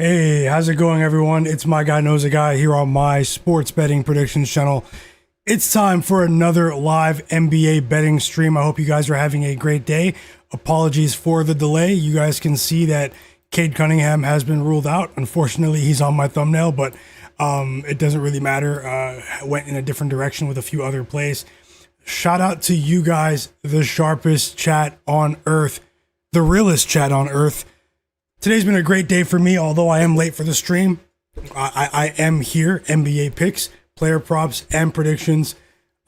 Hey, how's it going, everyone? It's Myguyknowsaguy here on my sports betting predictions channel. It's time for another live NBA betting stream. I hope you guys are having a great day. Apologies for the delay. You guys can see that Cade Cunningham has been ruled out. Unfortunately, he's on my thumbnail, but it doesn't really matter. Went in a different direction with a few other plays. Shout out to you guys, the sharpest chat on earth, the realest chat on earth. Today's been a great day for me, although I am late for the stream. I am here, NBA picks, player props, and predictions.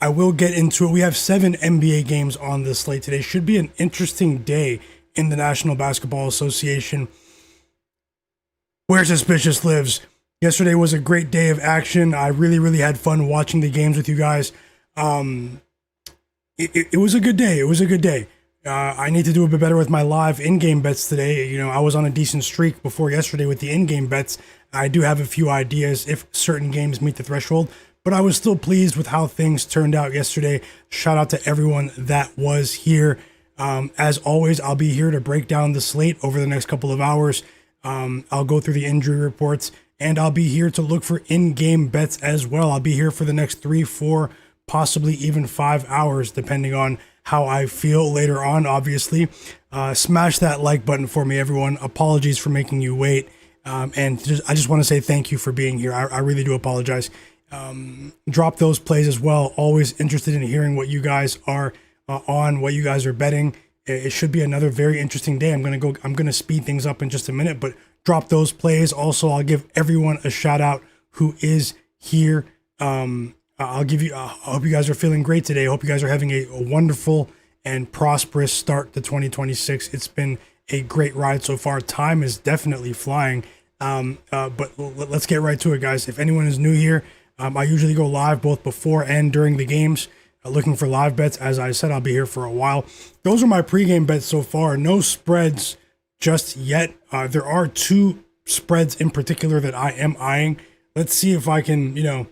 I will get into it. We have 7 NBA games on the slate today. Should be an interesting day in the National Basketball Association, where Suspicious lives. Yesterday was a great day of action. I really had fun watching the games with you guys. It was a good day. It was a good day. I need to do a bit better with my live in-game bets today. You know, I was on a decent streak before yesterday with the in-game bets. I do have a few ideas if certain games meet the threshold, but I was still pleased with how things turned out yesterday. Shout out to everyone that was here. As always, I'll be here to break down the slate over the next couple of hours. I'll go through the injury reports, and I'll be here to look for in-game bets as well. I'll be here for the next 3, 4, possibly even 5 hours, depending on how I feel later on, obviously. Smash that like button for me, everyone. Apologies for making you wait. I just want to say thank you for being here. I really do apologize. Drop those plays as well. Always interested in hearing what you guys are on, what you guys are betting. It should be another very interesting day. I'm gonna speed things up in just a minute, but drop those plays. Also, I'll give everyone a shout out who is here. I hope you guys are feeling great today. I hope you guys are having a wonderful and prosperous start to 2026. It's been a great ride so far. Time is definitely flying. But let's get right to it, guys. If anyone is new here, I usually go live both before and during the games, looking for live bets. As I said, I'll be here for a while. Those are my pregame bets so far. No spreads just yet. There are 2 spreads in particular that I am eyeing. Let's see if I can,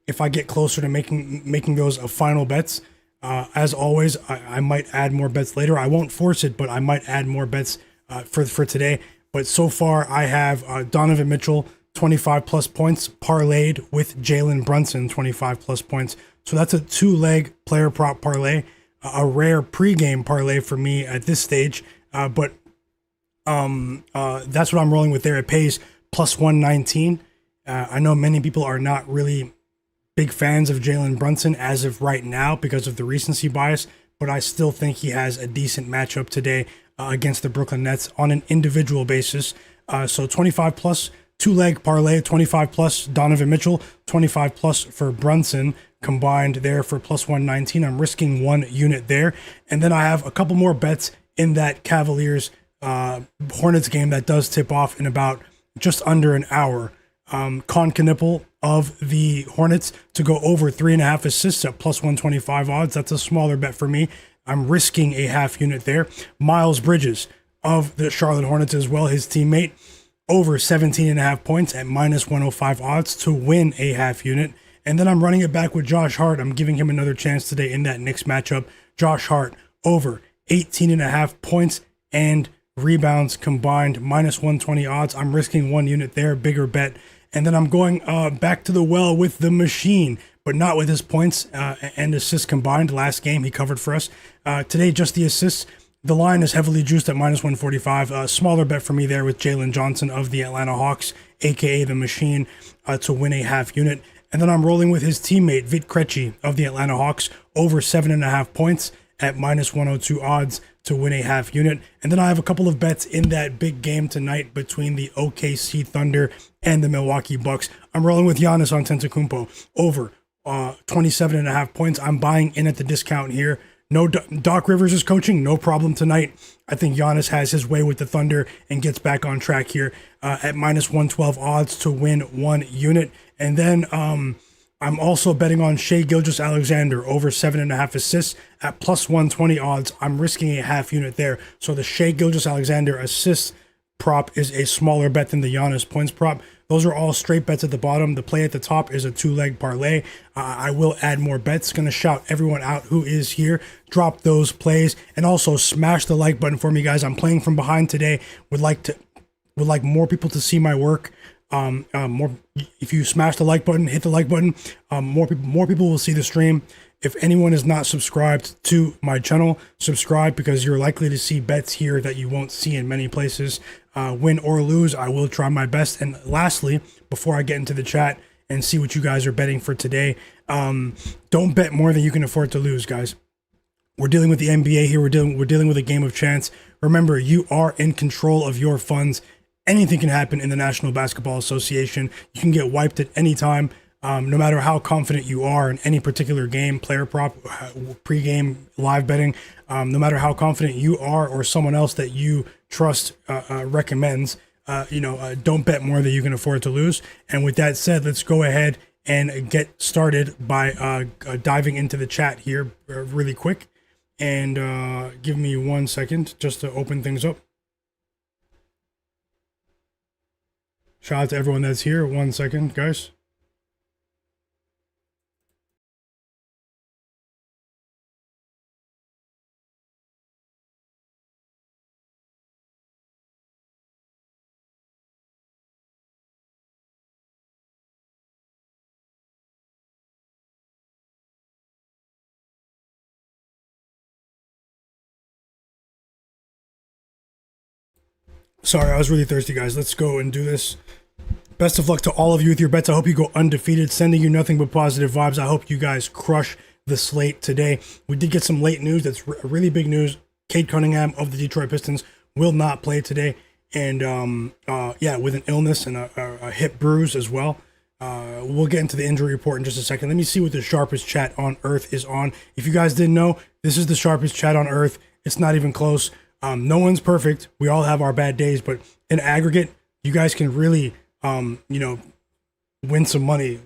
if I get closer to making those final bets. As always, I might add more bets later. I won't force it, but I might add more bets for today. But so far, I have Donovan Mitchell, 25 plus points, parlayed with Jalen Brunson, 25 plus points. So that's a 2-leg player prop parlay, a rare pregame parlay for me at this stage. But that's what I'm rolling with there. It pays plus 119. I know many people are not really big fans of Jalen Brunson as of right now because of the recency bias, but I still think he has a decent matchup today against the Brooklyn Nets on an individual basis. So 25 plus, 2-leg parlay, 25 plus Donovan Mitchell, 25 plus for Brunson combined there for plus 119. I'm risking 1 unit there. And then I have a couple more bets in that Cavaliers Hornets game that does tip off in about just under an hour. Knipple of the Hornets to go over 3.5 assists at plus 125 odds. That's a smaller bet for me. I'm risking a half unit there. Miles Bridges of the Charlotte Hornets as well, his teammate, over 17.5 points at minus 105 odds to win a half unit. And then I'm running it back with Josh Hart. I'm giving him another chance today in that Knicks matchup. Josh Hart over 18.5 points and rebounds combined, minus 120 odds. I'm risking 1 unit there, bigger bet. And then I'm going back to the well with the machine, but not with his points and assists combined. Last game he covered for us. Today, just the assists. The line is heavily juiced at minus 145. A smaller bet for me there with Jalen Johnson of the Atlanta Hawks, a.k.a. the machine, to win a half unit. And then I'm rolling with his teammate, Vit Krejci of the Atlanta Hawks, over 7.5 points at minus 102 odds to win a half unit. And then I have a couple of bets in that big game tonight between the OKC Thunder and the Milwaukee Bucks. I'm rolling with Giannis Antetokounmpo over 27.5 points. I'm buying in at the discount here. No, Doc Rivers is coaching, no problem tonight. I think Giannis has his way with the Thunder and gets back on track here at minus 112 odds to win 1 unit. And then I'm also betting on Shai Gilgeous-Alexander over 7.5 assists at plus 120 odds. I'm risking a half unit there. So the Shai Gilgeous-Alexander assists prop is a smaller bet than the Giannis points prop. Those are all straight bets at the bottom. The play at the top is a 2-leg parlay. I will add more bets. Going to shout everyone out who is here. Drop those plays and also smash the like button for me, guys. I'm playing from behind today. Would like to would like more people to see my work, more, if you smash the like button, hit the like button, more people will see the stream. If anyone is not subscribed to my channel, subscribe, because you're likely to see bets here that you won't see in many places. Win or lose, I will try my best. And lastly, before I get into the chat and see what you guys are betting for today, don't bet more than you can afford to lose, guys. We're dealing with the NBA here. We're dealing with a game of chance. Remember, you are in control of your funds. Anything can happen in the National Basketball Association. You can get wiped at any time. No matter how confident you are in any particular game, player prop, pregame, live betting, no matter how confident you are or someone else that you trust recommends, don't bet more than you can afford to lose. And with that said, let's go ahead and get started by diving into the chat here really quick. And give me 1 second just to open things up. Shout out to everyone that's here. 1 second, guys. Sorry, I was really thirsty, guys. Let's go and do this. Best of luck to all of you with your bets. I hope you go undefeated. Sending you nothing but positive vibes. I hope you guys crush the slate today. We did get some late news. That's really big news. Cade Cunningham of the Detroit Pistons will not play today. And with an illness and a hip bruise as well. We'll get into the injury report in just a second. Let me see what the sharpest chat on earth is on. If you guys didn't know, this is the sharpest chat on earth. It's not even close. No one's perfect. We all have our bad days, but in aggregate, you guys can really, win some money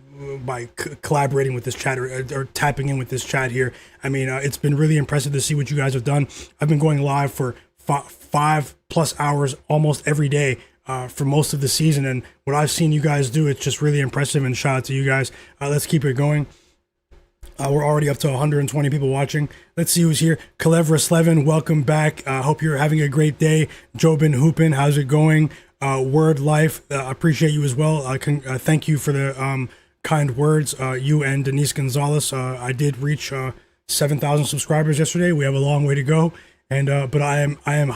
by collaborating with this chat or tapping in with this chat here. I mean, it's been really impressive to see what you guys have done. I've been going live for 5+ hours almost every day for most of the season, and what I've seen you guys do, it's just really impressive, and shout out to you guys. Let's keep it going. We're already up to 120 people watching. Let's see who's here. Kalevra Slevin, welcome back. Hope you're having a great day. Jobin Hoopin, how's it going? Word Life, appreciate you as well. Thank you for the kind words. You and Denise Gonzalez. I did reach 7,000 subscribers yesterday. We have a long way to go, and but I am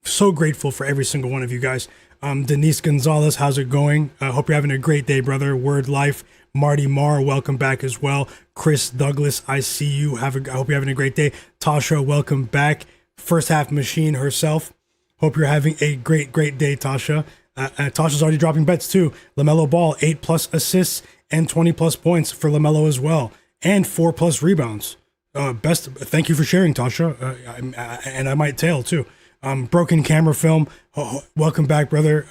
so grateful for every single one of you guys. Denise Gonzalez, how's it going? Hope you're having a great day, brother. Word Life. Marty Marr, welcome back as well. Chris Douglas, I see you. I hope you're having a great day. Tasha, welcome back. First half machine herself. Hope you're having a great day, Tasha. Tasha's already dropping bets too. Lamelo Ball, 8+ assists and 20+ points for Lamelo as well, and 4+ rebounds. Thank you for sharing, Tasha. And I might tail too. Broken Camera Film, welcome back, brother.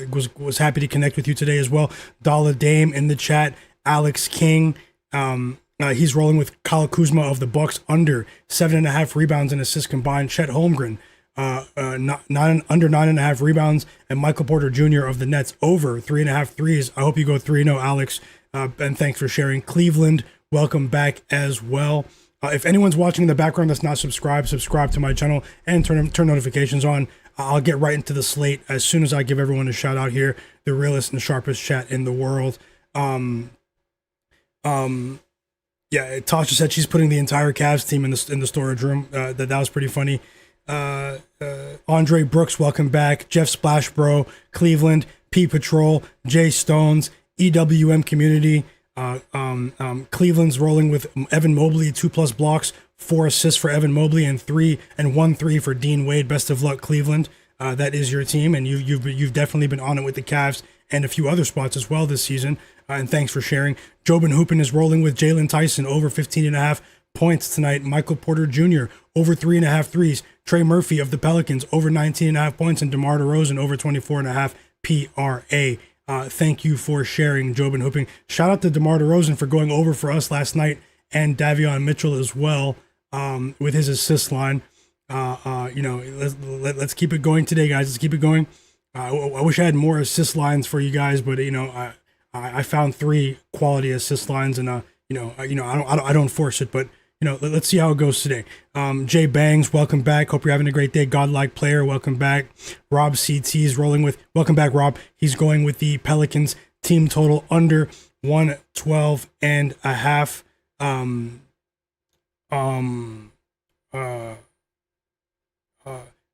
Was happy to connect with you today as well. Dalla Dame in the chat. Alex King, he's rolling with Kyle Kuzma of the Bucks under 7.5 rebounds and assists combined. Chet Holmgren, under 9.5 rebounds, and Michael Porter Jr. of the Nets over 3.5 threes. I hope you go 3-0, Alex. And thanks for sharing. Cleveland, welcome back as well. If anyone's watching in the background that's not subscribed, subscribe to my channel and turn notifications on. I'll get right into the slate as soon as I give everyone a shout out here. The realest and sharpest chat in the world. Tasha said she's putting the entire Cavs team in the storage room. That was pretty funny. Andre Brooks, welcome back. Jeff Splash Bro, Cleveland, P Patrol, Jay Stones, EWM Community. Cleveland's rolling with Evan Mobley, 2+ blocks, 4 assists for Evan Mobley, and 1 3 for Dean Wade. Best of luck, Cleveland. That is your team, and you've definitely been on it with the Cavs and a few other spots as well this season. And thanks for sharing. Jobin Hoopin is rolling with Jalen Tyson over 15.5 points tonight. Michael Porter Jr. over 3.5 threes. Trey Murphy of the Pelicans over 19.5 points, and DeMar DeRozan over 24.5 PRA. Thank you for sharing, Jobin Hooping. Shout out to DeMar DeRozan for going over for us last night, and Davion Mitchell as well, with his assist line. Let's keep it going today, guys. Let's keep it going. I wish I had more assist lines for you guys, but I found 3 quality assist lines, and I don't force it, but let's see how it goes today. Jay Bangs, welcome back. Hope you're having a great day. Godlike Player, welcome back. Rob CT is rolling with, welcome back, Rob. He's going with the Pelicans team total under 112.5.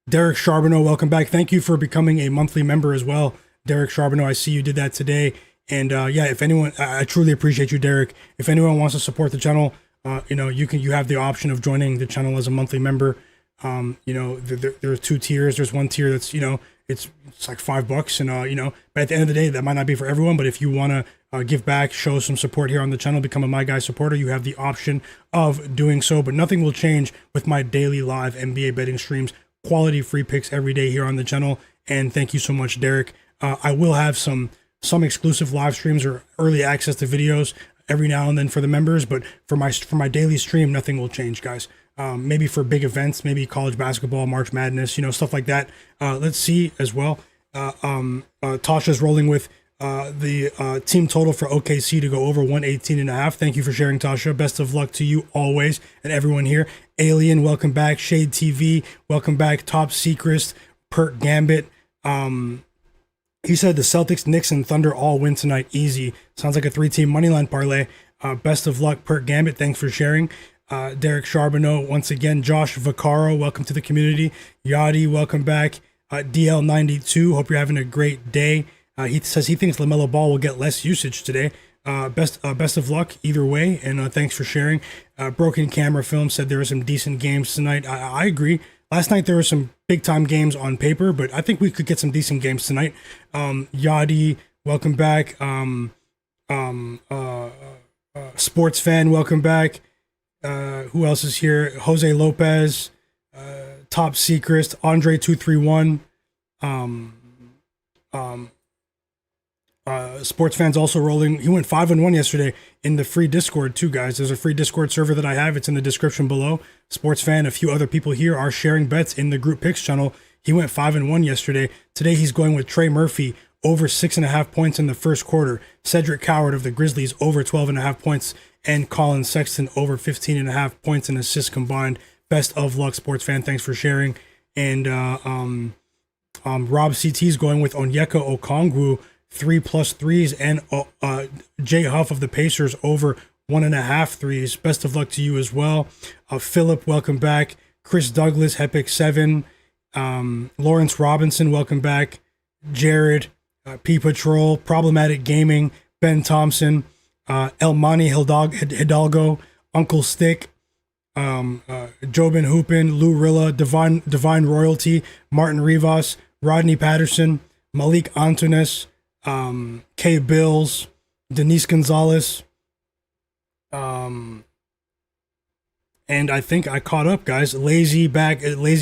Derek Charbonneau, welcome back. Thank you for becoming a monthly member as well. Derek Charbonneau, I see you did that today. And if anyone, I truly appreciate you, Derek. If anyone wants to support the channel, you have the option of joining the channel as a monthly member. There are two tiers. There's one tier that's, it's like $5, and but at the end of the day, that might not be for everyone. But if you want to give back, show some support here on the channel, become a My Guy supporter, you have the option of doing so. But nothing will change with my daily live NBA betting streams. Quality free picks every day here on the channel. And thank you so much, Derek. I will have some exclusive live streams or early access to videos every now and then for the members, but for my daily stream, nothing will change, guys. Maybe for big events, maybe college basketball, March Madness, stuff like that. Let's see as well. Tasha's rolling with the team total for OKC to go over 118.5. Thank you for sharing, Tasha. Best of luck to you always and everyone here. Alien, welcome back. Shade TV, welcome back. Top Secret, Pert Gambit. He said the Celtics, Knicks, and Thunder all win tonight. Easy. Sounds like a 3-team moneyline parlay. Best of luck, Pert Gambit. Thanks for sharing. Derek Charbonneau, once again. Josh Vaccaro, welcome to the community. Yadi, welcome back. DL92, hope you're having a great day. He says he thinks Lamelo Ball will get less usage today. Best of luck either way, and thanks for sharing. Broken Camera Film said there were some decent games tonight. I agree. Last night there were some big-time games on paper, but I think we could get some decent games tonight. Yadi, welcome back. Sports Fan, welcome back. Who else is here? Jose Lopez, Top Secret, Andre231. Sports Fans also rolling. He went 5-1 yesterday in the free Discord too, guys. There's a free Discord server that I have. It's in the description below. Sports Fan, a few other people here are sharing bets in the group picks channel. He went 5-1 yesterday. Today he's going with Trey Murphy over 6.5 points in the first quarter. Cedric Coward of the Grizzlies over 12.5 points, and Colin Sexton over 15.5 points and assists combined. Best of luck, Sports Fan. Thanks for sharing. And Rob CT is going with Onyeka Okongwu 3+ threes, and Jay Huff of the Pacers over 1.5 threes. Best of luck to you as well. Philip, welcome back. Chris Douglas, Hepic 7. Lawrence Robinson, welcome back. Jared, P Patrol, Problematic Gaming, Ben Thompson, Elmani Hidalgo, Uncle Stick, Jobin Hoopin, Lou Rilla, Divine Royalty, Martin Rivas, Rodney Patterson, Malik Antunes, K Bills, Denise Gonzalez, and I think I caught up, guys. Lazy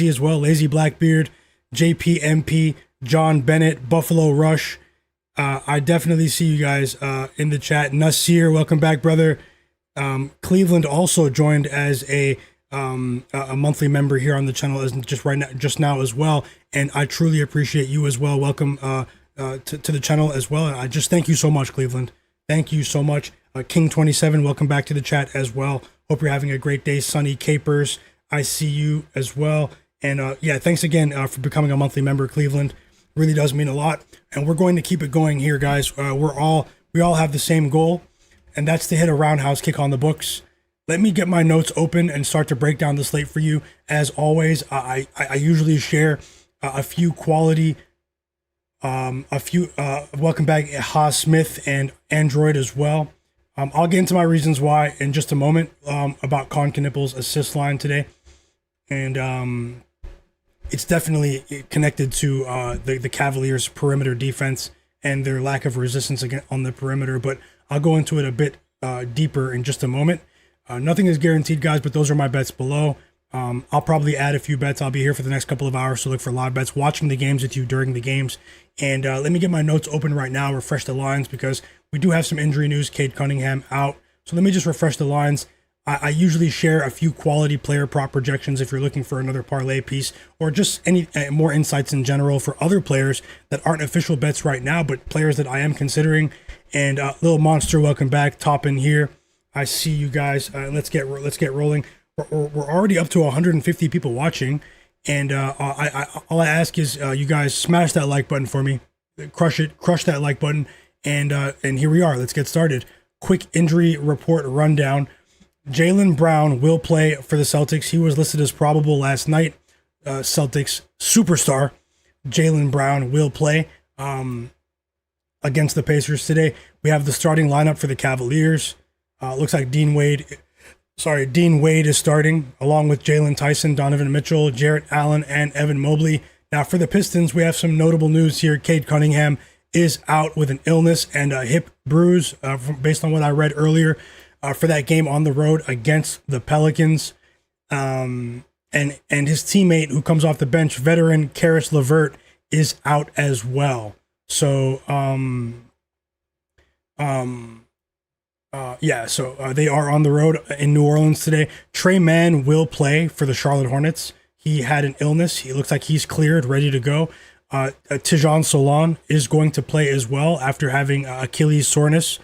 as well. Lazy Blackbeard, JPMP, John Bennett, Buffalo Rush. I definitely see you guys in the chat. Nasir, welcome back, brother. Cleveland also joined as a monthly member here on the channel just now as well, and I truly appreciate you as well. Welcome to the channel as well. I just thank you so much, Cleveland. Thank you so much. King27, welcome back to the chat as well. Hope you're having a great day. Sunny Capers, I see you as well. And thanks again for becoming a monthly member, Cleveland. Really does mean a lot. And we're going to keep it going here, guys. We all have the same goal, and that's to hit a roundhouse kick on the books. Let me get my notes open and start to break down the slate for you. As always, I usually share a few quality. Welcome back, Haas Smith and Android as well. I'll get into my reasons why in just a moment about Con Knippel's assist line today, and it's definitely connected to the Cavaliers' perimeter defense and their lack of resistance on the perimeter. But I'll go into it a bit deeper in just a moment. Nothing is guaranteed, guys, but those are my bets below. I'll probably add a few bets. I'll be here for the next couple of hours to look for live bets, watching the games with you during the games. And let me get my notes open right now, refresh the lines, because we do have some injury news. Cade Cunningham out. So let me just refresh the lines. I usually share a few quality player prop projections if you're looking for another parlay piece, or just any more insights in general for other players that aren't official bets right now, but players that I am considering. And Little Monster, welcome back. Top in here. I see you guys. Let's get rolling. We're already up to 150 people watching, and all I ask is you guys smash that like button for me, crush that like button, and here we are. Let's get started. Quick injury report rundown. Jaylen Brown will play for the Celtics. He was listed as probable last night. Celtics superstar Jaylen Brown will play against the Pacers today. We have the starting lineup for the Cavaliers. Looks like Dean Wade is starting, along with Jalen Tyson, Donovan Mitchell, Jarrett Allen, and Evan Mobley. Now for the Pistons, we have some notable news here. Cade Cunningham is out with an illness and a hip bruise, based on what I read earlier, for that game on the road against the Pelicans. And his teammate who comes off the bench, veteran Karis LeVert, is out as well. So, they are on the road in New Orleans today. Trey Mann will play for the Charlotte Hornets. He had an illness. He looks like he's cleared, ready to go. Tijon Solon is going to play as well after having Achilles soreness.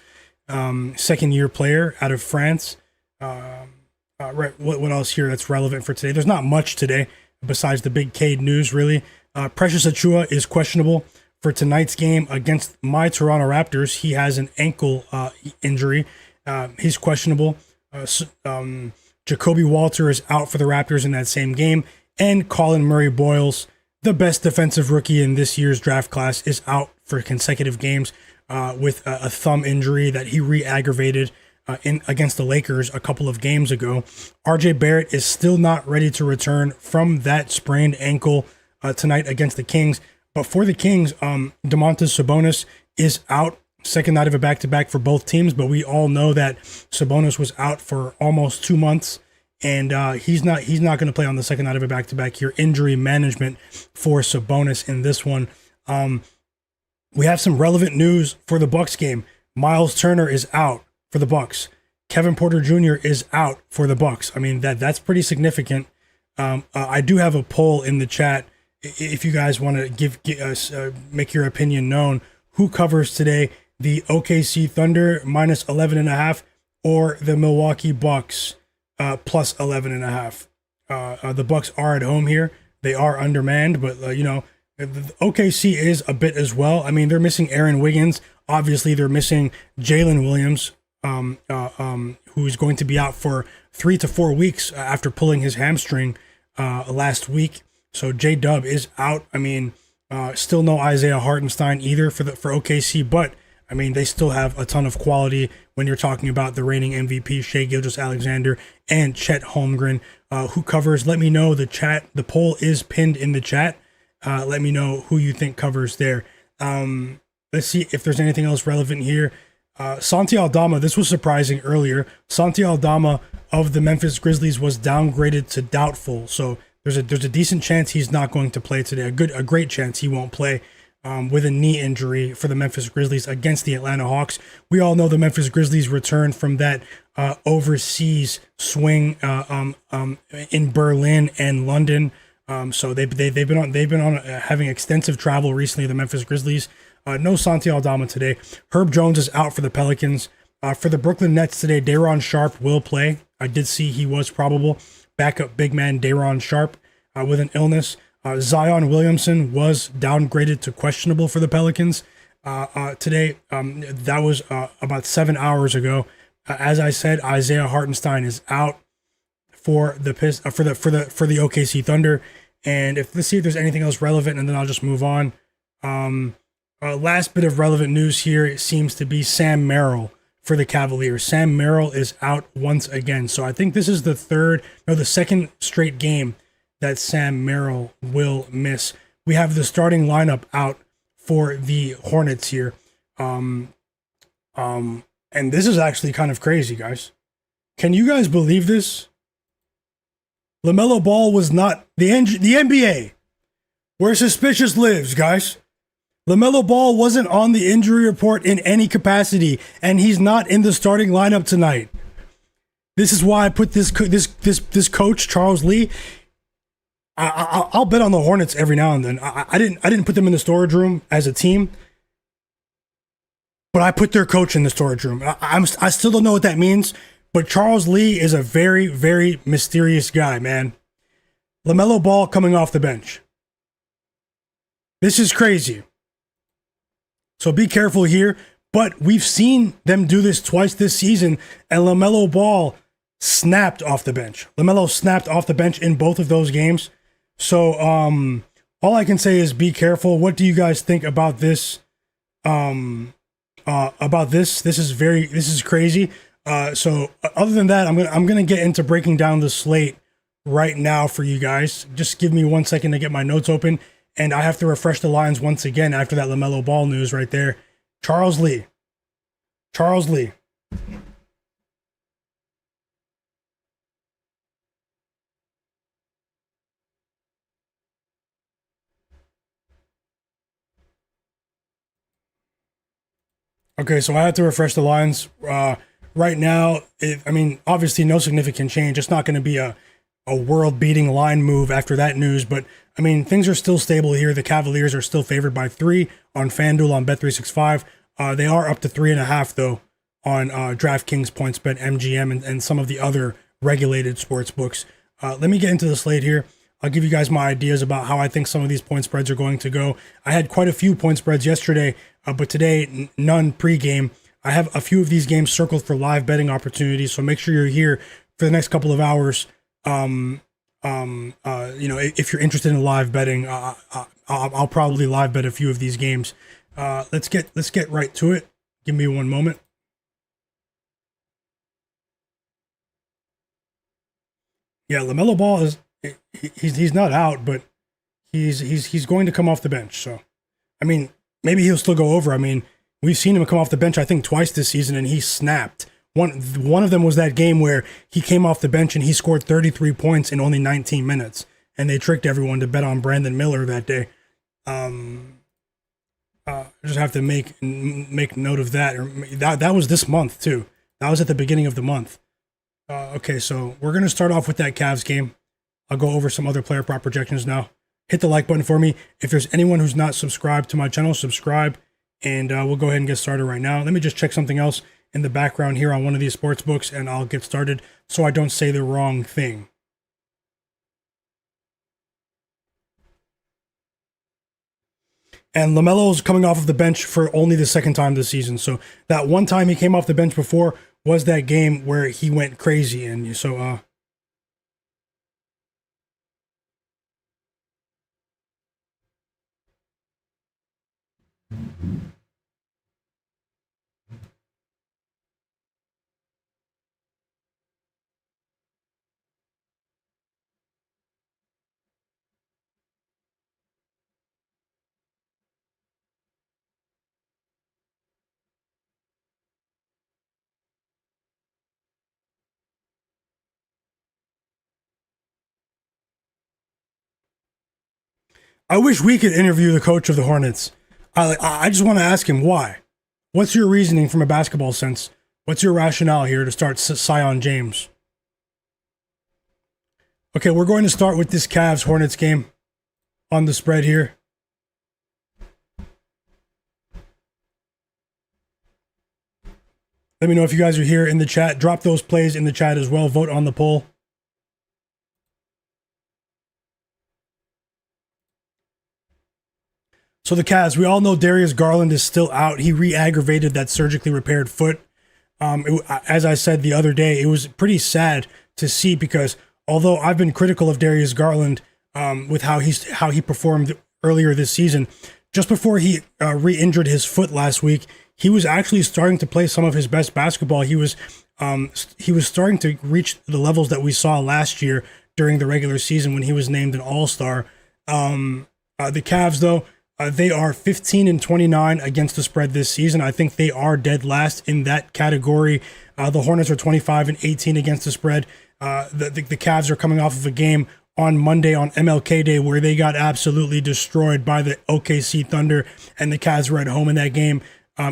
Second-year player out of France. What else here that's relevant for today? There's not much today besides the big Cade news, really. Precious Achiuwa is questionable for tonight's game against my Toronto Raptors. He has an ankle injury. He's questionable. Jacoby Walter is out for the Raptors in that same game. And Colin Murray-Boyles, the best defensive rookie in this year's draft class, is out for consecutive games with a thumb injury that he re-aggravated against the Lakers a couple of games ago. RJ Barrett is still not ready to return from that sprained ankle tonight against the Kings. But for the Kings, Domantas Sabonis is out, second night of a back-to-back for both teams, but we all know that Sabonis was out for almost 2 months, and he's not going to play on the second night of a back-to-back here. Injury management for Sabonis in this one. We have some relevant news for the Bucks game. Miles Turner is out for the Bucks. Kevin Porter Jr. is out for the Bucks. I mean, that's pretty significant. I do have a poll in the chat. If you guys want to give us make your opinion known, who covers today? The OKC Thunder minus 11.5 or the Milwaukee Bucks plus 11.5? The Bucks are at home here. They are undermanned, but the OKC is a bit as well. I mean, they're missing Aaron Wiggins. Obviously, they're missing Jalen Williams, who's going to be out for 3 to 4 weeks after pulling his hamstring last week. So J-Dub is out. I mean, still no Isaiah Hartenstein either for OKC, but I mean, they still have a ton of quality when you're talking about the reigning MVP, Shai Gilgeous-Alexander, and Chet Holmgren, who covers. Let me know. The poll is pinned in the chat. Let me know who you think covers there. Let's see if there's anything else relevant here. Santi Aldama, this was surprising earlier. Santi Aldama of the Memphis Grizzlies was downgraded to doubtful. So there's a decent chance he's not going to play today. A great chance he won't play with a knee injury for the Memphis Grizzlies against the Atlanta Hawks. We all know the Memphis Grizzlies returned from that overseas swing in Berlin and London. So they've been on having extensive travel recently. The Memphis Grizzlies. No Santi Aldama today. Herb Jones is out for the Pelicans. For the Brooklyn Nets today, Day'Ron Sharpe will play. I did see he was probable. Backup big man Day'Ron Sharpe with an illness. Zion Williamson was downgraded to questionable for the Pelicans today. That was about 7 hours ago. As I said, Isaiah Hartenstein is out for the OKC Thunder. And let's see if there's anything else relevant, and then I'll just move on. Last bit of relevant news here seems to be Sam Merrill for the Cavaliers. Sam Merrill is out once again. So I think this is the second straight game that Sam Merrill will miss. We have the starting lineup out for the Hornets here. And this is actually kind of crazy, guys. Can you guys believe this? Lamelo Ball was not the NBA, where suspicious lives, guys. Lamelo Ball wasn't on the injury report in any capacity, and he's not in the starting lineup tonight. This is why I put this coach Charles Lee. I'll bet on the Hornets every now and then. I didn't put them in the storage room as a team, but I put their coach in the storage room. I still don't know what that means, But Charles Lee is a very, very mysterious guy, man. Lamelo Ball coming off the bench. This is crazy. So be careful here. But we've seen them do this twice this season, and Lamelo Ball snapped off the bench. Lamelo snapped off the bench in both of those games. So all I can say is be careful. What do you guys think about this? This is crazy. So other than that, I'm gonna get into breaking down the slate right now for you guys. Just give me 1 second to get my notes open, and I have to refresh the lines once again after that LaMelo Ball news right there. Charles Lee. Okay, so I had to refresh the lines. Right now, obviously no significant change. It's not going to be a world-beating line move after that news, but things are still stable here. The Cavaliers are still favored by 3 on FanDuel on Bet365. They are up to 3.5 though on DraftKings, PointsBet, MGM, and some of the other regulated sports books. Let me get into the slate here. I'll give you guys my ideas about how I think some of these point spreads are going to go. I had quite a few point spreads yesterday, but today none pregame. I have a few of these games circled for live betting opportunities, so make sure you're here for the next couple of hours. If you're interested in live betting, I'll probably live bet a few of these games. Let's get right to it. Give me 1 moment. Yeah, LaMelo Ball he's not out, but he's going to come off the bench. So, maybe he'll still go over. We've seen him come off the bench, I think, twice this season, and he snapped. One of them was that game where he came off the bench and he scored 33 points in only 19 minutes, and they tricked everyone to bet on Brandon Miller that day. I just have to make note of that. That was this month too. That was at the beginning of the month. Okay, so we're gonna start off with that Cavs game. I'll go over some other player prop projections now. Hit the like button for me. If there's anyone who's not subscribed to my channel, subscribe, and we'll go ahead and get started right now. Let me just check something else in the background here on one of these sports books, and I'll get started so I don't say the wrong thing. And LaMelo's coming off of the bench for only the second time this season. So that one time he came off the bench before was that game where he went crazy. And so, I wish we could interview the coach of the Hornets. I just want to ask him why. What's your reasoning from a basketball sense? What's your rationale here to start Zion James? Okay, we're going to start with this Cavs-Hornets game on the spread here. Let me know if you guys are here in the chat. Drop those plays in the chat as well. Vote on the poll. So the Cavs, we all know Darius Garland is still out. He re-aggravated that surgically repaired foot. As I said the other day, it was pretty sad to see because although I've been critical of Darius Garland with how he performed earlier this season, just before he re-injured his foot last week, he was actually starting to play some of his best basketball. He was starting to reach the levels that we saw last year during the regular season when he was named an All-Star. The Cavs, though, they are 15-29 against the spread this season. I think they are dead last in that category. The Hornets are 25-18 against the spread. The Cavs are coming off of a game on Monday on MLK Day where they got absolutely destroyed by the OKC Thunder, and the Cavs were at home in that game.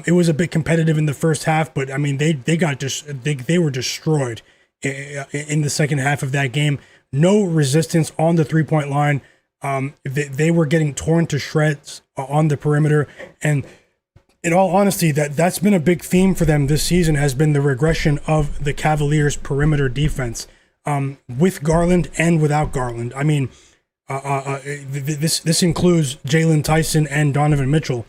It was a bit competitive in the first half, but they were destroyed in the second half of that game. No resistance on the 3-point line. They were getting torn to shreds on the perimeter, and in all honesty, that's been a big theme for them this season, has been the regression of the Cavaliers' perimeter defense, with Garland and without Garland. I mean, this includes Jalen Tyson and Donovan Mitchell.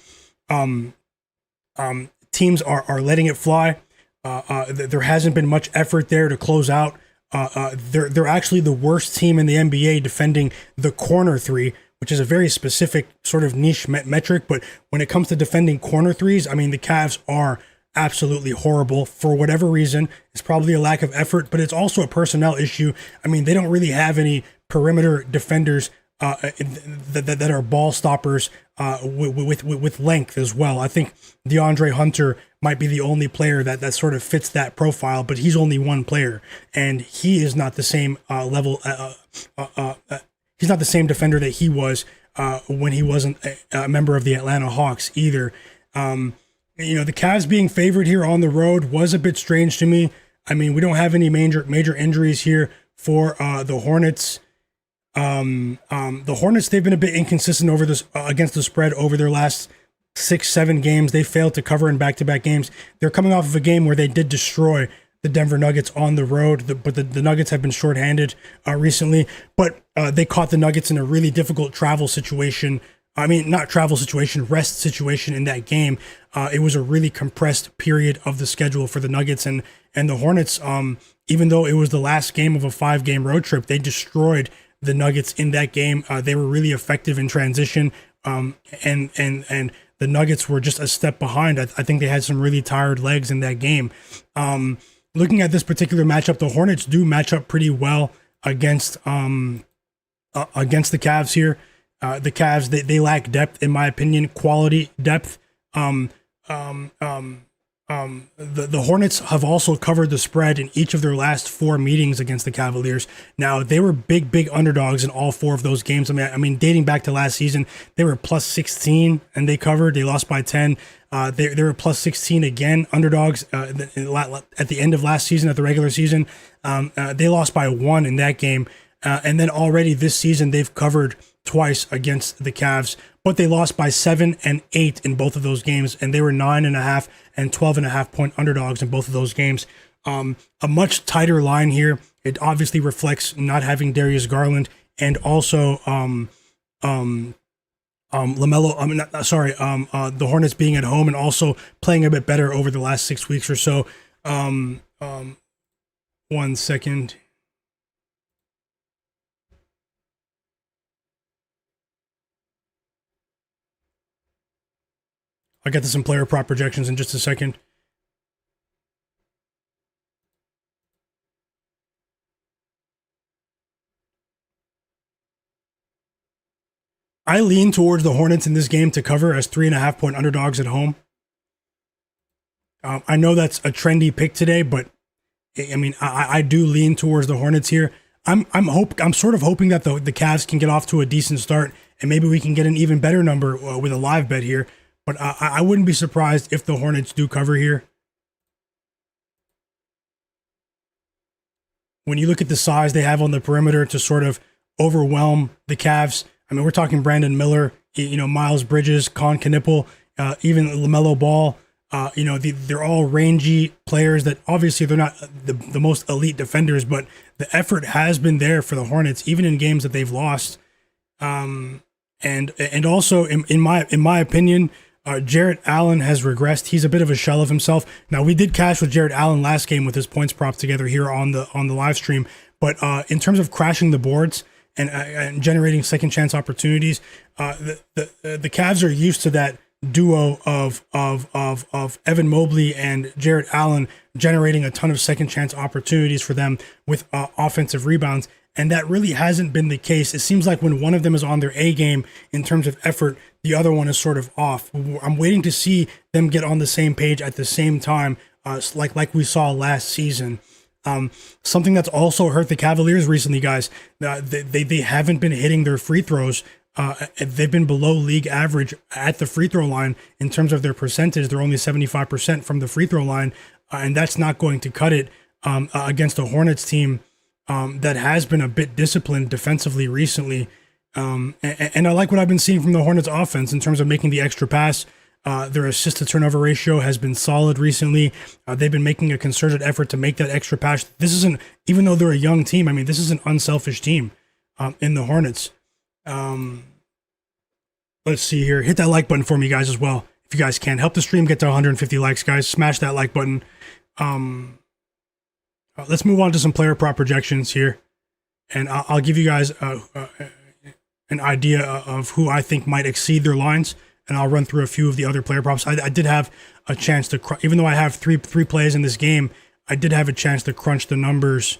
Teams are letting it fly. There hasn't been much effort there to close out. They're actually the worst team in the NBA defending the corner three, which is a very specific sort of niche metric. But when it comes to defending corner threes, I mean, the Cavs are absolutely horrible for whatever reason. It's probably a lack of effort, but it's also a personnel issue. I mean, they don't really have any perimeter defenders that are ball stoppers with length as well. I think DeAndre Hunter might be the only player that sort of fits that profile, but he's only one player, and he is not the same level. He's not the same defender that he was when he wasn't a member of the Atlanta Hawks either. The Cavs being favored here on the road was a bit strange to me. I mean, we don't have any major injuries here for the Hornets. The Hornets, they've been a bit inconsistent over this against the spread over their last 6-7 games. They failed to cover in back-to-back games. They're coming off of a game where they did destroy the Denver Nuggets on the road, but the Nuggets have been shorthanded recently. But they caught the Nuggets in a really difficult travel situation. I mean, not travel situation, rest situation in that game. It was a really compressed period of the schedule for the Nuggets and the Hornets. Even though it was the last game of a 5-game road trip, they destroyed the Nuggets in that game. They were really effective in transition, and the Nuggets were just a step behind. I think they had some really tired legs in that game. Looking at this particular matchup, the Hornets do match up pretty well against the Cavs here. The Cavs, they lack depth, in my opinion, quality depth. The Hornets have also covered the spread in each of their last 4 meetings against the Cavaliers. Now, they were big underdogs in all 4 of those games. I mean, dating back to last season, they were plus 16 and they covered. They lost by 10. They were plus 16 again, underdogs at the end of last season, at the regular season. They lost by 1 in that game. And then already this season, they've covered twice against the Cavs, but they lost by 7 and 8 in both of those games, and they were 9.5 and 12.5 point underdogs in both of those games. A much tighter line here. It obviously reflects not having Darius Garland and also the Hornets being at home and also playing a bit better over the last 6 weeks or so. 1 second. I'll get to some player prop projections in just a second. I lean towards the Hornets in this game to cover as 3.5 point underdogs at home. I know that's a trendy pick today, but I mean, I do lean towards the Hornets here. I'm sort of hoping that the Cavs can get off to a decent start, and maybe we can get an even better number with a live bet here. But I wouldn't be surprised if the Hornets do cover here. When you look at the size they have on the perimeter to sort of overwhelm the Cavs, I mean, we're talking Brandon Miller, Miles Bridges, Con Knipple, even Lamelo Ball. They're all rangy players that obviously they're not the most elite defenders, but the effort has been there for the Hornets, even in games that they've lost. And also, in my opinion, Jarrett Allen has regressed. He's a bit of a shell of himself. Now, we did cash with Jarrett Allen last game with his points prop together here on the live stream, but in terms of crashing the boards and generating second chance opportunities, the Cavs are used to that duo of Evan Mobley and Jarrett Allen generating a ton of second chance opportunities for them with offensive rebounds. And that really hasn't been the case. It seems like when one of them is on their A game in terms of effort, the other one is sort of off. I'm waiting to see them get on the same page at the same time, like we saw last season. Something that's also hurt the Cavaliers recently, guys, they haven't been hitting their free throws. They've been below league average at the free throw line in terms of their percentage. They're only 75% from the free throw line, and that's not going to cut it against a Hornets team that has been a bit disciplined defensively recently. And I like what I've been seeing from the Hornets offense in terms of making the extra pass. Their assist to turnover ratio has been solid recently. They've been making a concerted effort to make that extra pass. This isn't, even though they're a young team, I mean, this is an unselfish team in the Hornets. Let's see here. Hit that like button for me, guys, as well. If you guys can. Help the stream get to 150 likes, guys. Smash that like button. Let's move on to some player prop projections here. And I'll give you guys an idea of who I think might exceed their lines. And I'll run through a few of the other player props. I did have a chance to, even though I have three plays in this game, I did have a chance to crunch the numbers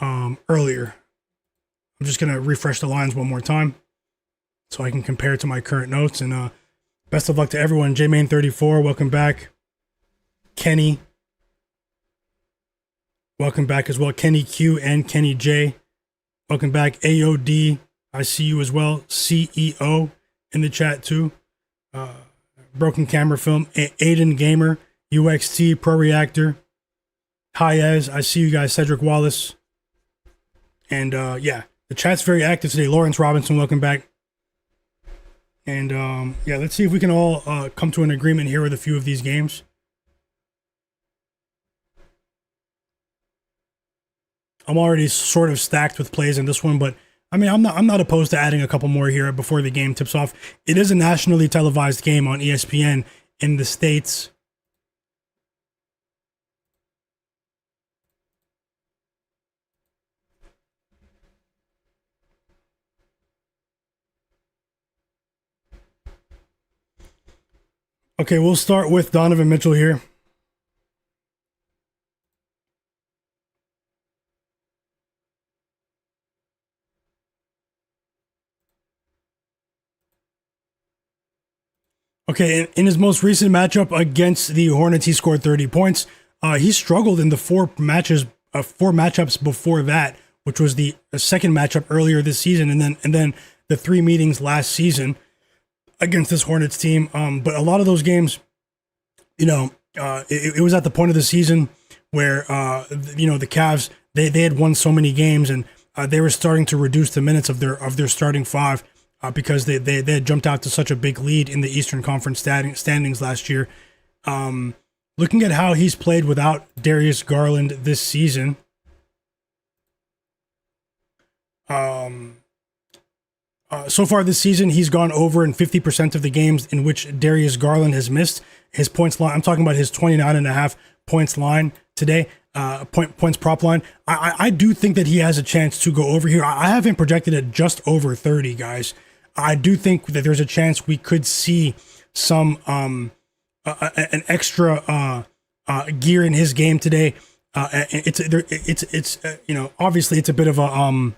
earlier. I'm just going to refresh the lines one more time so I can compare it to my current notes. And best of luck to everyone. JMain34, welcome back. Kenny, welcome back as well. Kenny Q and Kenny J, welcome back. AOD, I see you as well. CEO in the chat too. Broken Camera Film, Aiden Gamer, UXT, Pro Reactor, Hayez, I see you guys, Cedric Wallace. And yeah, the chat's very active today. Lawrence Robinson, welcome back. And yeah, let's see if we can all come to an agreement here with a few of these games. I'm already sort of stacked with plays in this one, but I mean, I'm not opposed to adding a couple more here before the game tips off. It is a nationally televised game on ESPN in the States. Okay, we'll start with Donovan Mitchell here. Okay, in his most recent matchup against the Hornets, he scored 30 points. He struggled in the four matchups before that, which was the second matchup earlier this season, and then the three meetings last season against this Hornets team. But a lot of those games, you know, it was at the point of the season where you know, the Cavs they had won so many games, and they were starting to reduce the minutes of their starting five. Because they had jumped out to such a big lead in the Eastern Conference standings last year. Looking at how he's played without Darius Garland this season, so far this season, he's gone over in 50% of the games in which Darius Garland has missed. His points line, I'm talking about his 29.5 points line today, points prop line. I do think that he has a chance to go over here. I have him projected at just over 30, guys. I do think that there's a chance we could see some an extra gear in his game today. It's you know, obviously it's a bit of a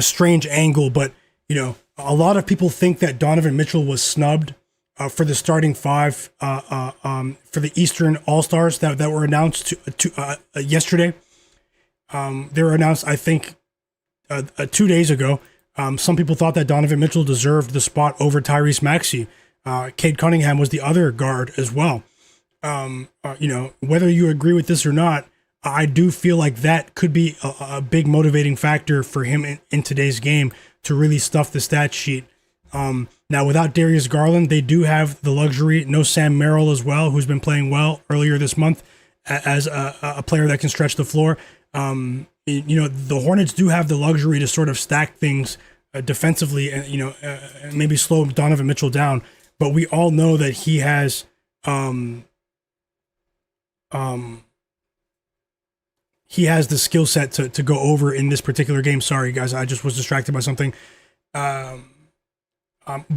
strange angle, but you know, a lot of people think that Donovan Mitchell was snubbed for the starting five for the Eastern All-Stars that were announced yesterday. They were announced, I think, 2 days ago. Some people thought that Donovan Mitchell deserved the spot over Tyrese Maxey. Cade Cunningham was the other guard as well. You know, whether you agree with this or not, I do feel like that could be a big motivating factor for him in today's game to really stuff the stat sheet. Now, without Darius Garland, they do have the luxury. No Sam Merrill as well, who's been playing well earlier this month as a player that can stretch the floor. You know, the Hornets do have the luxury to sort of stack things defensively and, you know, maybe slow Donovan Mitchell down. But we all know that he has the skill set to go over in this particular game. Sorry, guys, I just was distracted by something. But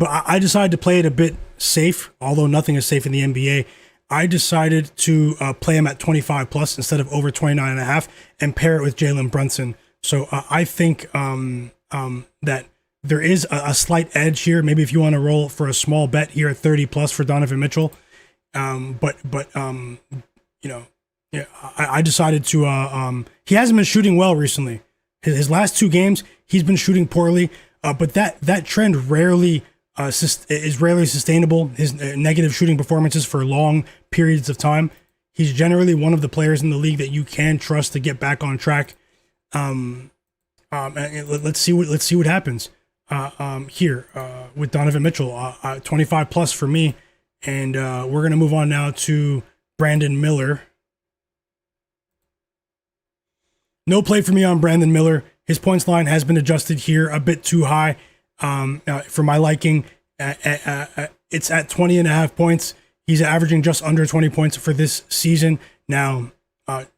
I decided to play it a bit safe, although nothing is safe in the NBA. I decided to play him at 25 plus instead of over 29.5 and pair it with Jalen Brunson. So I think that there is a slight edge here. Maybe if you want to roll for a small bet here at 30 plus for Donovan Mitchell. But you know, yeah, I decided to, he hasn't been shooting well recently. His last two games, he's been shooting poorly, but that trend is rarely sustainable. His negative shooting performances for long periods of time. He's generally one of the players in the league that you can trust to get back on track. And let's see what happens here with Donovan Mitchell. 25 plus for me And we're going to move on now to Brandon Miller. No play for me on Brandon Miller. His points line has been adjusted here a bit too high for my liking. It's at 20.5 points. He's averaging just under 20 points for this season. Now,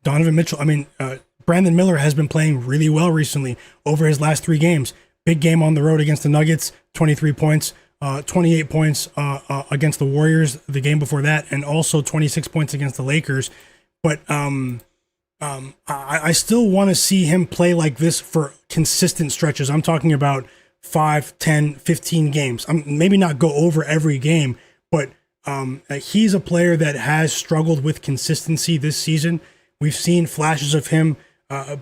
Brandon Miller has been playing really well recently over his last 3 games. Big game on the road against the Nuggets, 23 points, 28 points against the Warriors the game before that, and also 26 points against the Lakers. But I still want to see him play like this for consistent stretches. I'm talking about 5, 10, 15 games. Maybe not go over every game, but he's a player that has struggled with consistency this season. We've seen flashes of him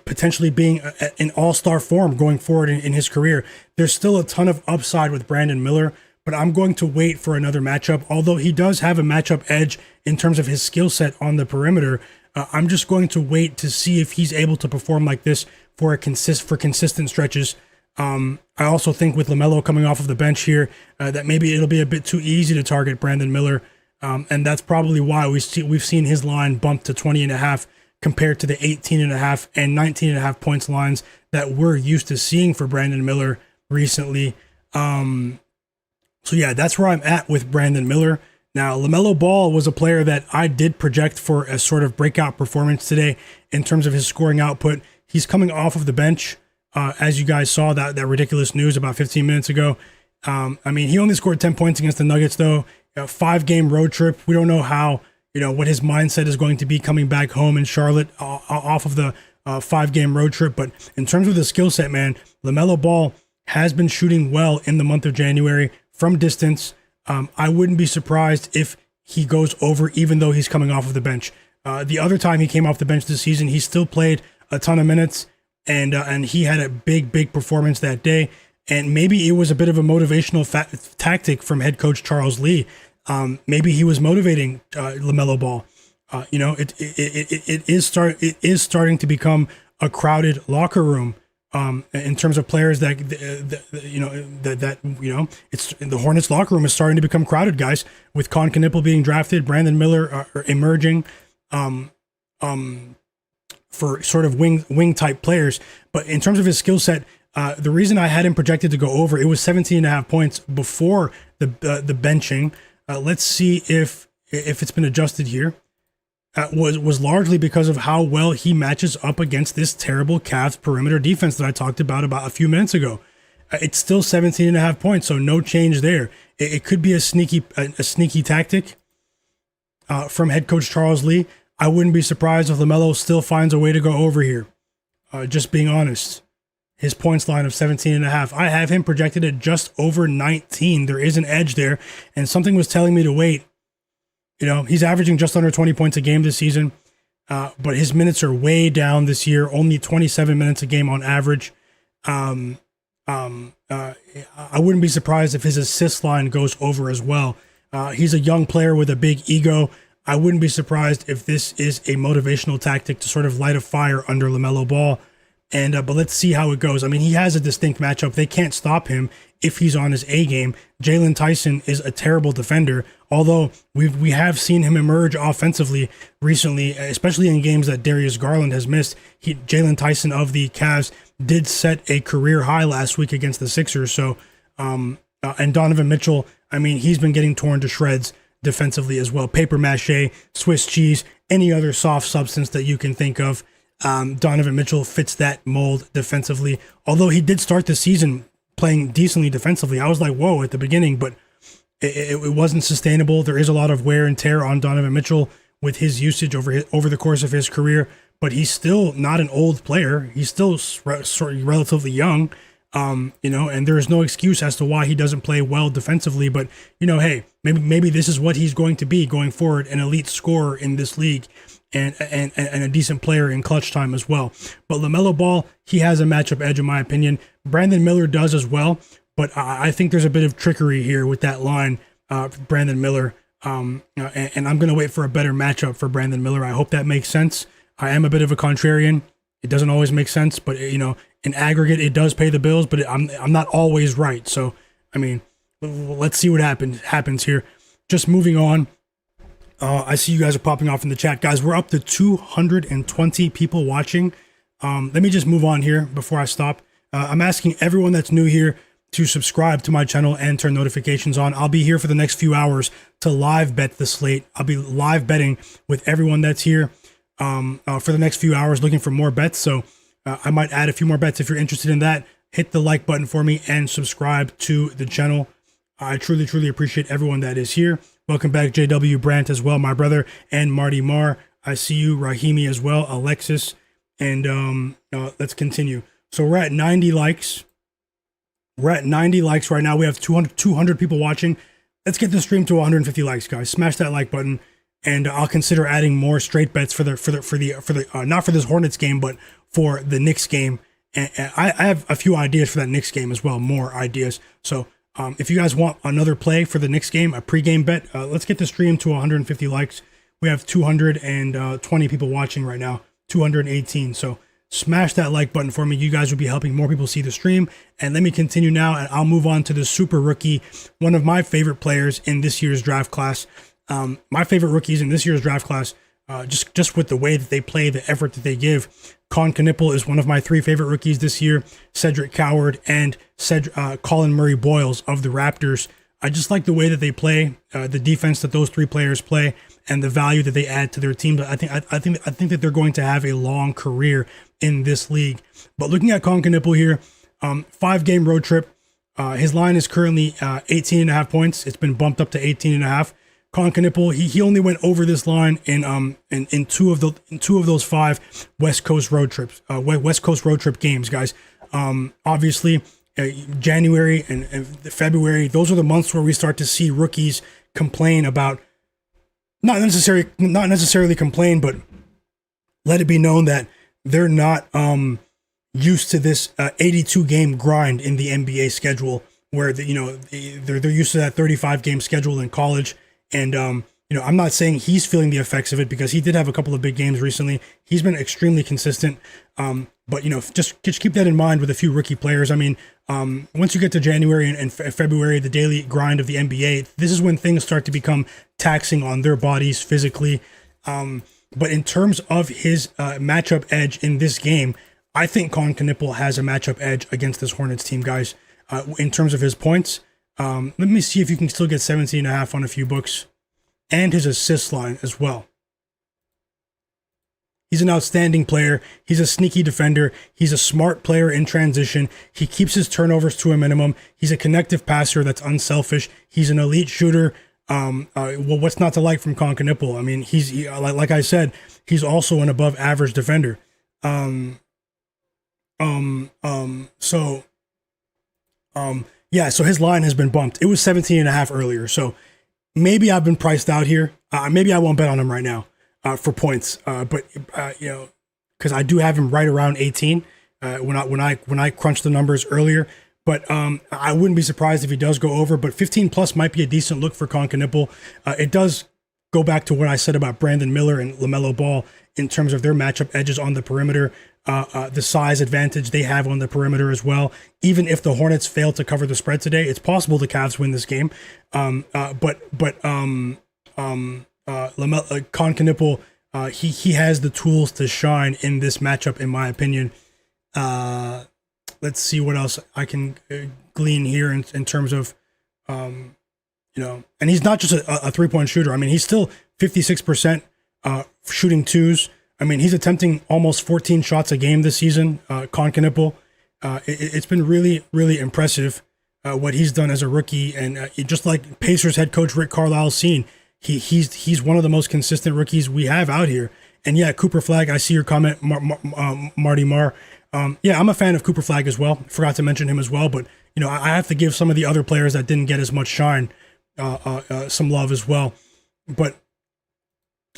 potentially being an all-star form going forward in his career. There's still a ton of upside with Brandon Miller, but I'm going to wait for another matchup. Although he does have a matchup edge in terms of his skill set on the perimeter, I'm just going to wait to see if he's able to perform like this for consistent stretches. I also think with Lamelo coming off of the bench here, that maybe it'll be a bit too easy to target Brandon Miller, and that's probably why we've seen his line bump to 20.5 compared to the 18.5 and 19.5 points lines that we're used to seeing for Brandon Miller recently. So yeah, that's where I'm at with Brandon Miller. Now, Lamelo Ball was a player that I did project for a sort of breakout performance today in terms of his scoring output. He's coming off of the bench. As you guys saw that ridiculous news about 15 minutes ago. He only scored 10 points against the Nuggets, though. 5-game road trip. We don't know how, what his mindset is going to be coming back home in Charlotte off of the 5-game road trip. But in terms of the skill set, man, LaMelo Ball has been shooting well in the month of January from distance. I wouldn't be surprised if he goes over, even though he's coming off of the bench. The other time he came off the bench this season, he still played a ton of minutes. And he had a big performance that day. And maybe it was a bit of a motivational tactic from head coach Charles Lee. Maybe he was motivating LaMelo Ball. It is starting to become a crowded locker room in terms of players that it's the Hornets locker room is starting to become crowded, guys. With Con Knippel being drafted, Brandon Miller emerging. For sort of wing type players. But in terms of his skill set, the reason I had him projected to go over, it was 17.5 points before the benching. Let's see if it's been adjusted here. Was largely because of how well he matches up against this terrible Cavs perimeter defense that I talked about a few minutes ago. It's still 17.5 points, so no change there. It could be a sneaky tactic from head coach Charles Lee. I wouldn't be surprised if LaMelo still finds a way to go over here. Just being honest. His points line of 17.5. I have him projected at just over 19. There is an edge there, and something was telling me to wait. He's averaging just under 20 points a game this season, but his minutes are way down this year, only 27 minutes a game on average. I wouldn't be surprised if his assist line goes over as well. He's a young player with a big ego. I wouldn't be surprised if this is a motivational tactic to sort of light a fire under LaMelo Ball. But let's see how it goes. He has a distinct matchup. They can't stop him if he's on his A game. Jalen Tyson is a terrible defender, although we have seen him emerge offensively recently, especially in games that Darius Garland has missed. Jalen Tyson of the Cavs did set a career high last week against the Sixers. So, and Donovan Mitchell, he's been getting torn to shreds defensively as well. Paper mache, Swiss cheese, any other soft substance that you can think of. Donovan Mitchell fits that mold defensively. Although he did start the season playing decently defensively. I was like, whoa, at the beginning, but it wasn't sustainable. There is a lot of wear and tear on Donovan Mitchell with his usage over the course of his career, but he's still not an old player. He's still relatively young. And there is no excuse as to why he doesn't play well defensively. But hey, maybe this is what he's going to be going forward: an elite scorer in this league, and a decent player in clutch time as well. But LaMelo Ball, he has a matchup edge in my opinion. Brandon Miller does as well, but I think there's a bit of trickery here with that line, Brandon Miller. And I'm going to wait for a better matchup for Brandon Miller. I hope that makes sense. I am a bit of a contrarian. It doesn't always make sense, but in aggregate, it does pay the bills, but I'm not always right. So, let's see what happens here. just moving on. I see you guys are popping off in the chat. Guys, we're up to 220 people watching. Let me just move on here before I stop. I'm asking everyone that's new here to subscribe to my channel and turn notifications on. I'll be here for the next few hours to live bet the slate. I'll be live betting with everyone that's here for the next few hours, looking for more bets. So I might add a few more bets. If you're interested in that, hit the like button for me and subscribe to the channel. I truly, truly appreciate everyone that is here. Welcome back, JW Brandt as well, my brother, and Marty Marr. I see you, Rahimi as well, Alexis, and let's continue. So we're at 90 likes. We're at 90 likes right now. We have 200 people watching. Let's get the stream to 150 likes, guys. Smash that like button, and I'll consider adding more straight bets for the not for this Hornets game, but for the Knicks game. And I have a few ideas for that Knicks game as well, more ideas. So if you guys want another play for the Knicks game, a pregame bet, let's get the stream to 150 likes. We have 220 people watching right now, 218. So smash that like button for me. You guys will be helping more people see the stream. And let me continue now, and I'll move on to the super rookie, one of my favorite players in this year's draft class. My favorite rookies in this year's draft class, just with the way that they play, the effort that they give. Knipple is one of my 3 favorite rookies this year. Cedric Coward and Colin Murray-Boyles of the Raptors. I just like the way that they play, the defense that those 3 players play, and the value that they add to their team. I think that they're going to have a long career in this league. But looking at Knipple here, 5-game road trip. His line is currently 18.5 points. It's been bumped up to 18.5. Knipple, he only went over this line in two of those 5 West Coast road trips, West Coast road trip games, guys. Obviously, January and February, those are the months where we start to see rookies complain about, not necessarily complain, but let it be known that they're not used to this 82 game grind in the NBA schedule, where they're used to that 35 game schedule in college. And I'm not saying he's feeling the effects of it, because he did have a couple of big games recently. He's been extremely consistent. But just keep that in mind with a few rookie players. I mean, once you get to January and February, the daily grind of the NBA, this is when things start to become taxing on their bodies physically. But in terms of his matchup edge in this game, I think Knipple has a matchup edge against this Hornets team, guys. In terms of his points, let me see if you can still get 17.5 on a few books, and his assist line as well. He's an outstanding player. He's a sneaky defender. He's a smart player in transition. He keeps his turnovers to a minimum. He's a connective passer that's unselfish. He's an elite shooter. What's not to like from Knipple? I mean, like I said, he's also an above average defender. So his line has been bumped. It was 17.5 earlier. So maybe I've been priced out here. Maybe I won't bet on him right now for points. But because I do have him right around 18 when I crunched the numbers earlier. But I wouldn't be surprised if he does go over. But 15 plus might be a decent look for Knipple. It does go back to what I said about Brandon Miller and Lamelo Ball in terms of their matchup edges on the perimeter. The size advantage they have on the perimeter as well. Even if the Hornets fail to cover the spread today, it's possible the Cavs win this game. Knipple, he has the tools to shine in this matchup, in my opinion. Let's see what else I can glean here in terms of, and he's not just a 3-point shooter. I mean, he's still 56% shooting twos. I mean, he's attempting almost 14 shots a game this season, Knipple. It's been really, really impressive what he's done as a rookie. And just like Pacers head coach Rick Carlisle's seen, he's one of the most consistent rookies we have out here. And yeah, Cooper Flag, I see your comment, Marty Marr. Yeah, I'm a fan of Cooper Flag as well. Forgot to mention him as well. But, I have to give some of the other players that didn't get as much shine some love as well. But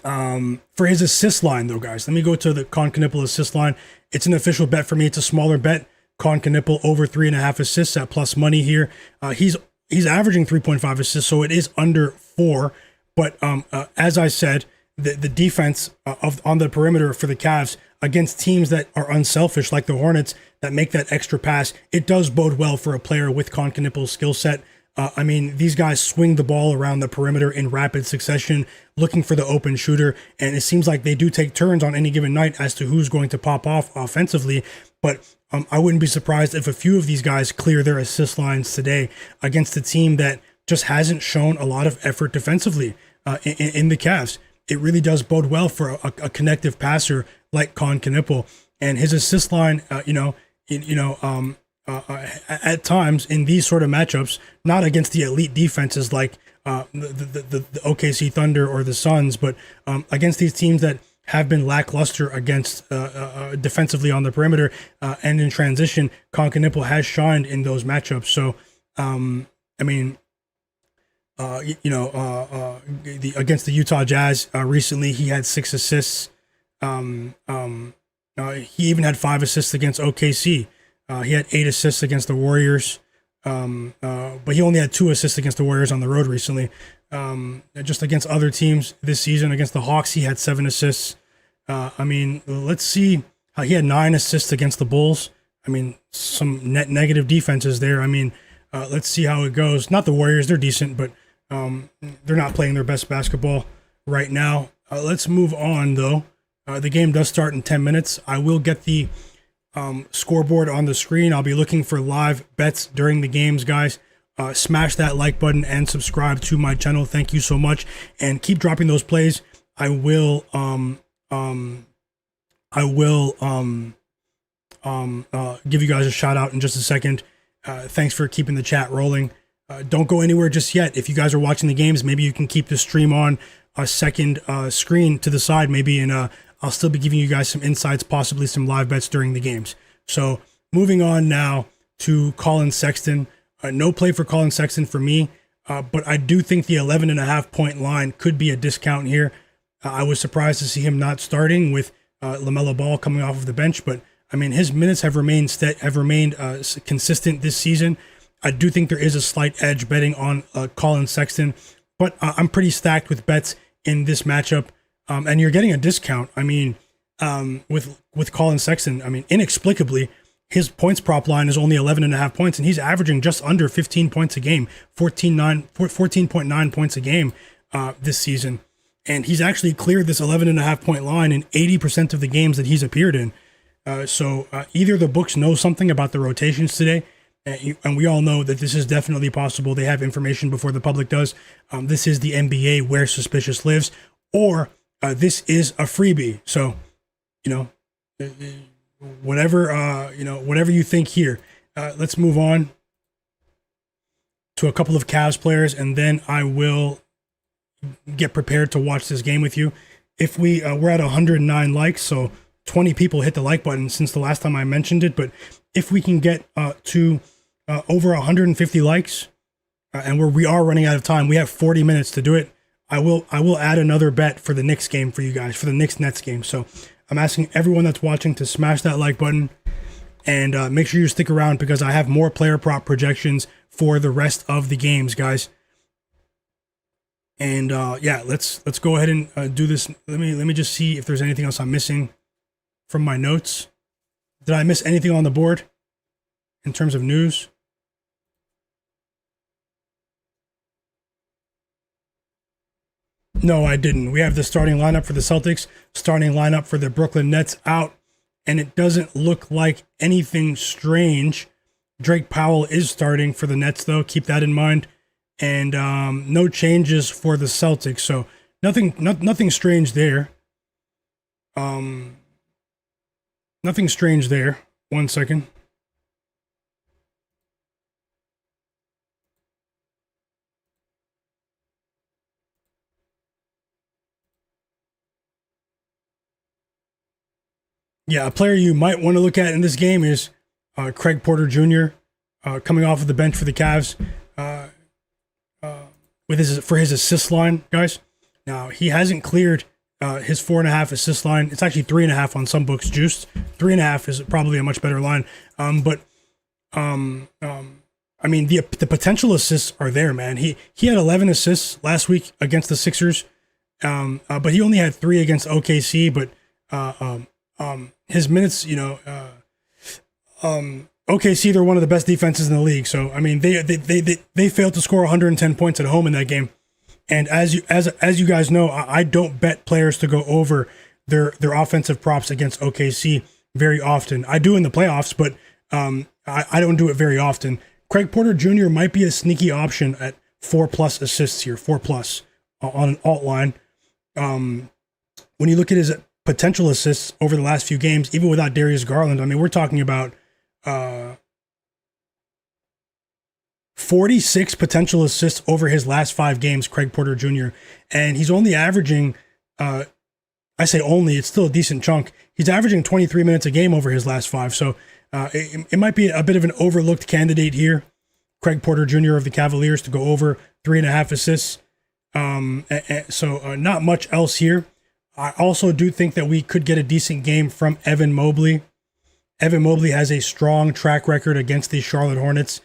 for his assist line, though, guys, let me go to the Knipple assist line. It's an official bet for me. It's a smaller bet. Knipple over 3.5 assists at plus money here. He's averaging 3.5 assists, so it is under 4. But as I said, the defense on the perimeter for the Cavs against teams that are unselfish, like the Hornets, that make that extra pass, it does bode well for a player with Knipple's skill set. I mean, these guys swing the ball around the perimeter in rapid succession, looking for the open shooter, and it seems like they do take turns on any given night as to who's going to pop off offensively. But I wouldn't be surprised if a few of these guys clear their assist lines today against a team that just hasn't shown a lot of effort defensively in the Cavs. It really does bode well for a connective passer like Cade Cunningham, and his assist line. At times in these sort of matchups, not against the elite defenses like the OKC Thunder or the Suns, but against these teams that have been lackluster against defensively on the perimeter and in transition, Cade Cunningham has shined in those matchups. So, against the Utah Jazz recently, he had 6 assists. He even had 5 assists against OKC. He had 8 assists against the Warriors, but he only had 2 assists against the Warriors on the road recently. Just against other teams this season, against the Hawks, he had 7 assists. Let's see how he had 9 assists against the Bulls. Some net negative defenses there. Let's see how it goes. Not the Warriors, they're decent, but they're not playing their best basketball right now. Let's move on, though. The game does start in 10 minutes. I will get the scoreboard on the screen. I'll be looking for live bets during the games, guys. Smash that like button and subscribe to my channel. Thank you so much, and keep dropping those plays. I will give you guys a shout out in just a second. Thanks for keeping the chat rolling. Don't go anywhere just yet. If you guys are watching the games, maybe you can keep the stream on a second screen to the side, maybe, and I'll still be giving you guys some insights, possibly some live bets during the games. So moving on now to Colin Sexton. No play for Colin Sexton for me, but I do think the 11.5 point line could be a discount here. I was surprised to see him not starting with Lamelo Ball coming off of the bench, but his minutes have remained consistent this season. I do think there is a slight edge betting on Colin Sexton, but I'm pretty stacked with bets in this matchup. And you're getting a discount. With Colin Sexton, inexplicably, his points prop line is only 11.5 points, and he's averaging just under 15 points a game, 14.9 points a game this season. And he's actually cleared this 11.5 point line in 80% of the games that he's appeared in. So either the books know something about the rotations today, and we all know that this is definitely possible. They have information before the public does. This is the NBA where suspicious lives, or this is a freebie. So, whatever you think here. Let's move on to a couple of Cavs players, and then I will get prepared to watch this game with you. If we're at 109 likes, so 20 people hit the like button since the last time I mentioned it. But if we can get to over 150 likes, and we are running out of time, we have 40 minutes to do it. I will add another bet for the Knicks game for you guys, for the Knicks-Nets game. So I'm asking everyone that's watching to smash that like button and make sure you stick around, because I have more player prop projections for the rest of the games, guys. And let's go ahead and do this. Let me just see if there's anything else I'm missing from my notes. Did I miss anything on the board in terms of news? No, I didn't. We have the starting lineup for the Celtics, starting lineup for the Brooklyn Nets out, and it doesn't look like anything strange. Drake Powell is starting for the Nets, though. Keep that in mind. And no changes for the Celtics, so nothing strange there. Nothing strange there. 1 second. Yeah, a player you might want to look at in this game is Craig Porter Jr. Coming off of the bench for the Cavs for his assist line, guys. Now, he hasn't cleared his 4.5 assist line. It's actually 3.5 on some books juiced. 3.5 is probably a much better line. The potential assists are there, man. He had 11 assists last week against the Sixers, but he only had 3 against OKC. But his minutes, OKC, they're one of the best defenses in the league. So I mean, they failed to score 110 points at home in that game. And as you guys know, I don't bet players to go over their offensive props against OKC very often. I do in the playoffs, but I don't do it very often. Craig Porter Jr. might be a sneaky option at 4+ assists here, 4+ on an alt line. When you look at his potential assists over the last few games, even without Darius Garland, I mean, we're talking about 46 potential assists over his last 5 games, Craig Porter Jr. And he's only averaging, I say only, it's still a decent chunk. He's averaging 23 minutes a game over his last 5. So it might be a bit of an overlooked candidate here, Craig Porter Jr. of the Cavaliers, to go over 3.5 assists. So not much else here. I also do think that we could get a decent game from Evan Mobley. Evan Mobley has a strong track record against the Charlotte Hornets.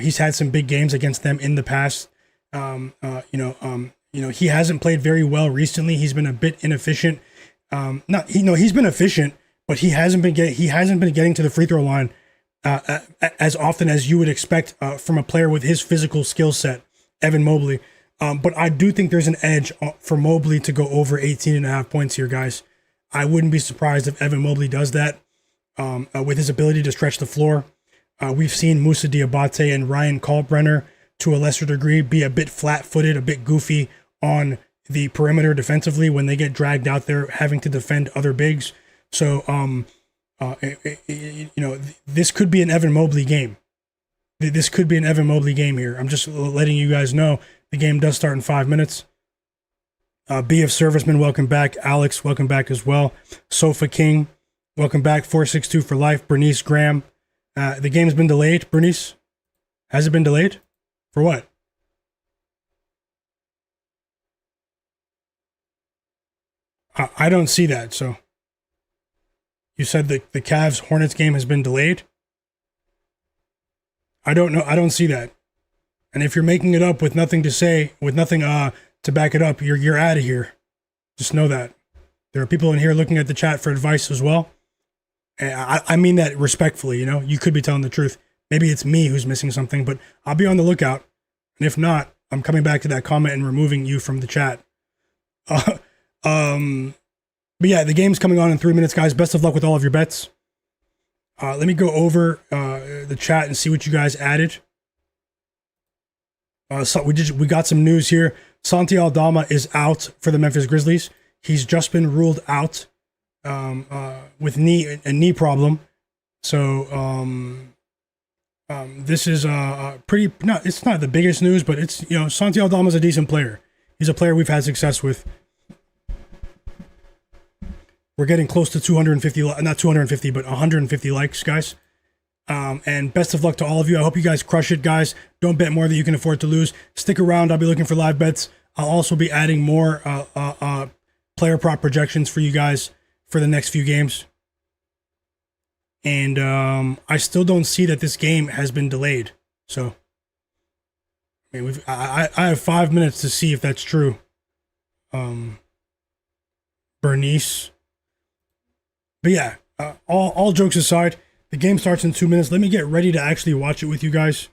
He's had some big games against them in the past. He hasn't played very well recently. He's been a bit inefficient. He's been efficient, but he hasn't been getting to the free throw line as often as you would expect from a player with his physical skill set, Evan Mobley. But I do think there's an edge for Mobley to go over 18.5 points here, guys. I wouldn't be surprised if Evan Mobley does that with his ability to stretch the floor. We've seen Moussa Diabate and Ryan Kalkbrenner, to a lesser degree, be a bit flat-footed, a bit goofy on the perimeter defensively when they get dragged out there having to defend other bigs. So, this could be an Evan Mobley game. This could be an Evan Mobley game here. I'm just letting you guys know the game does start in 5 minutes. B of Serviceman, welcome back. Alex, welcome back as well. Sofa King, welcome back. 462 for life. Bernice Graham. The game's been delayed. Bernice, has it been delayed? For what? I don't see that. So you said the Cavs Hornets game has been delayed? I don't know. I don't see that. And if you're making it up with nothing to say, with nothing to back it up, you're out of here. Just know that. There are people in here looking at the chat for advice as well. And I mean that respectfully, you could be telling the truth. Maybe it's me who's missing something, but I'll be on the lookout. And if not, I'm coming back to that comment and removing you from the chat. But yeah, the game's coming on in 3 minutes, guys. Best of luck with all of your bets. Let me go over the chat and see what you guys added. So we got some news here. Santi Aldama is out for the Memphis Grizzlies. He's just been ruled out with a knee problem. So this is pretty. It's not the biggest news, but it's Santi Aldama is a decent player. He's a player we've had success with. We're getting close to 250, not 250, but 150 likes, guys. And best of luck to all of you. I hope you guys crush it, guys. Don't bet more than you can afford to lose. Stick around. I'll be looking for live bets. I'll also be adding more player prop projections for you guys for the next few games. And I still don't see that this game has been delayed. So, I mean, I have 5 minutes to see if that's true. Bernice. But yeah, all jokes aside, the game starts in 2 minutes. Let me get ready to actually watch it with you guys.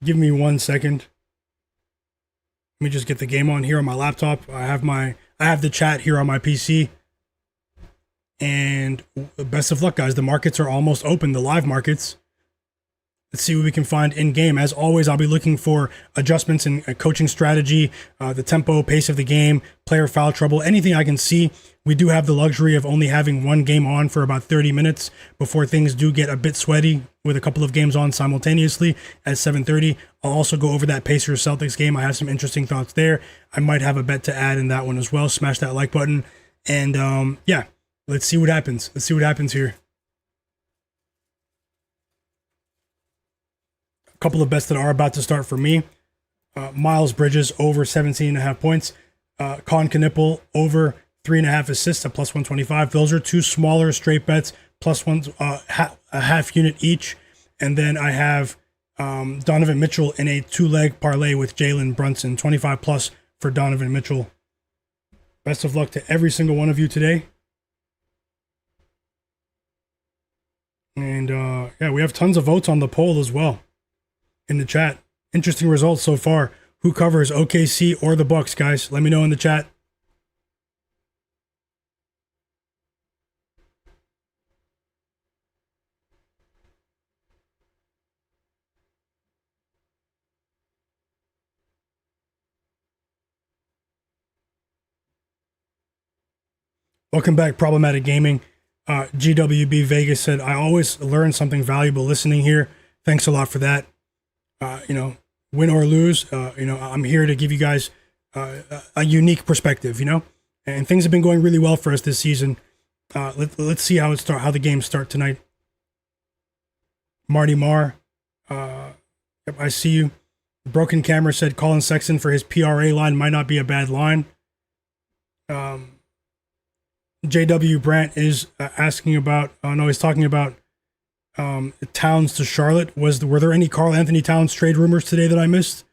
Give me 1 second. Let me just get the game on here on my laptop. I have the chat here on my PC. And best of luck, guys. The markets are almost open, the live markets. Let's see what we can find in game. As always, I'll be looking for adjustments in coaching strategy, the tempo, pace of the game, player foul trouble, anything I can see. We do have the luxury of only having one game on for about 30 minutes before things do get a bit sweaty with a couple of games on simultaneously at 7:30. I'll also go over that Pacers Celtics game. I have some interesting thoughts there. I might have a bet to add in that one as well. Smash that like button. And yeah, let's see what happens. Let's see what happens here. Couple of bets that are about to start for me. Miles Bridges over 17.5 points. Con Knipple over 3.5 assists at plus 125. Those are two smaller straight bets, plus one a half unit each. And then I have Donovan Mitchell in a 2-leg parlay with Jalen Brunson, 25 plus for Donovan Mitchell. Best of luck to every single one of you today. And yeah, we have tons of votes on the poll as well in the chat. Interesting results so far. Who covers OKC or the Bucks, guys? Let me know in the chat. Welcome back, Problematic Gaming. GWB Vegas said, I always learn something valuable listening here. Thanks a lot for that. Win or lose, I'm here to give you guys a unique perspective, and things have been going really well for us this season. Let's see how the games start tonight. Marty Marr, yep, I see you. Broken Camera said Colin Sexton for his PRA line might not be a bad line. JW Brandt is asking about, he's talking about Towns to Charlotte. Were there any Karl Anthony Towns trade rumors today that I missed?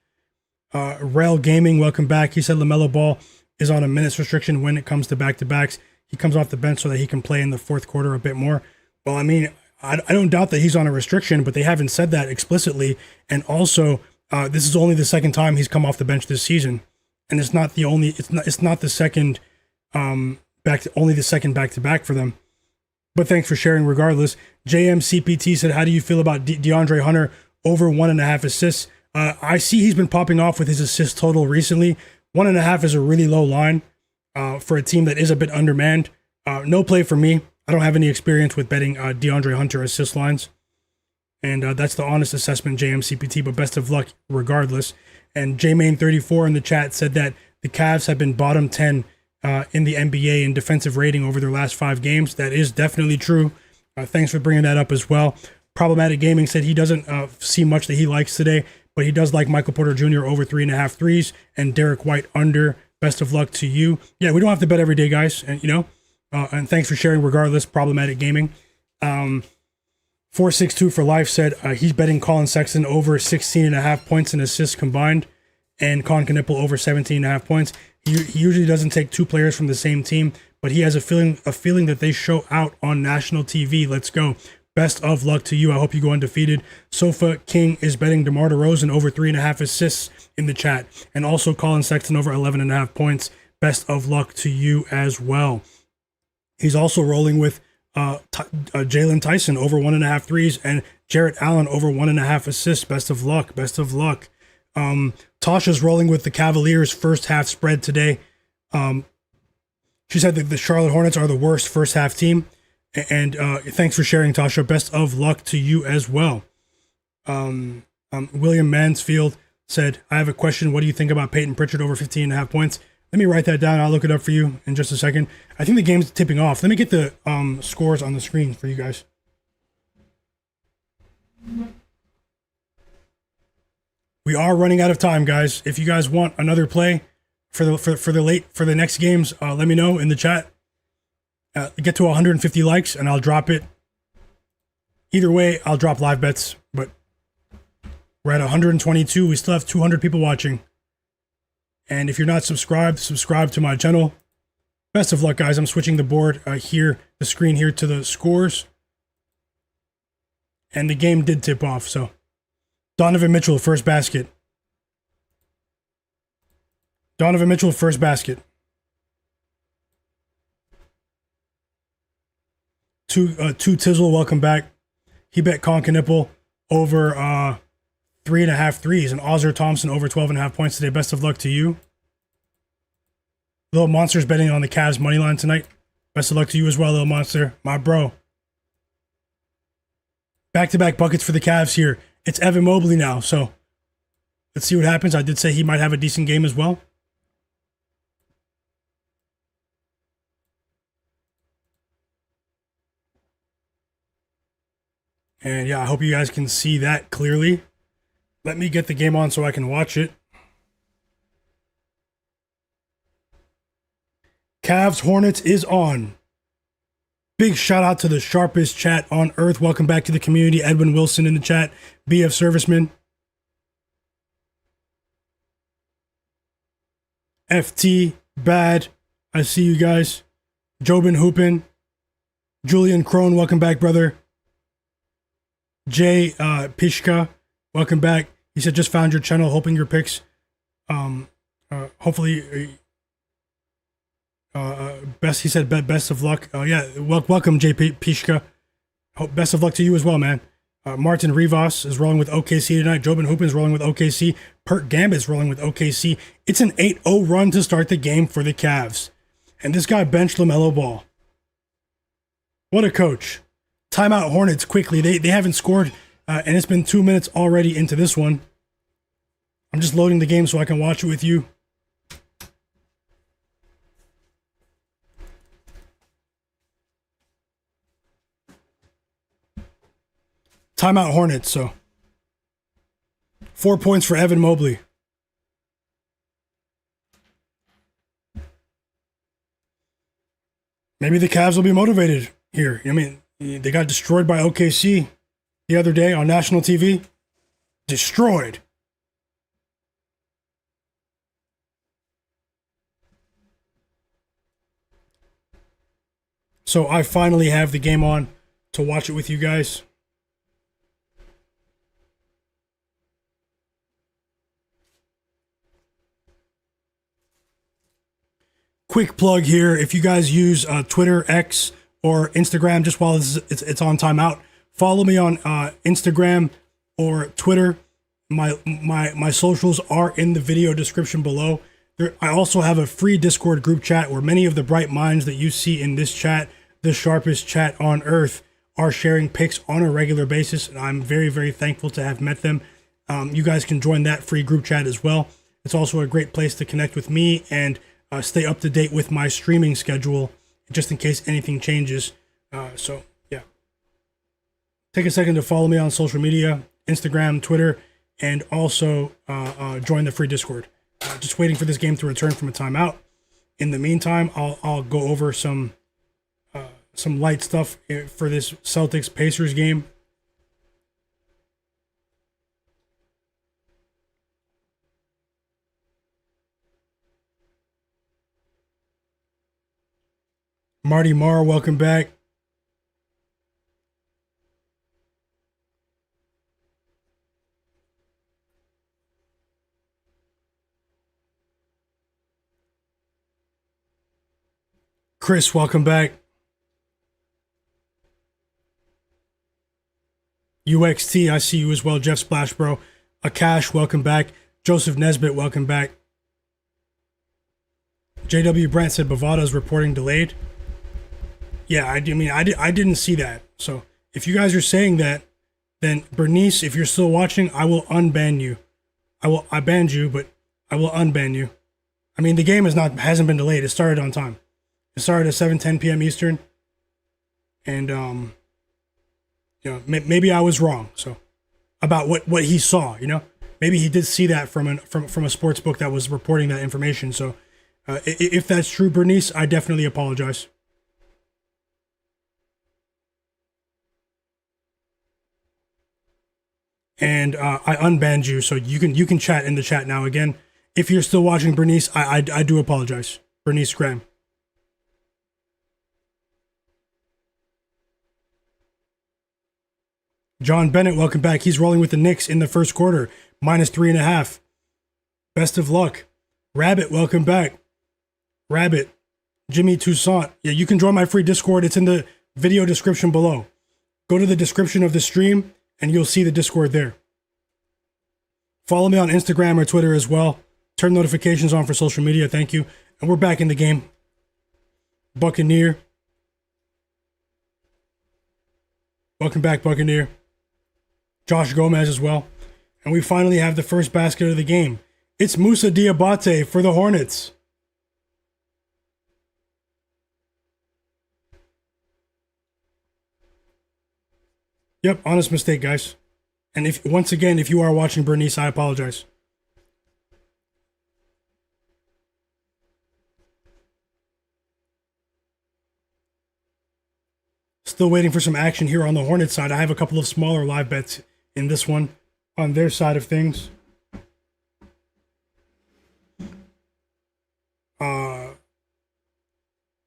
Rail Gaming, welcome back. He said Lamelo Ball is on a minutes restriction when it comes to back-to-backs. He comes off the bench so that he can play in the fourth quarter a bit more. Well, I mean, I don't doubt that he's on a restriction, but they haven't said that explicitly. And also, this is only the second time he's come off the bench this season, and it's not the second only the second back-to-back for them. But thanks for sharing regardless. JMCPT said, how do you feel about DeAndre Hunter over 1.5 assists? I see he's been popping off with his assist total recently. 1.5 is a really low line for a team that is a bit undermanned. No play for me. I don't have any experience with betting DeAndre Hunter assist lines. And that's the honest assessment, JMCPT, but best of luck regardless. And JMain34 in the chat said that the Cavs have been bottom 10 in the NBA in defensive rating over their last 5 games. That is definitely true. Thanks for bringing that up as well. Problematic Gaming said he doesn't see much that he likes today, but he does like Michael Porter Jr. over 3.5 threes and Derek White under. Best of luck to you. Yeah, we don't have to bet every day, guys. And and thanks for sharing regardless. Problematic Gaming. 462 for life said he's betting Colin Sexton over 16.5 points and assists combined, and Con Knipple over 17.5 points. He usually doesn't take 2 players from the same team, but he has a feeling that they show out on national TV. Let's go. Best of luck to you. I hope you go undefeated. Sofa King is betting DeMar DeRozan over 3.5 assists in the chat, and also Colin Sexton over 11.5 points. Best of luck to you as well. He's also rolling with Jalen Tyson over 1.5 threes and Jarrett Allen over 1.5 assists. Best of luck. Best of luck. Tasha's rolling with the Cavaliers first half spread today. She said that the Charlotte Hornets are the worst first half team. And thanks for sharing, Tasha. Best of luck to you as well. William Mansfield said, I have a question. What do you think about Peyton Pritchard over 15.5 points? Let me write that down. I'll look it up for you in just a second. I think the game's tipping off. Let me get the scores on the screen for you guys. We are running out of time, guys. If you guys want another play for the next games, let me know in the chat. Get to 150 likes and I'll drop it. Either way, I'll drop live bets, but we're at 122. We still have 200 people watching. And if you're not subscribed, subscribe to my channel. Best of luck, guys. I'm switching the board the screen here to the scores. And the game did tip off, so. Donovan Mitchell, first basket. Donovan Mitchell, first basket. Two Tizzle, welcome back. He bet Con Knipple over 3.5 threes and Ozzer Thompson over 12.5 points today. Best of luck to you. Little Monster's betting on the Cavs money line tonight. Best of luck to you as well, Little Monster. My bro. Back-to-back buckets for the Cavs here. It's Evan Mobley now, so let's see what happens. I did say he might have a decent game as well. And yeah, I hope you guys can see that clearly. Let me get the game on so I can watch it. Cavs Hornets is on. Big shout out to the sharpest chat on earth. Welcome back to the community. Edwin Wilson in the chat. BF Serviceman. FT Bad. I see you guys. Jobin Hoopin. Julian Crone, welcome back, brother. Jay Pishka, welcome back. He said, just found your channel, hoping your picks. Hopefully, best. He said, best of luck. Yeah, welcome, Jay Pishka. Best of luck to you as well, man. Martin Rivas is rolling with OKC tonight. Jobin Hoopin is rolling with OKC. Pert Gambit's rolling with OKC. It's an 8-0 run to start the game for the Cavs. And this guy benched Lamelo Ball. What a coach. Timeout Hornets quickly. They haven't scored, and it's been 2 minutes already into this one. I'm just loading the game so I can watch it with you. Timeout Hornets, so 4 points for Evan Mobley. Maybe the Cavs will be motivated here. I mean, they got destroyed by OKC the other day on national TV. Destroyed. So I finally have the game on to watch it with you guys. Quick plug here. If you guys use Twitter, X, or Instagram, just while it's on timeout, follow me on Instagram or Twitter. My socials are in the video description below. I also have a free Discord group chat where many of the bright minds that you see in this chat, the sharpest chat on earth, are sharing picks on a regular basis, and I'm very, very thankful to have met them. You guys can join that free group chat as well. It's also a great place to connect with me and stay up to date with my streaming schedule, just in case anything changes. So, yeah. Take a second to follow me on social media, Instagram, Twitter, and also join the free Discord. Just waiting for this game to return from a timeout. In the meantime, I'll go over some light stuff for this Celtics-Pacers game. Marty Marr, welcome back. Chris, welcome back. UXT, I see you as well. Jeff Splash, bro. Akash, welcome back. Joseph Nesbitt, welcome back. JW Brandt said Bovada's reporting delayed. Yeah, I didn't see that. So if you guys are saying that, then Bernice, if you're still watching, I will unban you. I banned you, but I will unban you. I mean, the game hasn't been delayed. It started on time. It started at 7:10 p.m. Eastern, and maybe I was wrong. So about what he saw, maybe he did see that from a sports book that was reporting that information. So if that's true, Bernice, I definitely apologize. And I unbanned you, so you can chat in the chat now again. If you're still watching, Bernice, I do apologize. Bernice Graham. John Bennett, welcome back. He's rolling with the Knicks in the first quarter, -3.5. Best of luck. Rabbit, welcome back. Rabbit, Jimmy Toussaint. Yeah, you can join my free Discord. It's in the video description below. Go to the description of the stream, and you'll see the Discord there. Follow me on Instagram or Twitter as well. Turn notifications on for social media. Thank you. And we're back in the game. Buccaneer. Welcome back, Buccaneer. Josh Gomez as well. And we finally have the first basket of the game. It's Moussa Diabate for the Hornets. Yep, honest mistake, guys. And if you are watching Bernice, I apologize. Still waiting for some action here on the Hornets side. I have a couple of smaller live bets in this one on their side of things.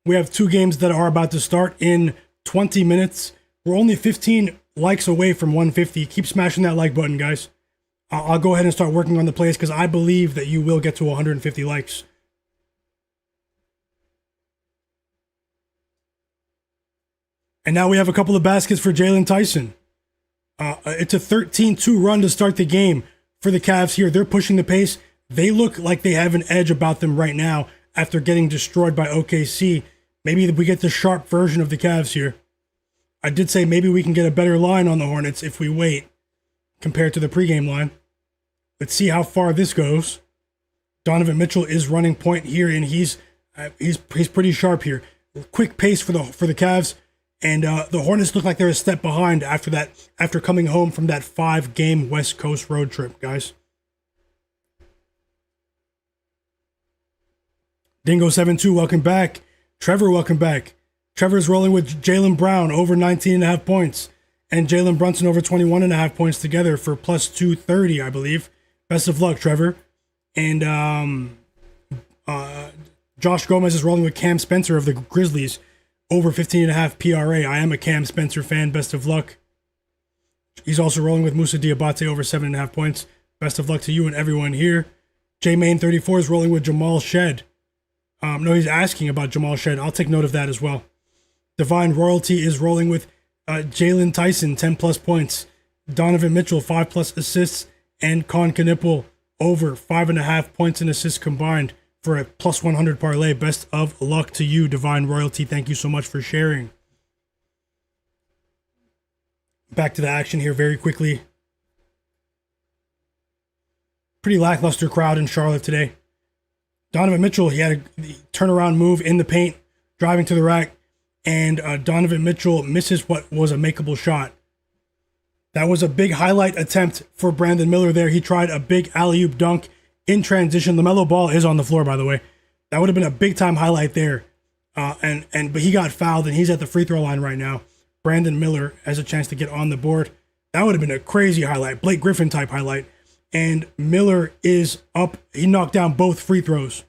We have two games that are about to start in 20 minutes. We're only 15 likes away from 150. Keep smashing that like button, guys. I'll go ahead and start working on the plays because I believe that you will get to 150 likes. And now we have a couple of baskets for Jalen Tyson. It's a 13-2 run to start the game for the Cavs here. They're pushing the pace. They look like they have an edge about them right now after getting destroyed by OKC. Maybe we get the sharp version of the Cavs here. I did say maybe we can get a better line on the Hornets if we wait compared to the pregame line. Let's see how far this goes. Donovan Mitchell is running point here, and he's pretty sharp here. Quick pace for the Cavs. And the Hornets look like they're a step behind after coming home from that 5-game West Coast road trip, guys. Dingo72, welcome back. Trevor, welcome back. Trevor's rolling with Jaylen Brown over 19.5 points and Jalen Brunson over 21.5 points together for plus 230, I believe. Best of luck, Trevor. And Josh Gomez is rolling with Cam Spencer of the Grizzlies. Over 15.5 PRA. I am a Cam Spencer fan. Best of luck. He's also rolling with Musa Diabate over 7.5 points. Best of luck to you and everyone here. J-Main34 is rolling with Jamal Shed. No, he's asking about Jamal Shed. I'll take note of that as well. Divine Royalty is rolling with Jalen Tyson, 10-plus points. Donovan Mitchell, 5-plus assists. And Cade Cunningham over 5.5 points and assists combined for a plus 100 parlay. Best of luck to you, Divine Royalty. Thank you so much for sharing. Back to the action here very quickly. Pretty lackluster crowd in Charlotte today. Donovan Mitchell, he had a turnaround move in the paint, driving to the rack, and Donovan Mitchell misses what was a makeable shot. That was a big highlight attempt for Brandon Miller there. He tried a big alley-oop dunk in transition. Lamelo Ball is on the floor, by the way. That would have been a big-time highlight there. But he got fouled, and he's at the free throw line right now. Brandon Miller has a chance to get on the board. That would have been a crazy highlight, Blake Griffin-type highlight. And Miller is up. He knocked down both free throws.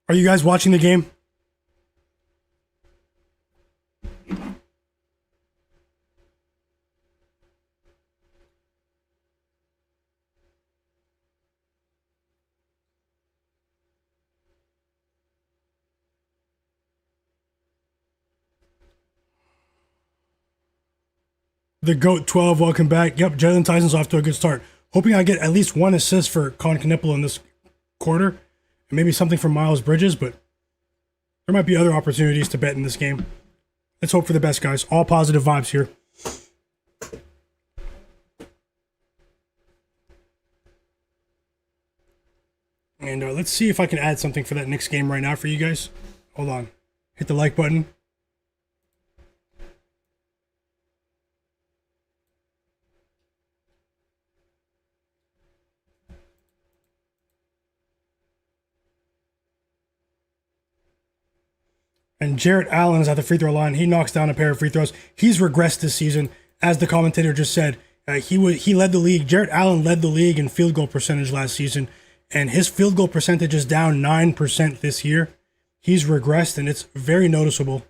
Are you guys watching the game? The GOAT 12, welcome back. Yep, Jalen Tyson's off to a good start. Hoping I get at least one assist for Cade Cunningham in this quarter. And maybe something from Miles Bridges, but there might be other opportunities to bet in this game. Let's hope for the best, guys. All positive vibes here. And let's see if I can add something for that Knicks game right now for you guys. Hold on. Hit the like button. And Jarrett Allen is at the free throw line. He knocks down a pair of free throws. He's regressed this season. As the commentator just said, he led the league. Jarrett Allen led the league in field goal percentage last season. And his field goal percentage is down 9% this year. He's regressed, and it's very noticeable.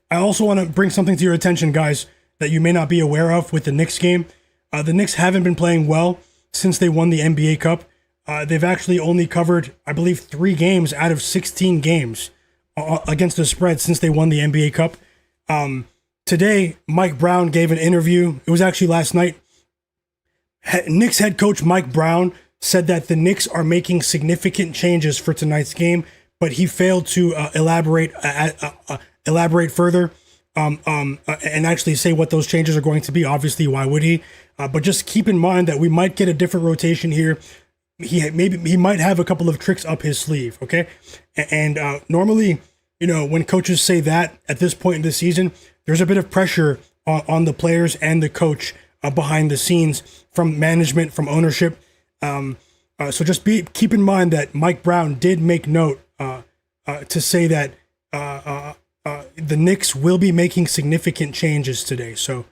I also want to bring something to your attention, guys, that you may not be aware of with the Knicks game. The Knicks haven't been playing well since they won the NBA Cup. They've actually only covered, I believe, 3 games out of 16 games against the spread since they won the NBA Cup. Today, Mike Brown gave an interview. It was actually last night. Knicks head coach Mike Brown said that the Knicks are making significant changes for tonight's game, but he failed to elaborate further and actually say what those changes are going to be. Obviously, why would he? But just keep in mind that we might get a different rotation here. He might have a couple of tricks up his sleeve, okay? And normally, when coaches say that at this point in the season, there's a bit of pressure on the players and the coach behind the scenes from management, from ownership. So just keep in mind that Mike Brown did make note to say that the Knicks will be making significant changes today. So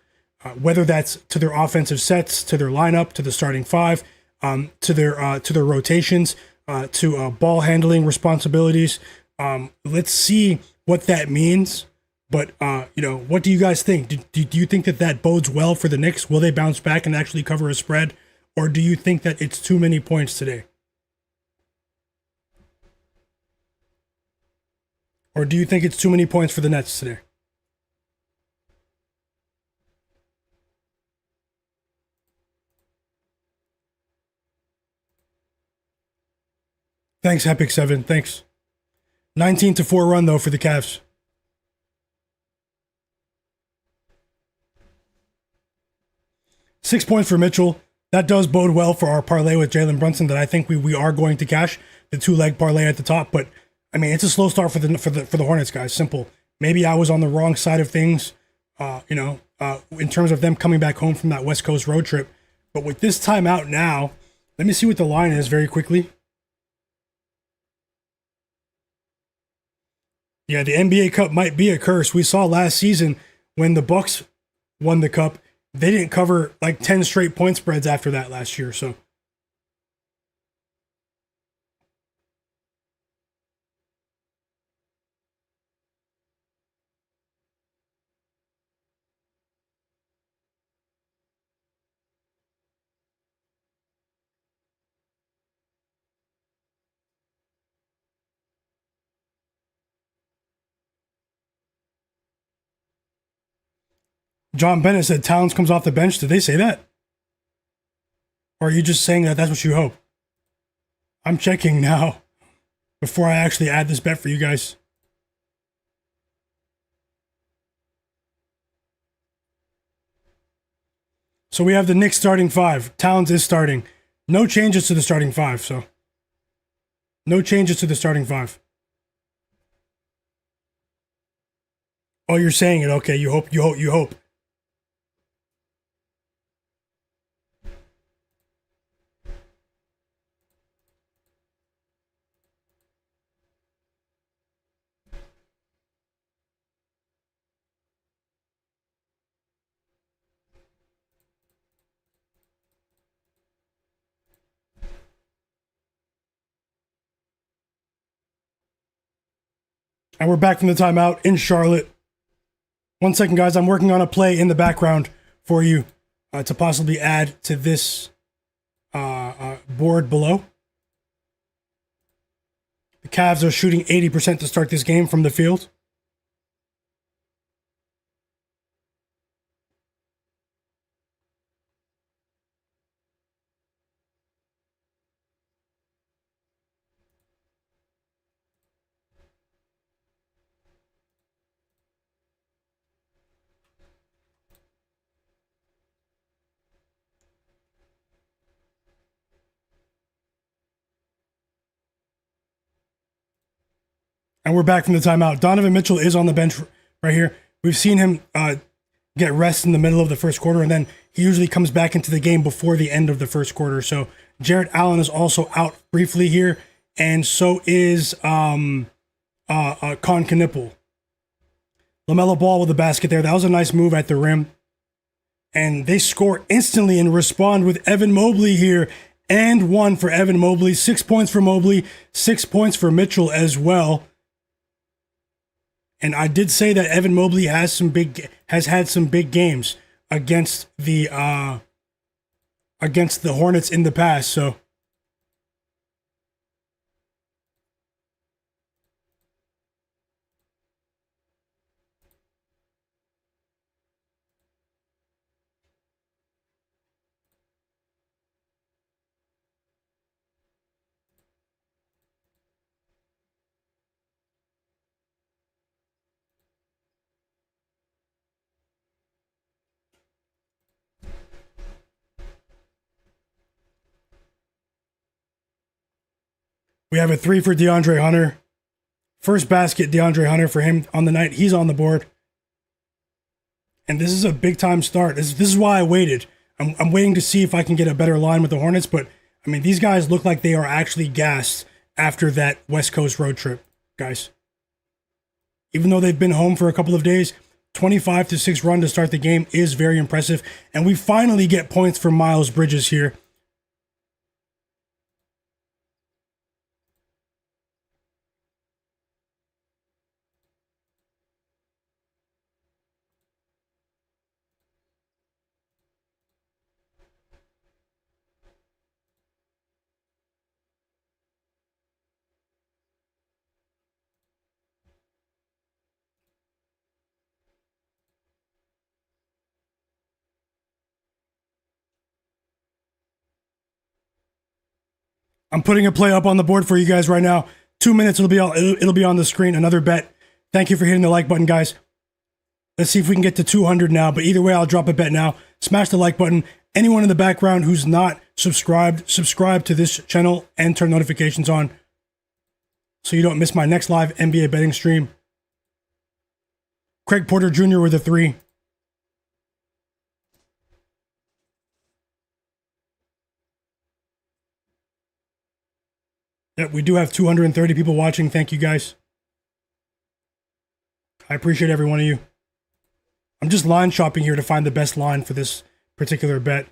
whether that's to their offensive sets, to their lineup, to the starting five, to their rotations, to ball handling responsibilities. Let's see what that means. But what do you guys think? Do you think that bodes well for the Knicks? Will they bounce back and actually cover a spread, or do you think that it's too many points today? Or do you think it's too many points for the Nets today? Thanks, Epic 7. Thanks. 19-4 run, though, for the Cavs. Six points for Mitchell. That does bode well for our parlay with Jalen Brunson that I think we are going to cash, the 2-leg parlay at the top. But, I mean, it's a slow start for the Hornets, guys. Simple. Maybe I was on the wrong side of things, in terms of them coming back home from that West Coast road trip. But with this timeout now, let me see what the line is very quickly. Yeah, the NBA Cup might be a curse. We saw last season when the Bucks won the Cup, they didn't cover like 10 straight point spreads after that last year. So John Bennett said Towns comes off the bench. Did they say that? Or are you just saying that that's what you hope? I'm checking now before I actually add this bet for you guys. So we have the Knicks starting five. Towns is starting. No changes to the starting five, so. No changes to the starting five. Oh, you're saying it. Okay, you hope. And we're back from the timeout in Charlotte. 1 second, guys. I'm working on a play in the background for you to possibly add to this board below. The Cavs are shooting 80% to start this game from the field. And we're back from the timeout. Donovan Mitchell is on the bench right here. We've seen him get rest in the middle of the first quarter, and then he usually comes back into the game before the end of the first quarter. So Jarrett Allen is also out briefly here, and so is Con Knipple. Lamelo Ball with the basket there. That was a nice move at the rim. And they score instantly and respond with Evan Mobley here. And one for Evan Mobley. 6 points for Mobley. 6 points for Mitchell as well. And I did say that Evan Mobley has had some big games against the Hornets in the past. So we have a 3 for DeAndre Hunter. First basket, DeAndre Hunter for him on the night. He's on the board. And this is a big time start. This is why I waited. I'm waiting to see if I can get a better line with the Hornets. But, I mean, these guys look like they are actually gassed after that West Coast road trip, guys. Even though they've been home for a couple of days, 25-6 run to start the game is very impressive. And we finally get points from Miles Bridges here. I'm putting a play up on the board for you guys right now. 2 minutes, it'll be on the screen. Another bet. Thank you for hitting the like button, guys. Let's see if we can get to 200 now. But either way, I'll drop a bet now. Smash the like button. Anyone in the background who's not subscribed, subscribe to this channel and turn notifications on so you don't miss my next live NBA betting stream. Craig Porter Jr. with a 3. Yep, we do have 230 people watching. Thank you, guys. I appreciate every one of you. I'm just line shopping here to find the best line for this particular bet.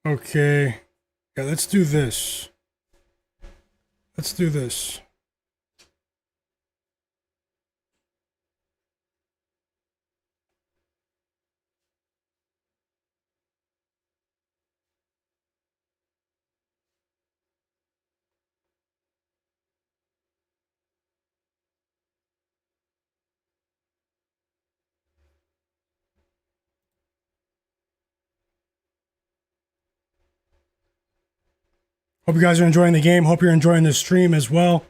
Okay. Yeah, let's do this. Let's do this. Hope you guys are enjoying the game. Hope you're enjoying the stream as well.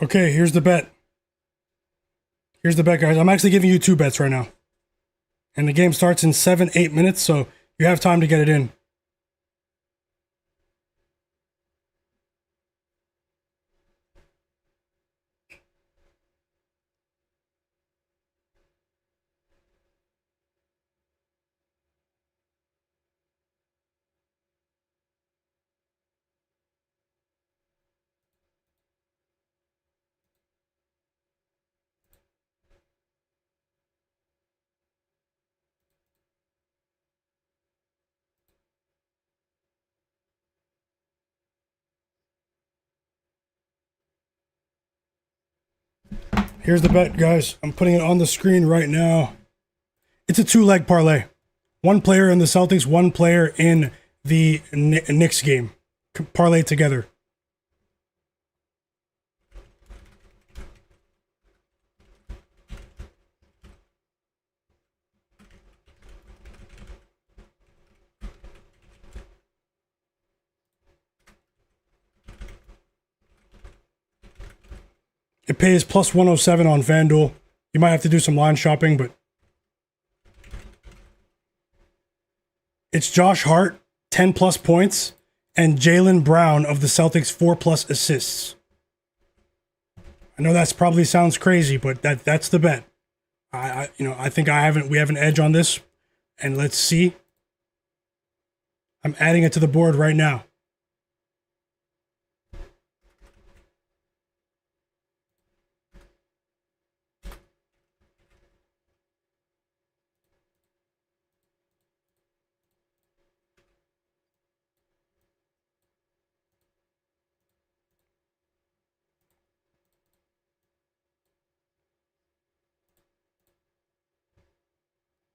Okay, here's the bet. Here's the bet, guys. I'm actually giving you 2 bets right now. And the game starts in 7-8 minutes, so you have time to get it in. Here's the bet, guys. I'm putting it on the screen right now. It's a 2-leg parlay. One player in the Celtics, one player in the Knicks game. Parlay together. It pays plus 107 on FanDuel. You might have to do some line shopping, but it's Josh Hart, 10 plus points, and Jaylen Brown of the Celtics, 4 plus assists. I know that's probably sounds crazy, but that's the bet. I think we have an edge on this, and let's see. I'm adding it to the board right now.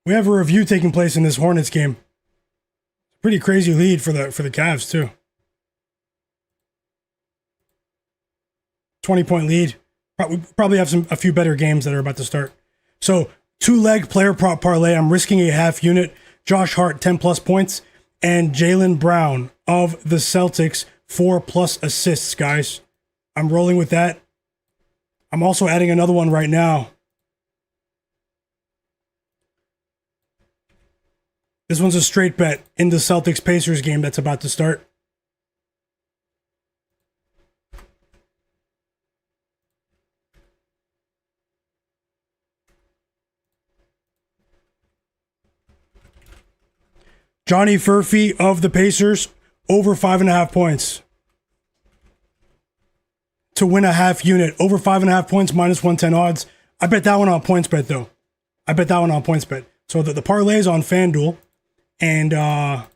We have a review taking place in this Hornets game. Pretty crazy lead for the Cavs too. 20-point lead. Probably have a few better games that are about to start. So 2-leg player prop parlay. I'm risking a half unit. Josh Hart 10 plus points and Jaylen Brown of the Celtics 4 plus assists. Guys, I'm rolling with that. I'm also adding another one right now. This one's a straight bet in the Celtics-Pacers game that's about to start. Johnny Furphy of the Pacers, over 5.5 points. To win a half unit, over 5.5 points, minus 110 odds. I bet that one on PointsBet, though. I bet that one on PointsBet. So the parlay is on FanDuel. And the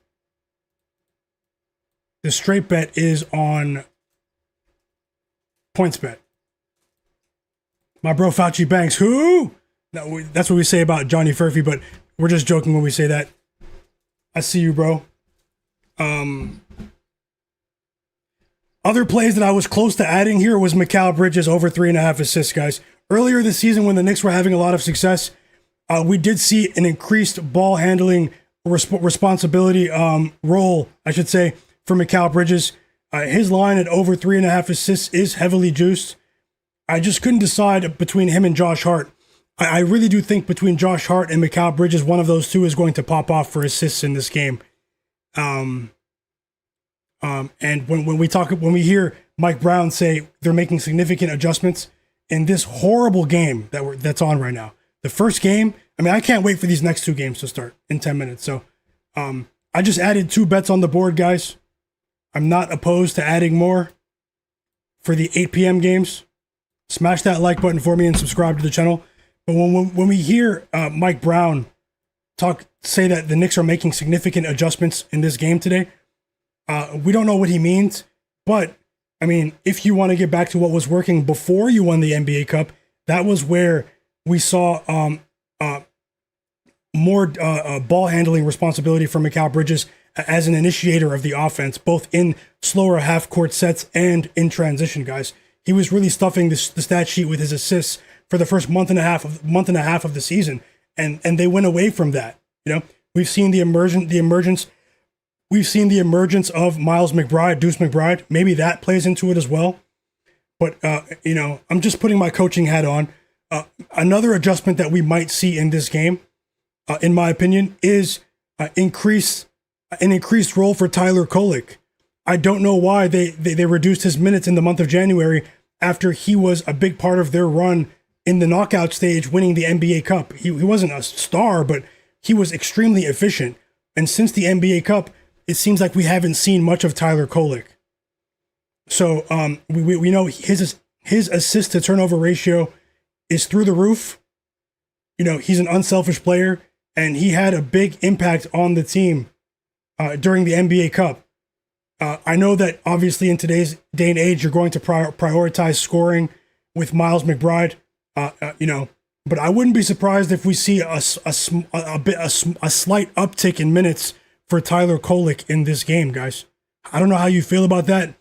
straight bet is on PointsBet. My bro Fauci Banks, who? No, that's what we say about Johnny Furphy, but we're just joking when we say that. I see you, bro. Other plays that I was close to adding here was Mikal Bridges over 3.5 assists, guys. Earlier this season, when the Knicks were having a lot of success, we did see an increased ball handling responsibility role, I should say, for Mikal Bridges. His line at over 3.5 assists is heavily juiced. I just couldn't decide between him and Josh Hart. I really do think between Josh Hart and Mikal Bridges, one of those two is going to pop off for assists in this game. And when we hear Mike Brown say they're making significant adjustments in this horrible game that's on right now, the first game. I mean, I can't wait for these next two games to start in 10 minutes. So I just added 2 bets on the board, guys. I'm not opposed to adding more for the 8 p.m. games. Smash that like button for me and subscribe to the channel. But when we hear Mike Brown say that the Knicks are making significant adjustments in this game today, we don't know what he means. But, I mean, if you want to get back to what was working before you won the NBA Cup, that was where we saw more ball handling responsibility from Mikal Bridges as an initiator of the offense, both in slower half-court sets and in transition, guys. He was really stuffing the stat sheet with his assists for the first month and a half of the season, and they went away from that. You know, we've seen the emergence. We've seen the emergence of Miles McBride, Deuce McBride. Maybe that plays into it as well. But I'm just putting my coaching hat on. Another adjustment that we might see in this game, in my opinion, is an increased role for Tyler Kolek. I don't know why they reduced his minutes in the month of January after he was a big part of their run in the knockout stage, winning the NBA Cup. He wasn't a star, but he was extremely efficient. And since the NBA Cup, it seems like we haven't seen much of Tyler Kolek. So we know his assist to turnover ratio is through the roof. You know, he's an unselfish player, and he had a big impact on the team during the NBA Cup. I know that obviously in today's day and age, you're going to prioritize scoring with Miles McBride. but I wouldn't be surprised if we see a slight uptick in minutes for Tyler Kolek in this game, guys. I don't know how you feel about that,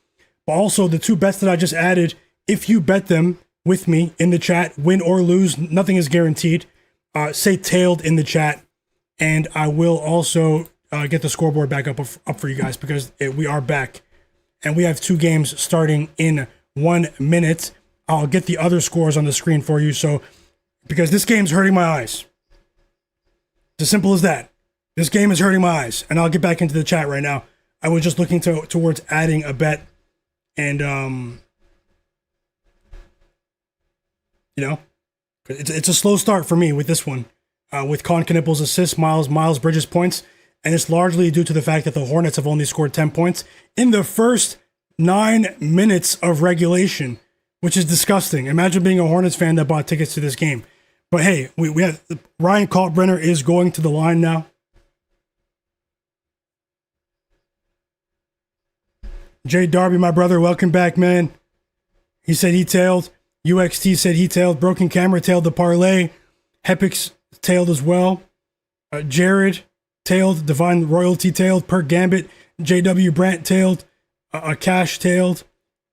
but also the two bets that I just added, if you bet them with me in the chat, win or lose, nothing is guaranteed. Say tailed in the chat, and I will also get the scoreboard back up for you guys because we are back, and we have two games starting in 1 minute. I'll get the other scores on the screen for you, so because this game's hurting my eyes. It's as simple as that. This game is hurting my eyes, and I'll get back into the chat right now. I was just looking towards adding a bet, and it's a slow start for me with this one, with Knipple's assists, Miles Bridges points, and it's largely due to the fact that the Hornets have only scored 10 points in the first 9 minutes of regulation, which is disgusting. Imagine being a Hornets fan that bought tickets to this game. But hey, we have Ryan Kalkbrenner is going to the line now. Jay Darby, my brother, welcome back, man. He said he tailed. UXT said he tailed. Broken Camera tailed the parlay. Hepix tailed as well. Jared tailed. Divine Royalty tailed. Per Gambit. JW Brandt tailed. Cash tailed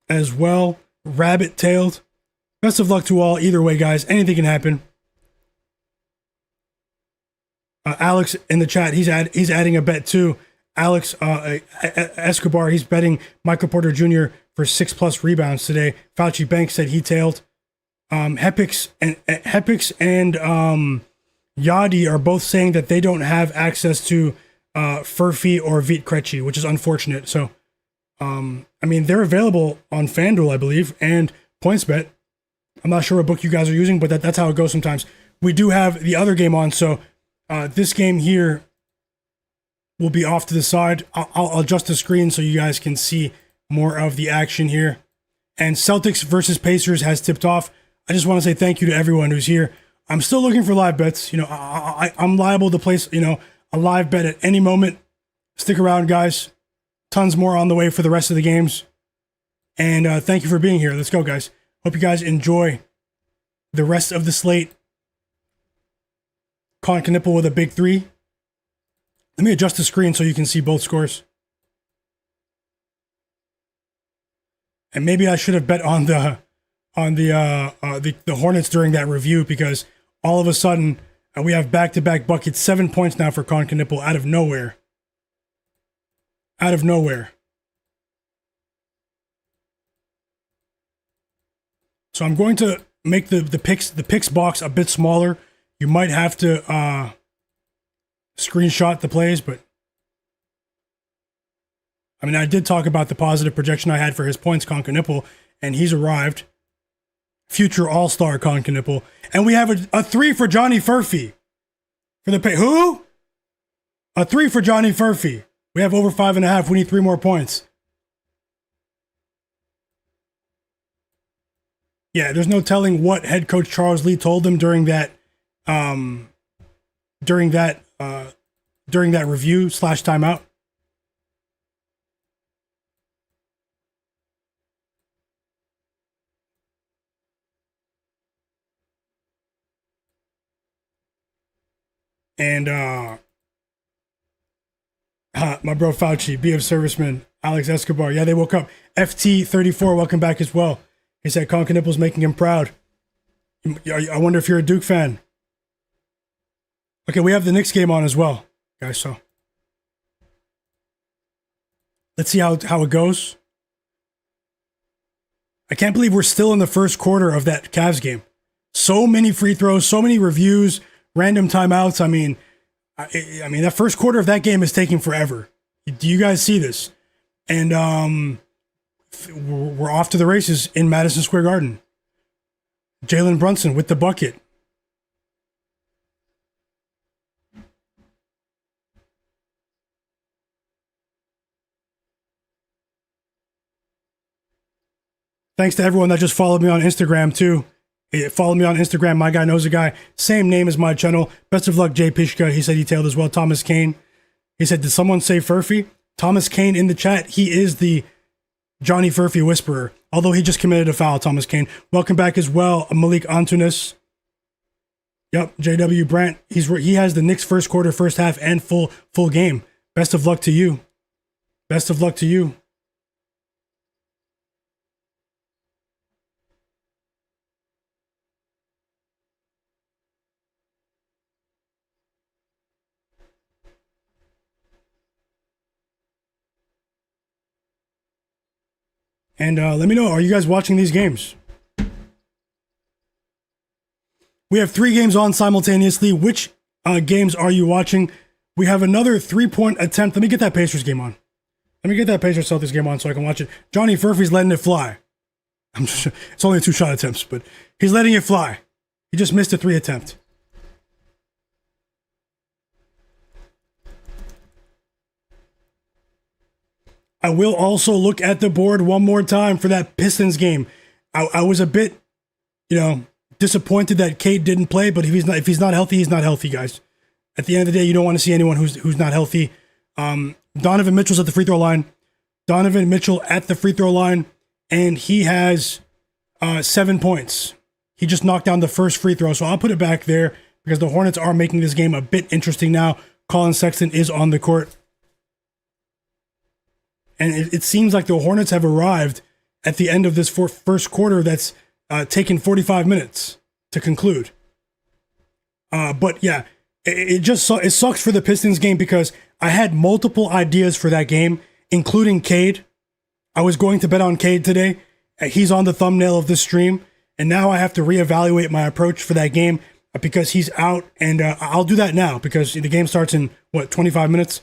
as well. Rabbit tailed. Best of luck to all. Either way, guys, anything can happen. Alex in the chat, he's adding a bet too. Alex Escobar, he's betting Michael Porter Jr. for 6+ rebounds today. Fauci Banks said he tailed. Hepix and Yadi are both saying that they don't have access to Furphy or Vit Krejci, which is unfortunate. So, they're available on FanDuel, I believe, and PointsBet. I'm not sure what book you guys are using, but that's how it goes sometimes. We do have the other game on, so this game here will be off to the side. I'll adjust the screen so you guys can see more of the action here. And Celtics versus Pacers has tipped off. I just want to say thank you to everyone who's here. I'm still looking for live bets. I'm liable to place, a live bet at any moment. Stick around, guys. Tons more on the way for the rest of the games. And thank you for being here. Let's go, guys. Hope you guys enjoy the rest of the slate. Kniple with a big 3. Let me adjust the screen so you can see both scores. And maybe I should have bet on the Hornets during that review, because all of a sudden we have back-to-back buckets, 7 points now for Nipple out of nowhere. Out of nowhere. So I'm going to make the picks box a bit smaller. You might have to screenshot the plays, but I did talk about the positive projection I had for his points, Nipple, and he's arrived. Future All-Star Nipple. And we have a 3 for Johnny Furphy. For the pay. Who? A 3 for Johnny Furphy. We have over 5.5. We need 3 more points. Yeah, there's no telling what head coach Charles Lee told them during that review/timeout. And my bro Fauci, B of Serviceman, Alex Escobar. Yeah, they woke up. FT34, welcome back as well. He said Nipple's making him proud. I wonder if you're a Duke fan. Okay, we have the Knicks game on as well, guys, so let's see how it goes. I can't believe we're still in the first quarter of that Cavs game. So many free throws, so many reviews, random timeouts. That first quarter of that game is taking forever. Do you guys see this? And we're off to the races in Madison Square Garden. Jalen Brunson with the bucket. Thanks to everyone that just followed me on Instagram too. Follow me on Instagram, Myguyknowsaguy. Same name as my channel. Best of luck, Jay Pishka. He said he tailed as well. Thomas Kane. He said, did someone say Furphy? Thomas Kane in the chat. He is the Johnny Furphy whisperer. Although he just committed a foul, Thomas Kane. Welcome back as well, Malik Antunes. Yep, JW Brant. He has the Knicks first quarter, first half, and full game. Best of luck to you. Best of luck to you. And let me know, are you guys watching these games? We have 3 games on simultaneously. Which games are you watching? We have another 3-point attempt. Let me get that Pacers game on. Let me get that Pacers Celtics game on so I can watch it. Johnny Furphy's letting it fly. It's only 2 shot attempts, but he's letting it fly. He just missed a 3 attempt. I will also look at the board one more time for that Pistons game. I was a bit, disappointed that Cade didn't play, but if he's not healthy, he's not healthy, guys. At the end of the day, you don't want to see anyone who's not healthy. Donovan Mitchell's at the free throw line. Donovan Mitchell at the free throw line, and he has 7 points. He just knocked down the first free throw, so I'll put it back there because the Hornets are making this game a bit interesting now. Colin Sexton is on the court. And it seems like the Hornets have arrived at the end of this first quarter that's taken 45 minutes to conclude. But yeah, it sucks for the Pistons game because I had multiple ideas for that game, including Cade. I was going to bet on Cade today. He's on the thumbnail of this stream. And now I have to reevaluate my approach for that game because he's out. And I'll do that now because the game starts in, 25 minutes?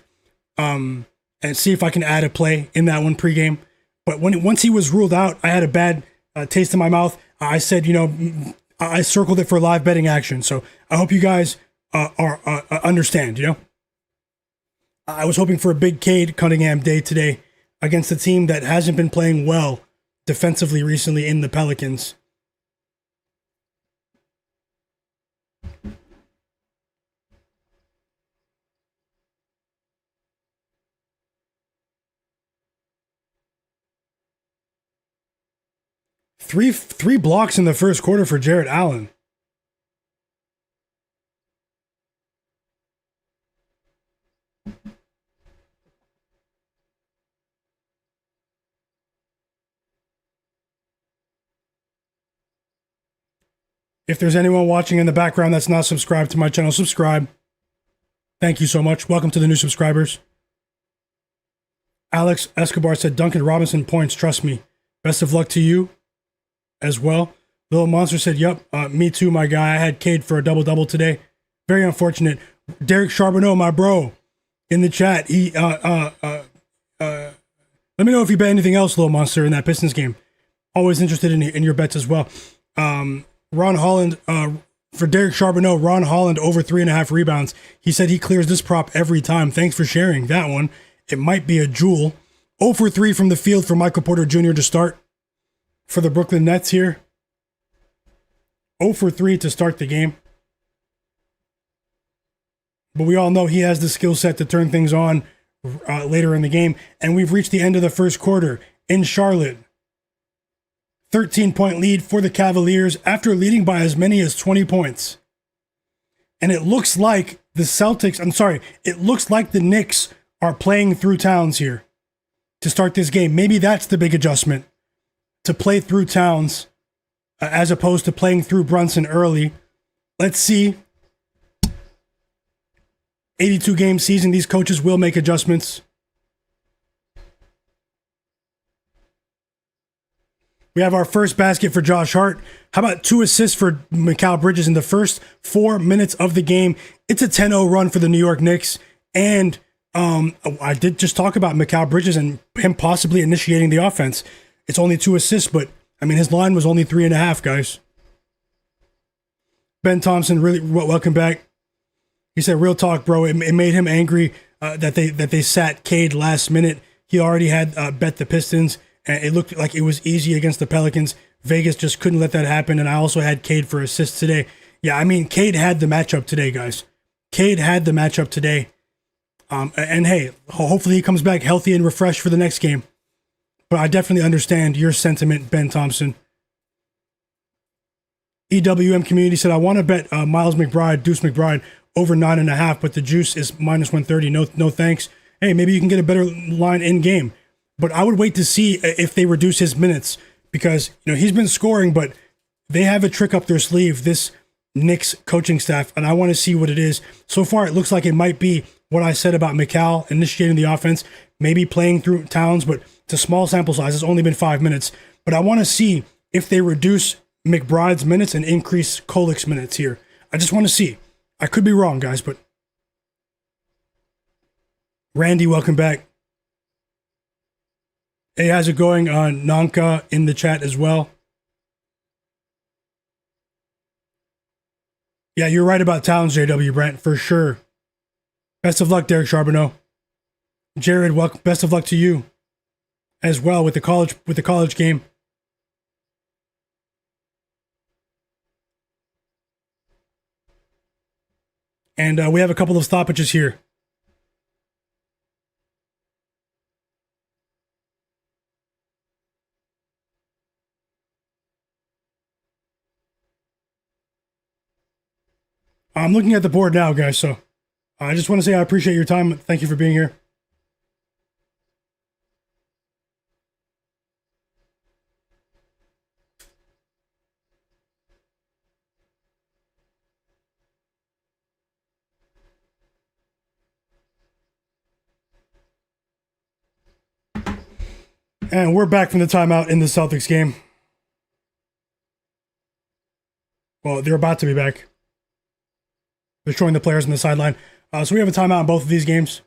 And see if I can add a play in that one pregame. But once he was ruled out, I had a bad taste in my mouth. I said, I circled it for live betting action. So I hope you guys understand, I was hoping for a big Cade Cunningham day today against a team that hasn't been playing well defensively recently in the Pelicans. Three blocks in the first quarter for Jarrett Allen. If there's anyone watching in the background that's not subscribed to my channel, subscribe. Thank you so much. Welcome to the new subscribers. Alex Escobar said, Duncan Robinson points, trust me. Best of luck to you as well. Little Monster said, yep, me too, my guy. I had Cade for a double-double today. Very unfortunate. Derek Charbonneau, my bro, in the chat. He let me know if you bet anything else, Little Monster, in that Pistons game. Always interested in your bets as well. Ron Holland, for Derek Charbonneau, Ron Holland over 3.5 rebounds. He said he clears this prop every time. Thanks for sharing that one. It might be a jewel. 0 for 3 from the field for Michael Porter Jr. to start for the Brooklyn Nets here. 0 for 3 to start the game. But we all know he has the skill set to turn things on later in the game. And we've reached the end of the first quarter in Charlotte. 13-point lead for the Cavaliers after leading by as many as 20 points. And it looks like it looks like the Knicks are playing through Towns here to start this game. Maybe that's the big adjustment, to play through Towns as opposed to playing through Brunson early. Let's see. 82-game season, these coaches will make adjustments. We have our first basket for Josh Hart. How about 2 assists for Mikal Bridges in the first 4 minutes of the game? It's a 10-0 run for the New York Knicks. And I did just talk about Mikal Bridges and him possibly initiating the offense. It's only 2 assists, but his line was only 3.5, guys. Ben Thompson, really welcome back. He said, real talk, bro. It made him angry that they sat Cade last minute. He already had bet the Pistons, and it looked like it was easy against the Pelicans. Vegas just couldn't let that happen, and I also had Cade for assists today. Yeah, Cade had the matchup today, guys. Cade had the matchup today. And hey, hopefully he comes back healthy and refreshed for the next game. But I definitely understand your sentiment, Ben Thompson. EWM community said, I want to bet Miles McBride, Deuce McBride, over 9.5, but the juice is minus 130. No thanks. Hey, maybe you can get a better line in game. But I would wait to see if they reduce his minutes because, he's been scoring, but they have a trick up their sleeve, this Knicks coaching staff, and I want to see what it is. So far, it looks like it might be what I said about McCall initiating the offense, maybe playing through Towns, but it's a small sample size. It's only been 5 minutes. But I want to see if they reduce McBride's minutes and increase Kolik's minutes here. I just want to see. I could be wrong, guys, but Randy, welcome back. Hey, how's it going? Nanka in the chat as well. Yeah, you're right about Towns, JW Brent, for sure. Best of luck, Derek Charbonneau. Jared, welcome. Best of luck to you as well with the college game. And we have a couple of stoppages here. I'm looking at the board now, guys, so I just want to say I appreciate your time. Thank you for being here. And we're back from the timeout in the Celtics game. Well, they're about to be back. They're showing the players on the sideline. So we have a timeout in both of these games.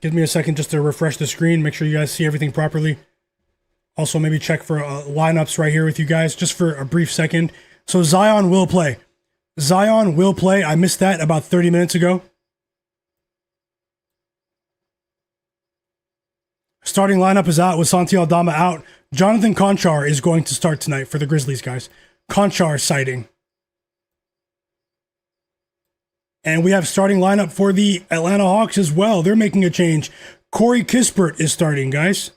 Give me a second just to refresh the screen, make sure you guys see everything properly. Also, maybe check for lineups right here with you guys, just for a brief second. So Zion will play. Zion will play. I missed that about 30 minutes ago. Starting lineup is out with Santi Aldama out. Jonathan Conchar is going to start tonight for the Grizzlies, guys. Conchar sighting. And we have starting lineup for the Atlanta Hawks as well. They're making a change. Corey Kispert is starting, guys.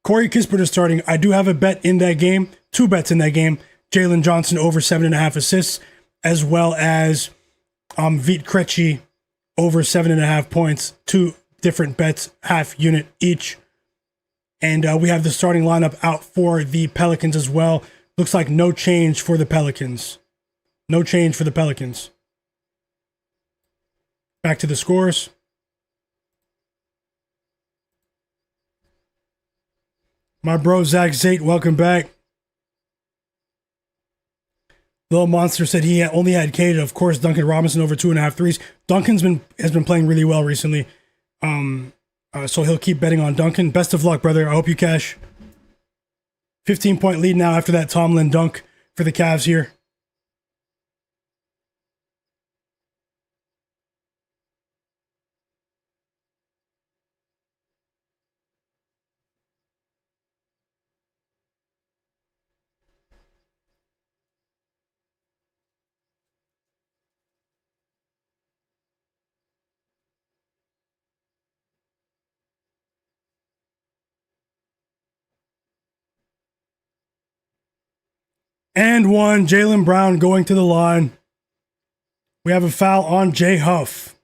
Corey Kispert is starting. I do have a bet in that game. 2 bets in that game. Jalen Johnson over 7.5 assists, as well as Vit Krejci over 7.5 points. 2 different bets, half unit each. And we have the starting lineup out for the Pelicans as well. Looks like no change for the Pelicans. No change for the Pelicans. Back to the scores. My bro, Zach Zate, welcome back. Little Monster said he only had Cade. Of course, Duncan Robinson over 2.5 threes. Duncan's has been playing really well recently. So he'll keep betting on Duncan. Best of luck, brother. I hope you cash. 15-point lead now after that Tomlin dunk for the Cavs here. And 1, Jaylen Brown going to the line. We have a foul on Jay Huff.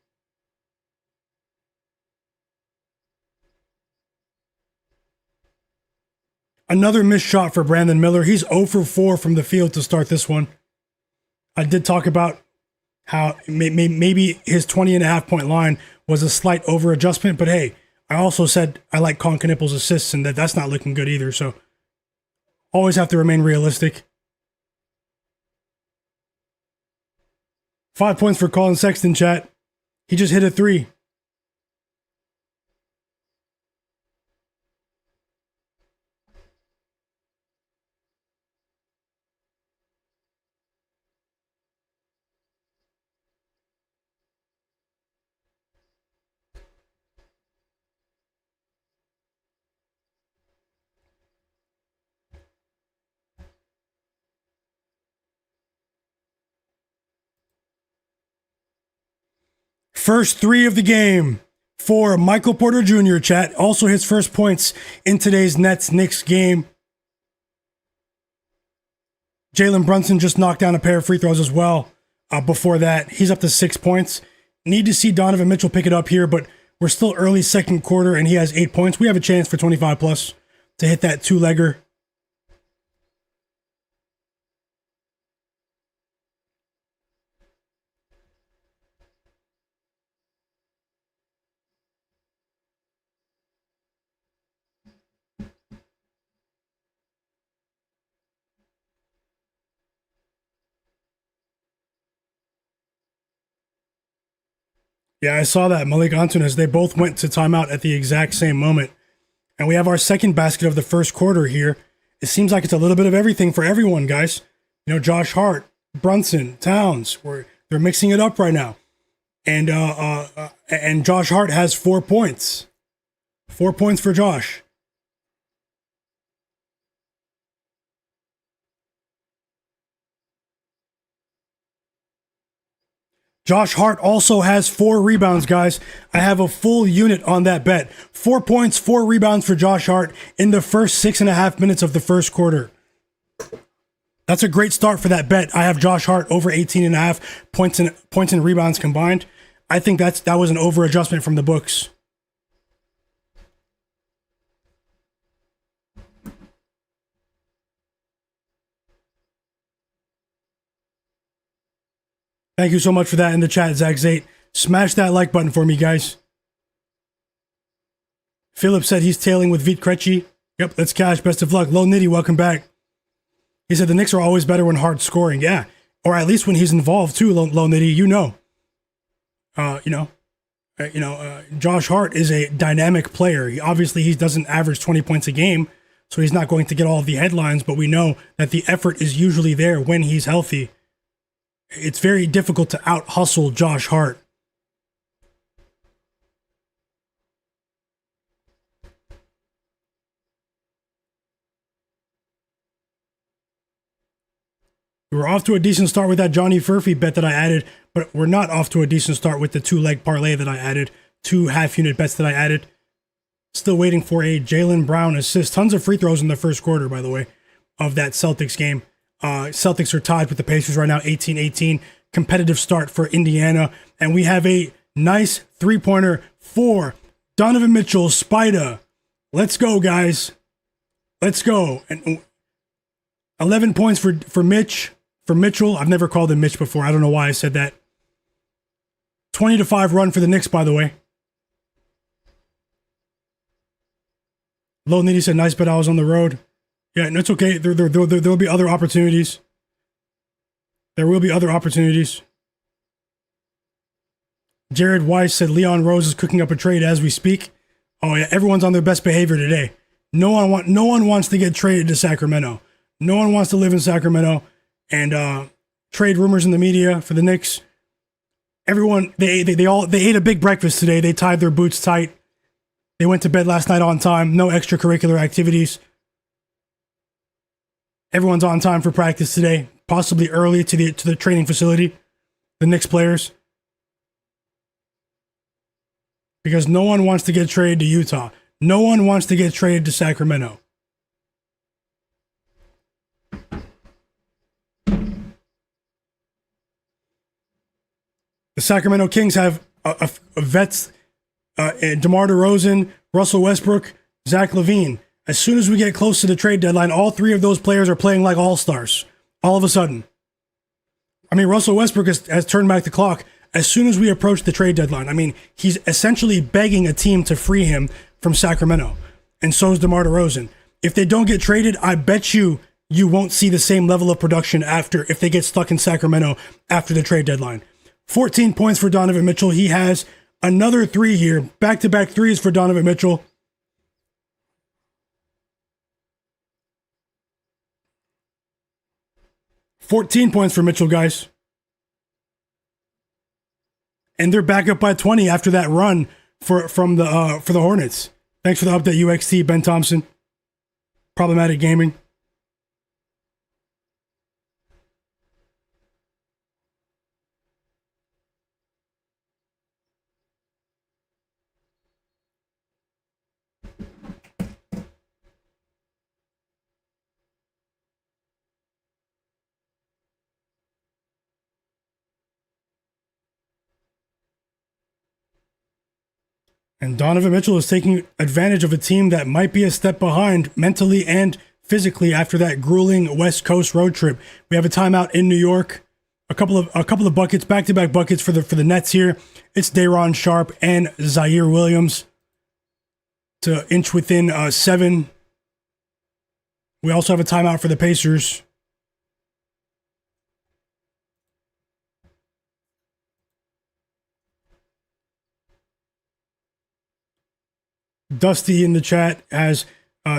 Another missed shot for Brandon Miller. He's 0 for 4 from the field to start this one. I did talk about how maybe his 20.5 point line was a slight over adjustment, but hey, I also said I like Con Knipple's assists and that's not looking good either, so always have to remain realistic. 5 points for Colin Sexton, chat. He just hit a 3. First 3 of the game for Michael Porter Jr., chat. Also his first points in today's Nets-Knicks game. Jalen Brunson just knocked down a pair of free throws as well. Before that, he's up to 6 points. Need to see Donovan Mitchell pick it up here, but we're still early second quarter, and he has 8 points. We have a chance for 25 plus to hit that two-legger. Yeah, I saw that. Malik Antunes, they both went to timeout at the exact same moment. And we have our second basket of the first quarter here. It seems like it's a little bit of everything for everyone, guys. You know, Josh Hart, Brunson, Towns, they're mixing it up right now. And Josh Hart has 4 points. 4 points for Josh. Josh Hart also has 4 rebounds, guys. I have a full unit on that bet. 4 points, 4 rebounds for Josh Hart in the first 6.5 minutes of the first quarter. That's a great start for that bet. I have Josh Hart over 18.5 points and rebounds combined. I think that was an over adjustment from the books. Thank you so much for that in the chat, Zach8. Smash that like button for me, guys. Philip said he's tailing with Vit Krejci. Yep, let's cash. Best of luck. Low Nitty, welcome back. He said the Knicks are always better when hard scoring. Yeah, or at least when he's involved too, Low Nitty. Josh Hart is a dynamic player. He doesn't average 20 points a game, so he's not going to get all of the headlines, but we know that the effort is usually there when he's healthy. It's very difficult to out-hustle Josh Hart. We were off to a decent start with that Johnny Furphy bet that I added, but we're not off to a decent start with the 2-leg parlay that I added, 2 half-unit bets that I added. Still waiting for a Jaylen Brown assist. Tons of free throws in the first quarter, by the way, of that Celtics game. Celtics are tied with the Pacers right now, 18-18. Competitive start for Indiana. And we have a nice three-pointer for Donovan Mitchell, Spida. Let's go, guys. Let's go. And 11 points for Mitchell. I've never called him Mitch before. I don't know why I said that. 20-5 run for the Knicks, by the way. Low Nitty said, nice bet I was on the road. Yeah, no, it's okay. There'll be other opportunities. There will be other opportunities. Jared Weiss said Leon Rose is cooking up a trade as we speak. Oh yeah, everyone's on their best behavior today. No one wants to get traded to Sacramento. No one wants to live in Sacramento. And trade rumors in the media for the Knicks. Everyone they ate a big breakfast today. They tied their boots tight. They went to bed last night on time. No extracurricular activities. Everyone's on time for practice today, possibly early to the training facility, the Knicks players. Because no one wants to get traded to Utah. No one wants to get traded to Sacramento. The Sacramento Kings have vets, DeMar DeRozan, Russell Westbrook, Zach LaVine. As soon as we get close to the trade deadline, all 3 of those players are playing like all-stars. All of a sudden. I mean, Russell Westbrook has turned back the clock as soon as we approach the trade deadline. I mean, he's essentially begging a team to free him from Sacramento. And so is DeMar DeRozan. If they don't get traded, I bet you won't see the same level of production if they get stuck in Sacramento after the trade deadline. 14 points for Donovan Mitchell. He has another 3 here. Back-to-back threes for Donovan Mitchell. $14 points for Mitchell, guys. And they're back up by 20 after that run for the Hornets. Thanks for the update, UXT, Ben Thompson. Problematic Gaming. And Donovan Mitchell is taking advantage of a team that might be a step behind mentally and physically after that grueling West Coast road trip. We have a timeout in New York. A couple of buckets, back-to-back buckets for the Nets here. It's Day'Ron Sharpe and Zaire Williams to inch within 7. We also have a timeout for the Pacers. Dusty in the chat has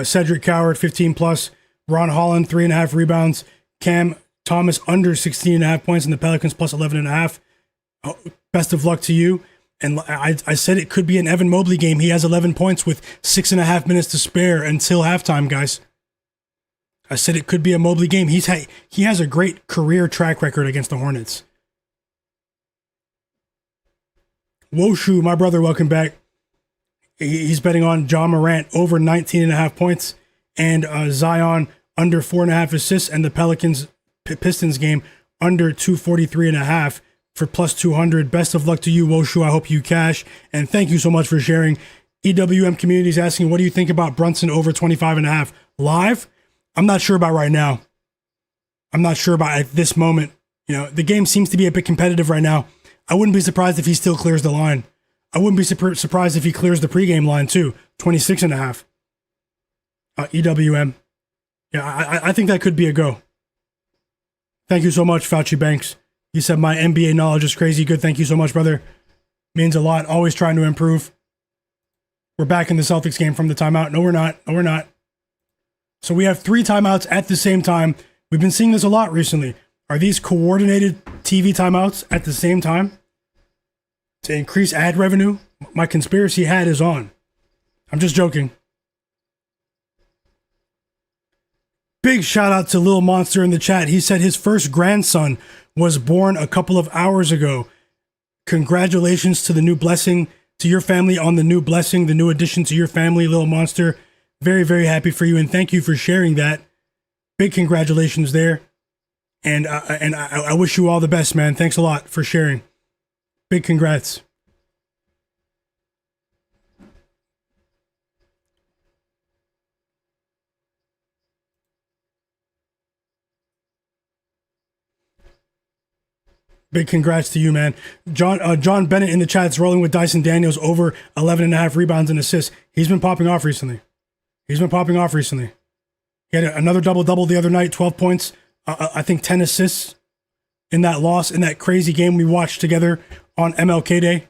Cedric Coward 15 plus, Ron Holland 3.5 rebounds, Cam Thomas under 16.5 points, and the Pelicans plus 11.5. Best of luck to you. And I said it could be an Evan Mobley game. He has 11 points with 6.5 minutes to spare until halftime, guys. I said it could be a Mobley game. He has a great career track record against the Hornets. Woshu, my brother, welcome back. He's betting on John Morant over 19.5 points and Zion under 4.5 assists, and the Pelicans Pistons game under 243.5 for plus 200. Best of luck to you, Woshu. I hope you cash, and thank you so much for sharing. EWM community is asking, what do you think about Brunson over 25.5 live? I'm not sure about right now. I'm not sure about at this moment. You know, the game seems to be a bit competitive right now. I wouldn't be surprised if he still clears the line. I wouldn't be surprised if he clears the pregame line too. 26.5. EWM. Yeah, I think that could be a go. Thank you so much, Fauci Banks. You said my NBA knowledge is crazy good. Thank you so much, brother. Means a lot. Always trying to improve. We're back in the Celtics game from the timeout. No, we're not. No, we're not. So we have 3 timeouts at the same time. We've been seeing this a lot recently. Are these coordinated TV timeouts at the same time to increase ad revenue? My conspiracy hat is on. I'm just joking. Big shout out to Lil Monster in the chat. He said his first grandson was born a couple of hours ago. Congratulations to the new blessing, to your family on the new blessing, the new addition to your family, Lil Monster. Very, very happy for you, and thank you for sharing that. Big congratulations there. And I wish you all the best, man. Thanks a lot for sharing. Big congrats. Big congrats to you, man. John Bennett in the chat is rolling with Dyson Daniels over 11.5 rebounds and assists. He's been popping off recently. He had another double-double the other night, 12 points, I think 10 assists in that loss, in that crazy game we watched together on MLK Day.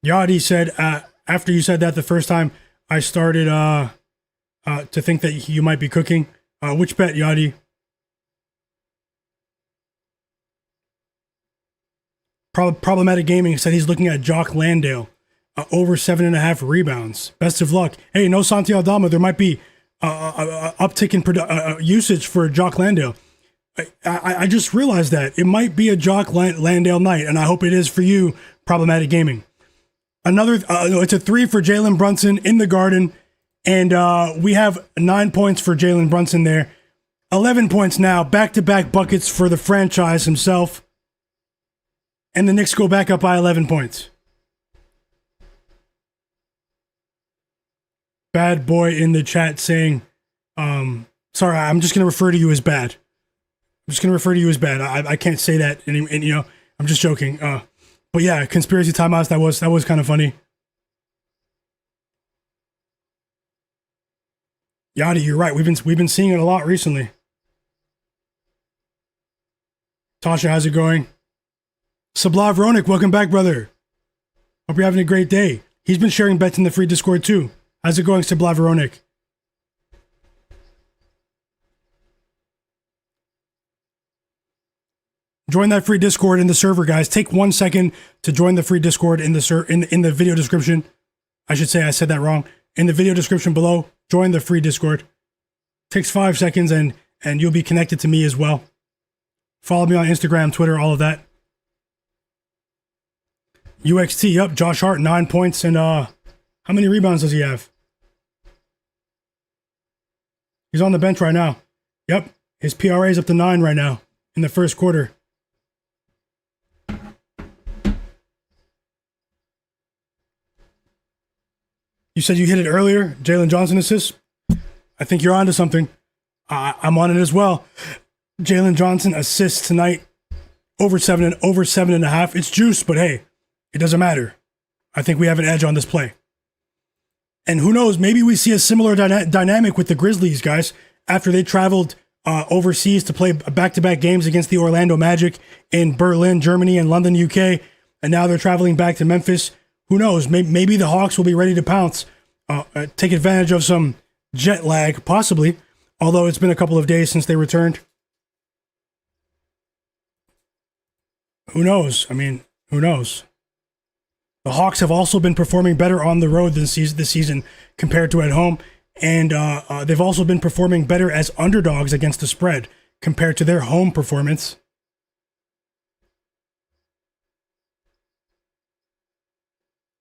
Yadi said, after you said that the first time, I started to think that you might be cooking. Which bet, Yadi? Problematic Gaming said he's looking at Jock Landale over 7.5 rebounds. Best of luck. Hey, no Santi Aldama. There might be uptick in usage for Jock Landale. I just realized that it might be a Jock Landale night, and I hope it is for you, Problematic Gaming. Another, it's a 3 for Jalen Brunson in the Garden, and we have 9 points for Jalen Brunson there. 11 points now, back-to-back buckets for the franchise himself. And the Knicks go back up by 11 points. Bad boy in the chat saying, sorry, I'm just going to refer to you as bad. I can't say that, and you know, I'm just joking. But yeah, conspiracy timeouts, that was kind of funny. Yadi, you're right. We've been seeing it a lot recently. Tasha, how's it going? Sablav Ronik, welcome back, brother. Hope you're having a great day. He's been sharing bets in the free Discord too. How's it going, Sablav Ronik? Join that free Discord in the server, guys. Take 1 second to join the free Discord in the video description. I should say I said that wrong. In the video description below, join the free Discord. Takes 5 seconds and you'll be connected to me as well. Follow me on Instagram, Twitter, all of that. UXT, yep, Josh Hart, 9 points, and how many rebounds does he have? He's on the bench right now. Yep, his PRA is up to 9 right now. in the first quarter. You said you hit it earlier, Jalen Johnson assist. I think you're onto something. I'm on it as well. Jalen Johnson assists tonight, over 7.5. It's juice, but hey, it doesn't matter. I think we have an edge on this play. And who knows, maybe we see a similar dynamic with the Grizzlies, guys, after they traveled overseas to play back-to-back games against the Orlando Magic in Berlin, Germany, and London, UK, and now they're traveling back to Memphis. Who knows, maybe the Hawks will be ready to pounce, take advantage of some jet lag, possibly, although it's been a couple of days since they returned. Who knows? I mean, who knows? The Hawks have also been performing better on the road this season compared to at home, and they've also been performing better as underdogs against the spread compared to their home performance.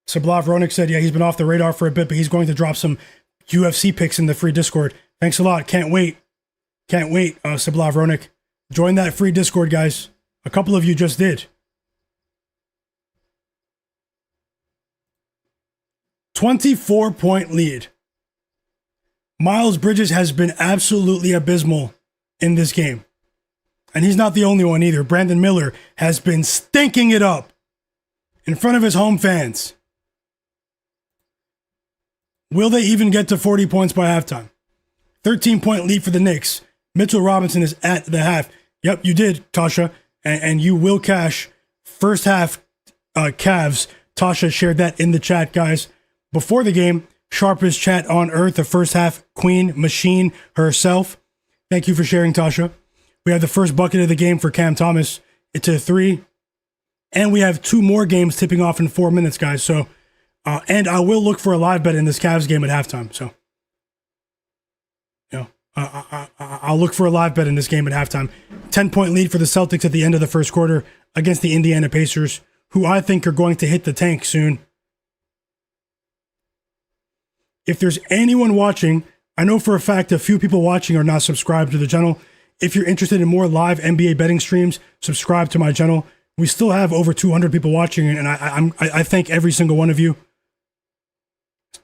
Sablav Ronik said, yeah, he's been off the radar for a bit, but he's going to drop some UFC picks in the free Discord. Thanks a lot. Can't wait. Sablav Ronik. Join that free Discord, guys. A couple of you just did. 24-point lead. Miles Bridges has been absolutely abysmal in this game. And he's not the only one either. Brandon Miller has been stinking it up in front of his home fans. Will they even get to 40 points by halftime? 13-point lead for the Knicks. Mitchell Robinson is at the half. Yep, you did, Tasha. And you will cash first half Cavs. Tasha shared that in the chat, guys. Before the game, sharpest chat on earth, the first half queen machine herself. Thank you for sharing, Tasha. We have the first bucket of the game for Cam Thomas. It's a 3. And we have 2 more games tipping off in 4 minutes, guys. So, and I will look for a live bet in this Cavs game at halftime. So, I'll look for a live bet in this game at halftime. 10-point lead for the Celtics at the end of the first quarter against the Indiana Pacers, who I think are going to hit the tank soon. If there's anyone watching, I know for a fact a few people watching are not subscribed to the channel. If you're interested in more live NBA betting streams, subscribe to my channel. We still have over 200 people watching, and I thank every single one of you.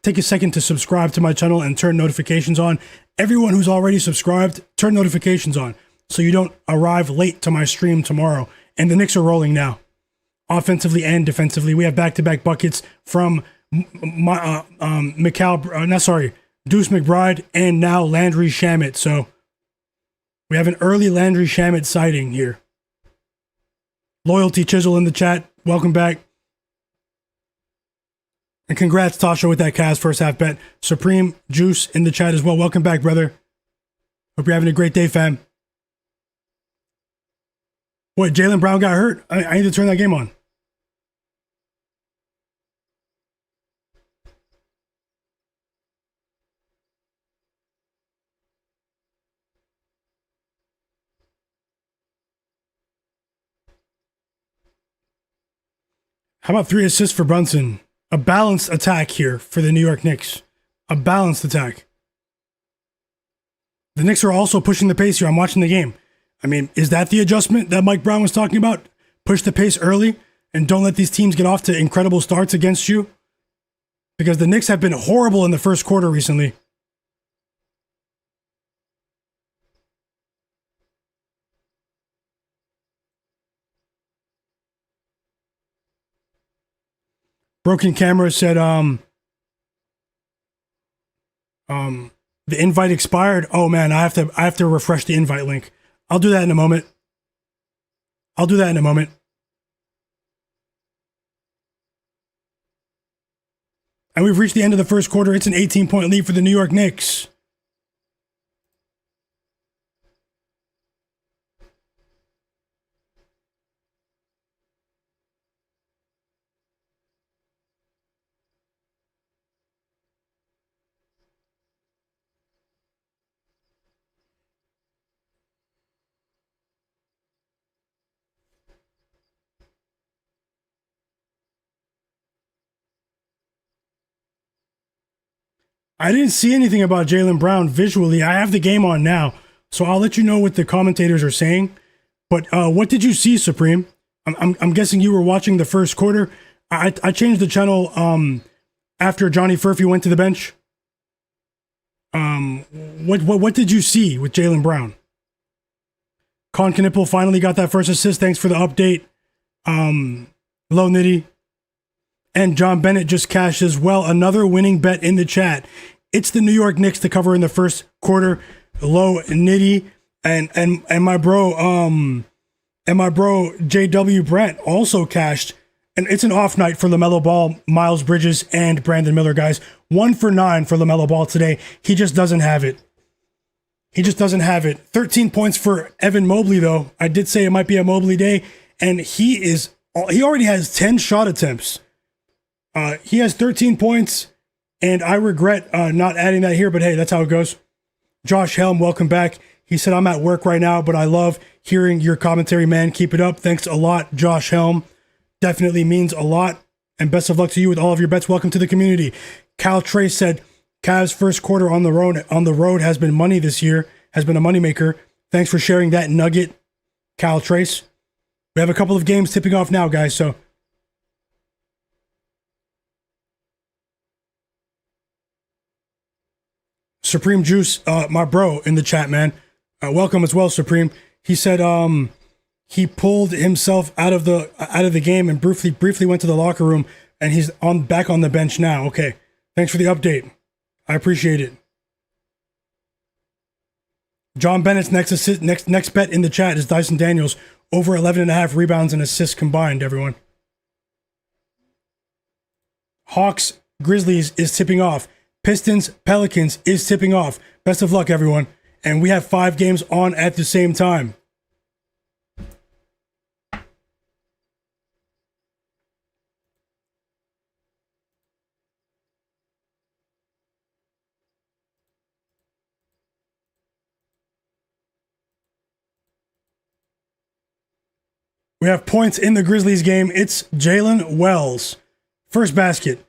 Take a second to subscribe to my channel and turn notifications on. Everyone who's already subscribed, turn notifications on so you don't arrive late to my stream tomorrow. And the Knicks are rolling now, offensively and defensively. We have back-to-back buckets from Deuce McBride and now Landry Shamet. So we have an early Landry Shamet sighting here. Loyalty Chisel in the chat. Welcome back. And congrats, Tasha, with that Cavs first half bet. Supreme Juice in the chat as well. Welcome back, brother. Hope you're having a great day, fam. What, Jaylen Brown got hurt? I need to turn that game on. How about 3 assists for Brunson? A balanced attack here for the New York Knicks. A balanced attack. The Knicks are also pushing the pace here. I'm watching the game. I mean, is that the adjustment that Mike Brown was talking about? Push the pace early and don't let these teams get off to incredible starts against you? Because the Knicks have been horrible in the first quarter recently. Broken Camera said, the invite expired. Oh man, I have to refresh the invite link. I'll do that in a moment. And we've reached the end of the first quarter. It's an 18-point lead for the New York Knicks. I didn't see anything about Jaylen Brown visually. I have the game on now, so I'll let you know what the commentators are saying. But what did you see, Supreme? I'm guessing you were watching the first quarter. I changed the channel after Johnny Furphy went to the bench. What did you see with Jaylen Brown? Con Knipple finally got that first assist. Thanks for the update. Low Nitty. And John Bennett just cashed as well. Another winning bet in the chat. It's the New York Knicks to cover in the first quarter. Low Nitty and my bro JW Brent also cashed. And it's an off night for LaMelo Ball, Miles Bridges, and Brandon Miller, guys. 1 for 9 for LaMelo Ball today. He just doesn't have it. 13 points for Evan Mobley, though. I did say it might be a Mobley day, and he already has 10 shot attempts. He has 13 points, and I regret not adding that here, but hey, that's how it goes. Josh Helm, welcome back. He said, I'm at work right now, but I love hearing your commentary, man. Keep it up. Thanks a lot, Josh Helm. Definitely means a lot. And best of luck to you with all of your bets. Welcome to the community. Cal Trace said, Cavs first quarter on the road has been money this year, has been a moneymaker. Thanks for sharing that nugget, Cal Trace. We have a couple of games tipping off now, guys, so. Supreme Juice, my bro in the chat, man. Welcome as well, Supreme. He said he pulled himself out of the game and briefly went to the locker room, and he's back on the bench now. Okay. Thanks for the update. I appreciate it. John Bennett's next bet in the chat is Dyson Daniels over 11.5 rebounds and assists combined, everyone. Hawks Grizzlies is tipping off. Pistons Pelicans is tipping off. Best of luck, everyone. And we have 5 games on at the same time. We have points in the Grizzlies game. It's Jalen Wells. First basket.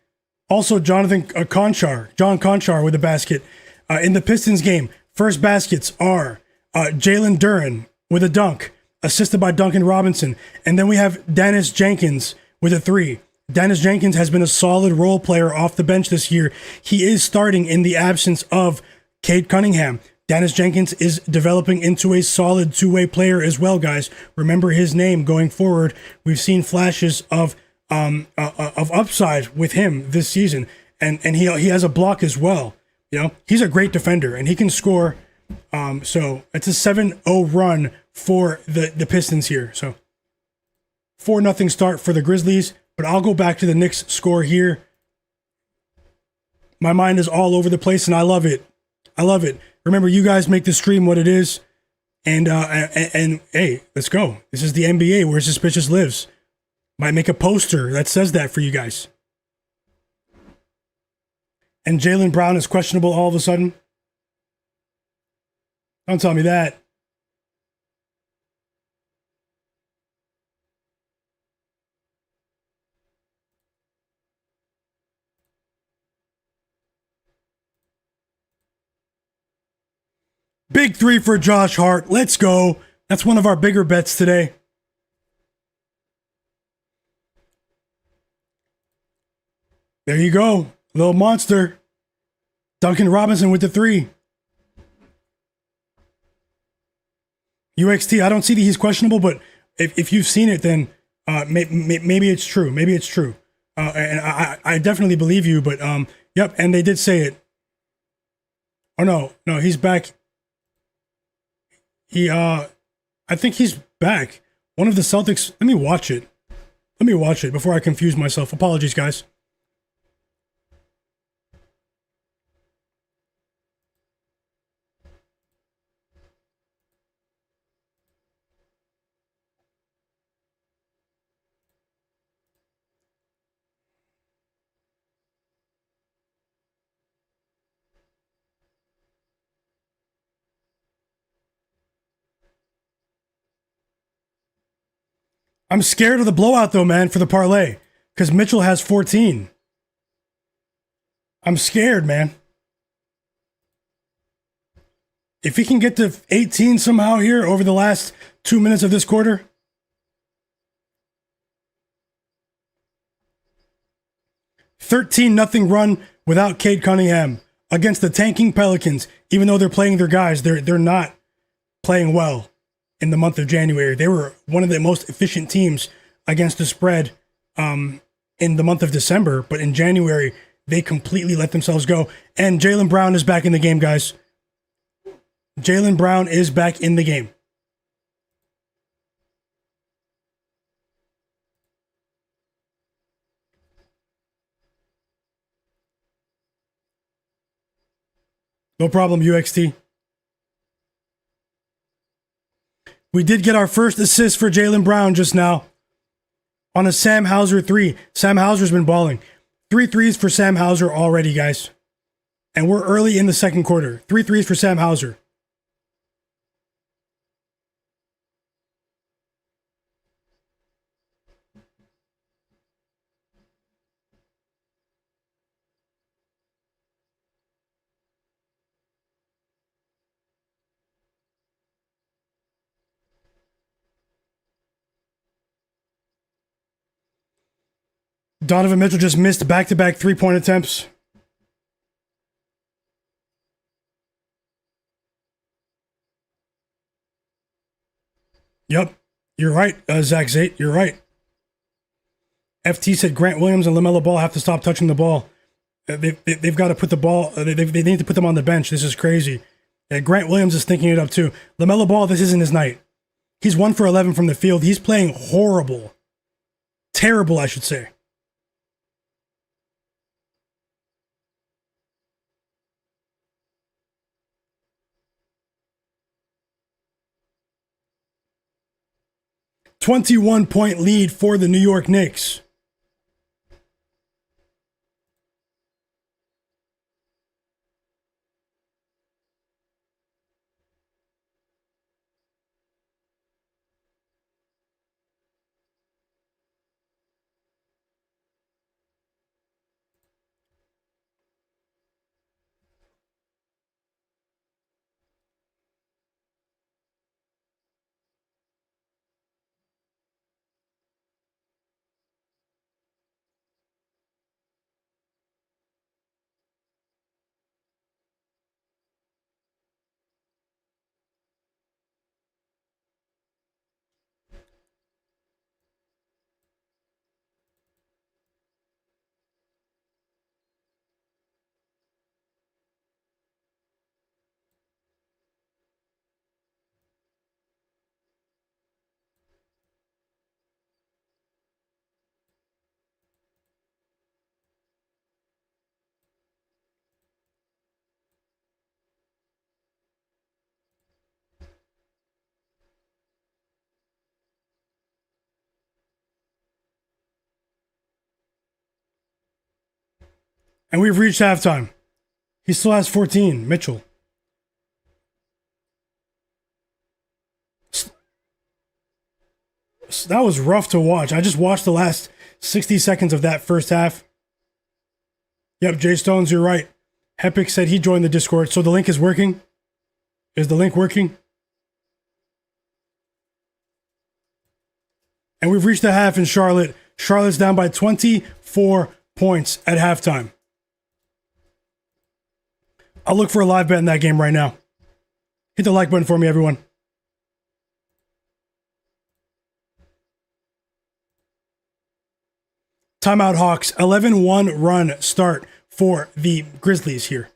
Also, John Conchar with a basket. In the Pistons game, first baskets are Jalen Duren with a dunk, assisted by Duncan Robinson. And then we have Dennis Jenkins with a 3. Dennis Jenkins has been a solid role player off the bench this year. He is starting in the absence of Cade Cunningham. Dennis Jenkins is developing into a solid two-way player as well, guys. Remember his name going forward. We've seen flashes of upside with him this season, and he has a block as well. You know, he's a great defender and he can score. So it's a 7-0 run for the Pistons here. So 4-0 start for the Grizzlies, but I'll go back to the Knicks score here. My mind is all over the place and I love it. Remember, you guys make the stream what it is. And hey, let's go. This is the NBA where Suspicious lives. Might make a poster that says that for you guys. And Jaylen Brown is questionable all of a sudden. Don't tell me that. Big 3 for Josh Hart. Let's go. That's one of our bigger bets today. There you go. Little monster. Duncan Robinson with the 3. UXT, I don't see that he's questionable, but if you've seen it, then maybe it's true. Maybe it's true. And I definitely believe you, but yep, and they did say it. Oh, no, he's back. I think he's back. One of the Celtics, let me watch it before I confuse myself. Apologies, guys. I'm scared of the blowout, though, man, for the parlay, because Mitchell has 14. I'm scared, man. If he can get to 18 somehow here over the last 2 minutes of this quarter. $13-0 run without Cade Cunningham against the tanking Pelicans. Even though they're playing their guys, they're not playing well in the month of January. They were one of the most efficient teams against the spread in the month of December. But in January, they completely let themselves go. And Jaylen Brown is back in the game, guys. Jaylen Brown is back in the game. No problem, UXT. We did get our first assist for Jaylen Brown just now on a Sam Hauser 3. Sam Hauser's been balling. 3 threes for Sam Hauser already, guys. And we're early in the second quarter. 3 threes for Sam Hauser. Donovan Mitchell just missed back-to-back three-point attempts. Yep, you're right, Zach Zate, you're right. FT said Grant Williams and Lamelo Ball have to stop touching the ball. They've got to put the ball, they need to put them on the bench. This is crazy. Grant Williams is thinking it up too. Lamelo Ball, this isn't his night. He's 1 for 11 from the field. He's playing horrible. Terrible, I should say. .21 lead for the New York Knicks. And we've reached halftime. He still has 14, Mitchell. That was rough to watch. I just watched the last 60 seconds of that first half. Yep, Jay Stones, you're right. Hepic said he joined the Discord. So the link is working? Is the link working? And we've reached the half in Charlotte. Charlotte's down by 24 points at halftime. I'll look for a live bet in that game right now. Hit the like button for me, everyone. Timeout Hawks. 11-1 run start for the Grizzlies here.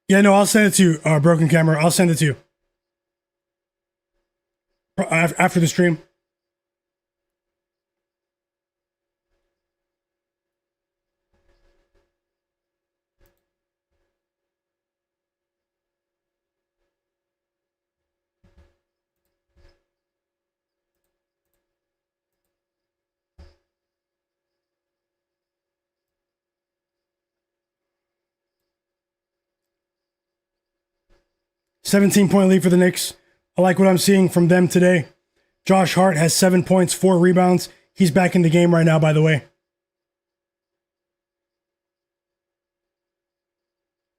Yeah, no, I'll send it to you, Broken Camera. I'll send it to you. After the stream. 17-point lead for the Knicks. I like what I'm seeing from them today. Josh Hart has 7 points, 4 rebounds. He's back in the game right now, by the way.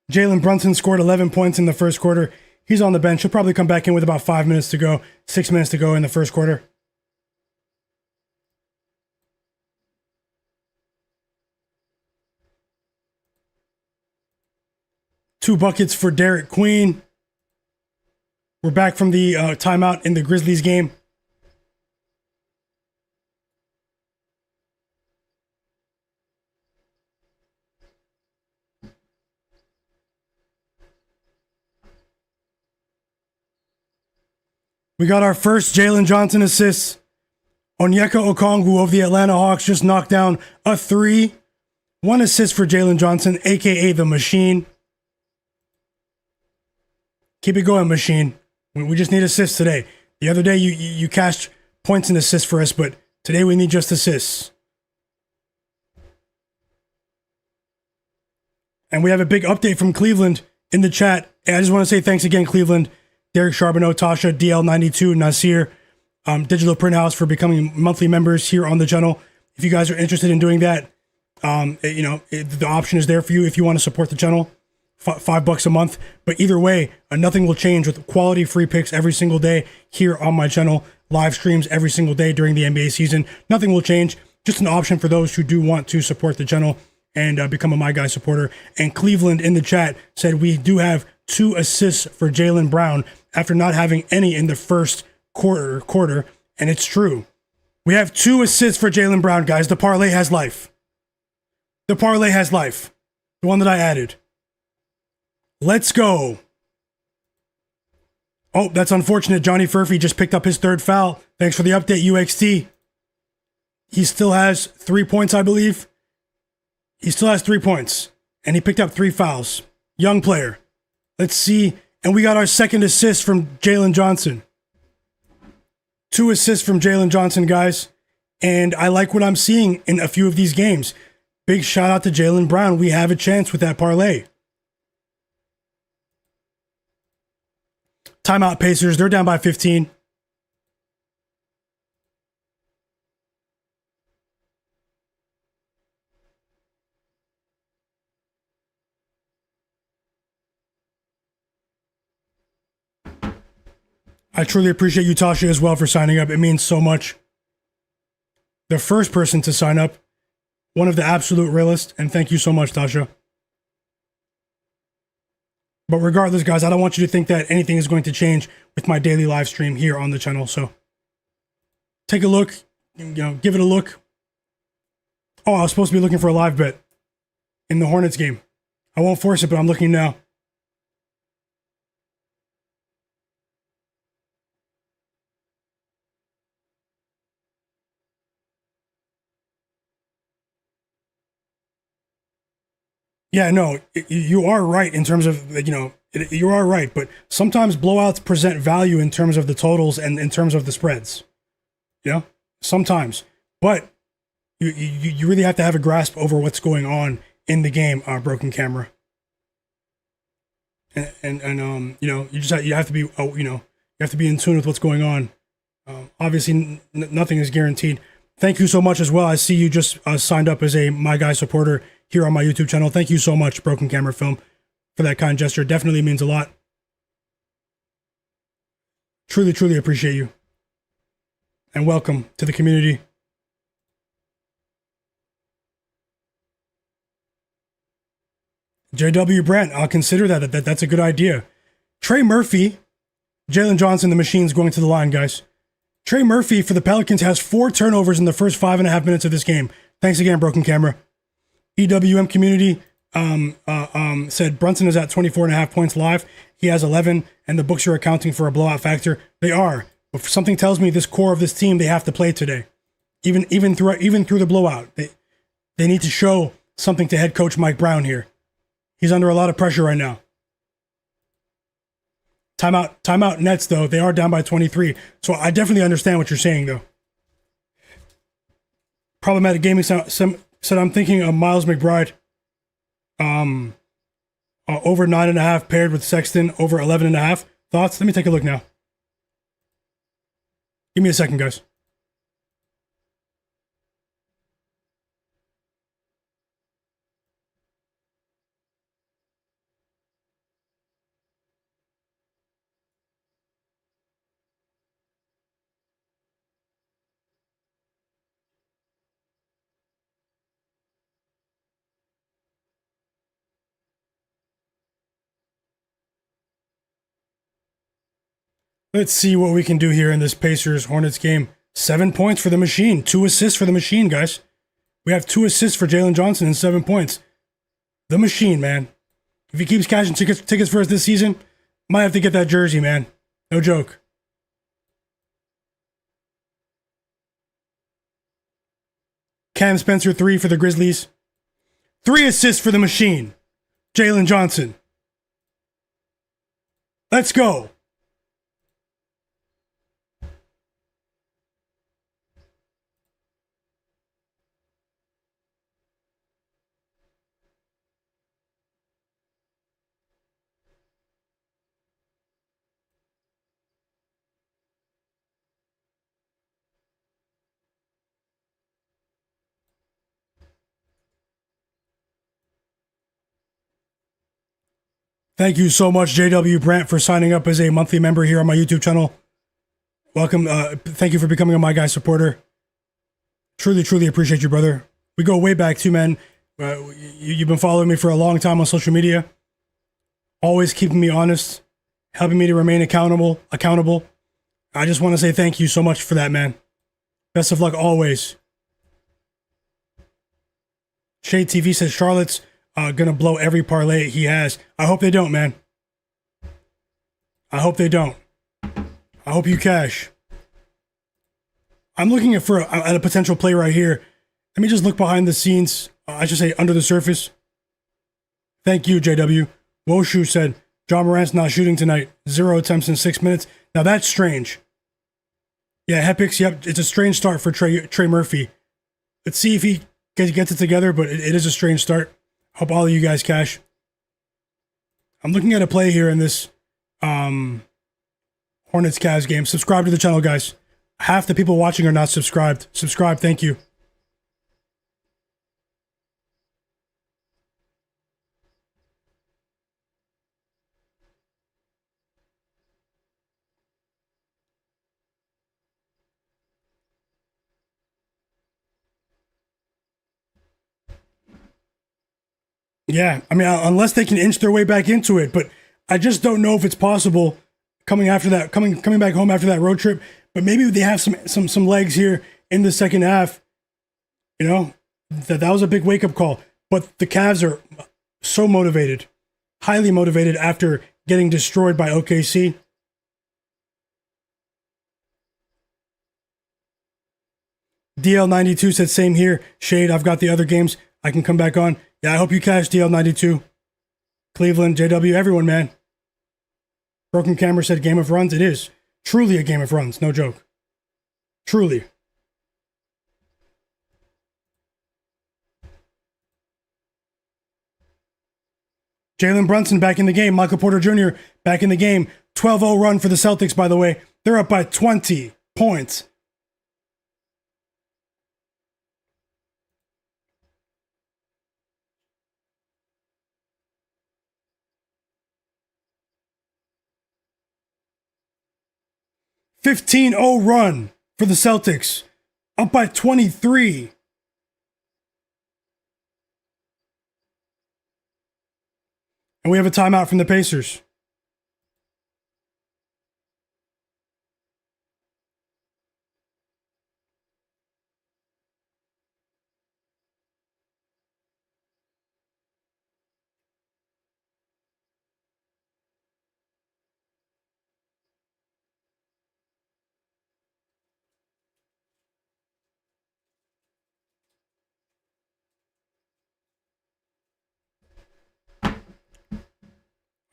Jalen Brunson scored 11 points in the first quarter. He's on the bench. He'll probably come back in with about 5 minutes to go, 6 minutes to go in the first quarter. Two buckets for Derek Queen. We're back from the timeout in the Grizzlies game. We got our first Jalen Johnson assist. Onyeka Okongwu of the Atlanta Hawks just knocked down a 3. 1 assist for Jalen Johnson, a.k.a. the Machine. Keep it going, Machine. We just need assists today. The other day, you cashed points and assists for us, but today we need just assists. And we have a big update from Cleveland in the chat. And I just want to say thanks again, Cleveland. Derek Charbonneau, Tasha, DL92, Nasir, Digital Print House for becoming monthly members here on the channel. If you guys are interested in doing that, the option is there for you if you want to support the channel. $5 a month. But either way, nothing will change with quality free picks every single day here on my channel. Live streams every single day during the NBA season. Nothing will change. Just an option for those who do want to support the channel and become a My Guy supporter. And Cleveland in the chat said we do have 2 assists for Jaylen Brown after not having any in the first quarter. And it's true. We have 2 assists for Jaylen Brown, guys. The parlay has life. The parlay has life. The one that I added. Let's go. Oh, that's unfortunate. Johnny Furphy just picked up his 3rd foul. Thanks for the update, UXT. He still has 3 points, I believe. He still has 3 points. And he picked up 3 fouls. Young player. Let's see. And we got our 2nd assist from Jalen Johnson. 2 assists from Jalen Johnson, guys. And I like what I'm seeing in a few of these games. Big shout out to Jaylen Brown. We have a chance with that parlay. Timeout Pacers. They're down by 15. I truly appreciate you, Tasha, as well for signing up. It means so much. The first person to sign up, one of the absolute realists, and thank you so much, Tasha. But regardless, guys, I don't want you to think that anything is going to change with my daily live stream here on the channel. So take a look, give it a look. Oh, I was supposed to be looking for a live bet in the Hornets game. I won't force it, but I'm looking now. Yeah, no, you are right in terms of, you are right, but sometimes blowouts present value in terms of the totals and in terms of the spreads. Sometimes. But you really have to have a grasp over what's going on in the game, Broken Camera. And you have to be, you have to be in tune with what's going on. Obviously, nothing is guaranteed. Thank you so much as well. I see you just signed up as a My Guy supporter here on my YouTube channel. Thank you so much, Broken Camera Film, for that kind gesture. It definitely means a lot. Truly, truly appreciate you. And welcome to the community. JW Brent, I'll consider that. That's a good idea. Trey Murphy, Jalen Johnson, the Machine's going to the line, guys. Trey Murphy for the Pelicans has 4 turnovers in the first 5.5 minutes of this game. Thanks again, Broken Camera. EWM community said Brunson is at 24.5 points live. He has 11, and the books are accounting for a blowout factor. They are, but something tells me this core of this team, they have to play today, even through the blowout. They need to show something to head coach Mike Brown here. He's under a lot of pressure right now. Timeout Nets, though. They are down by 23. So I definitely understand what you're saying, though. Problematic Gaming said I'm thinking of Miles McBride. Over 9.5 paired with Sexton, over 11.5. Thoughts? Let me take a look now. Give me a second, guys. Let's see what we can do here in this Pacers-Hornets game. 7 points for the machine. 2 assists for the machine, guys. We have 2 assists for Jalen Johnson and 7 points. The machine, man. If he keeps cashing tickets for us this season, might have to get that jersey, man. No joke. Cam Spencer, 3 for the Grizzlies. 3 assists for the machine. Jalen Johnson. Let's go. Thank you so much, JW Brandt, for signing up as a monthly member here on my YouTube channel. Welcome. Thank you for becoming a My Guy supporter. Truly, truly appreciate you, brother. We go way back too, man. You've been following me for a long time on social media. Always keeping me honest, helping me to remain accountable. I just want to say thank you so much for that, man. Best of luck always. Shade TV says Charlotte's gonna blow every parlay he has. I hope they don't, man. I hope they don't. I hope you cash. I'm looking at a potential play right here. Let me just look behind the scenes. I should say under the surface. Thank you, JW. Woshu said, John Morant's not shooting tonight. 0 attempts in 6 minutes. Now that's strange. Yeah, Hepix, yep. It's a strange start for Trey Murphy. Let's see if he gets it together, but it is a strange start. Hope all of you guys cash. I'm looking at a play here in this Hornets Cavs game. Subscribe to the channel, guys. Half the people watching are not subscribed. Subscribe, thank you. Yeah, I mean, unless they can inch their way back into it, but I just don't know if it's possible coming back home after that road trip. But maybe they have some legs here in the second half. You know, that was a big wake up call. But the Cavs are so motivated, highly motivated after getting destroyed by OKC. DL92 said same here. Shade, I've got the other games. I can come back on. Yeah, I hope you cash DL92. Cleveland, JW, everyone, man. Broken Camera said game of runs. It is truly a game of runs. No joke. Truly. Jalen Brunson back in the game. Michael Porter Jr. back in the game. 12-0 run for the Celtics, by the way. They're up by 20 points. (15-0 run for the Celtics. Up by 23. And we have a timeout from the Pacers.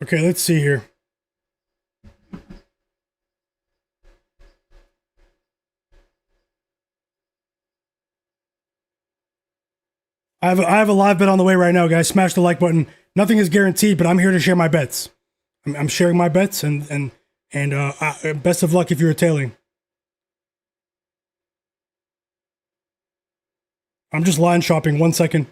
Okay, let's see here. I have a live bet on the way right now, guys. Smash the like button. Nothing is guaranteed, but I'm here to share my bets. I'm sharing my bets, and And best of luck if you're tailing. I'm just line shopping. 1 second.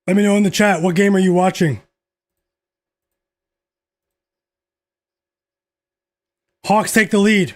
Let me know in the chat, what game are you watching? Hawks take the lead.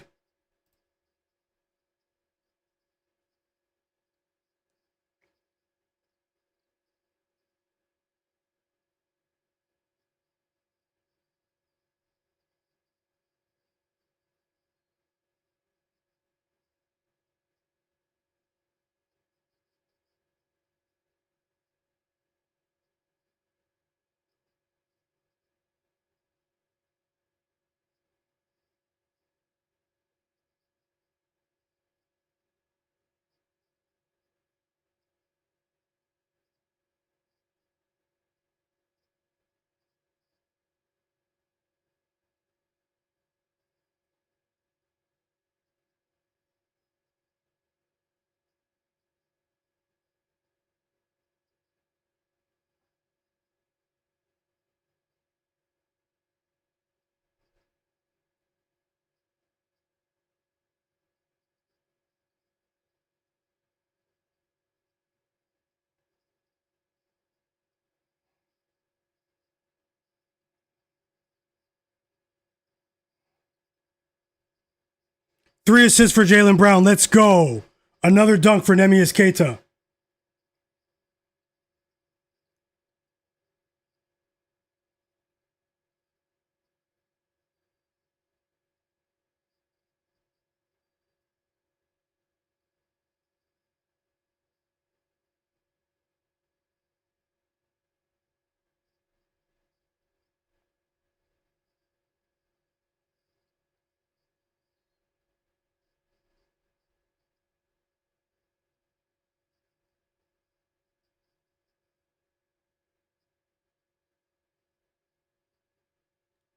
Three assists for Jaylen Brown. Let's go. Another dunk for Neemias Queta.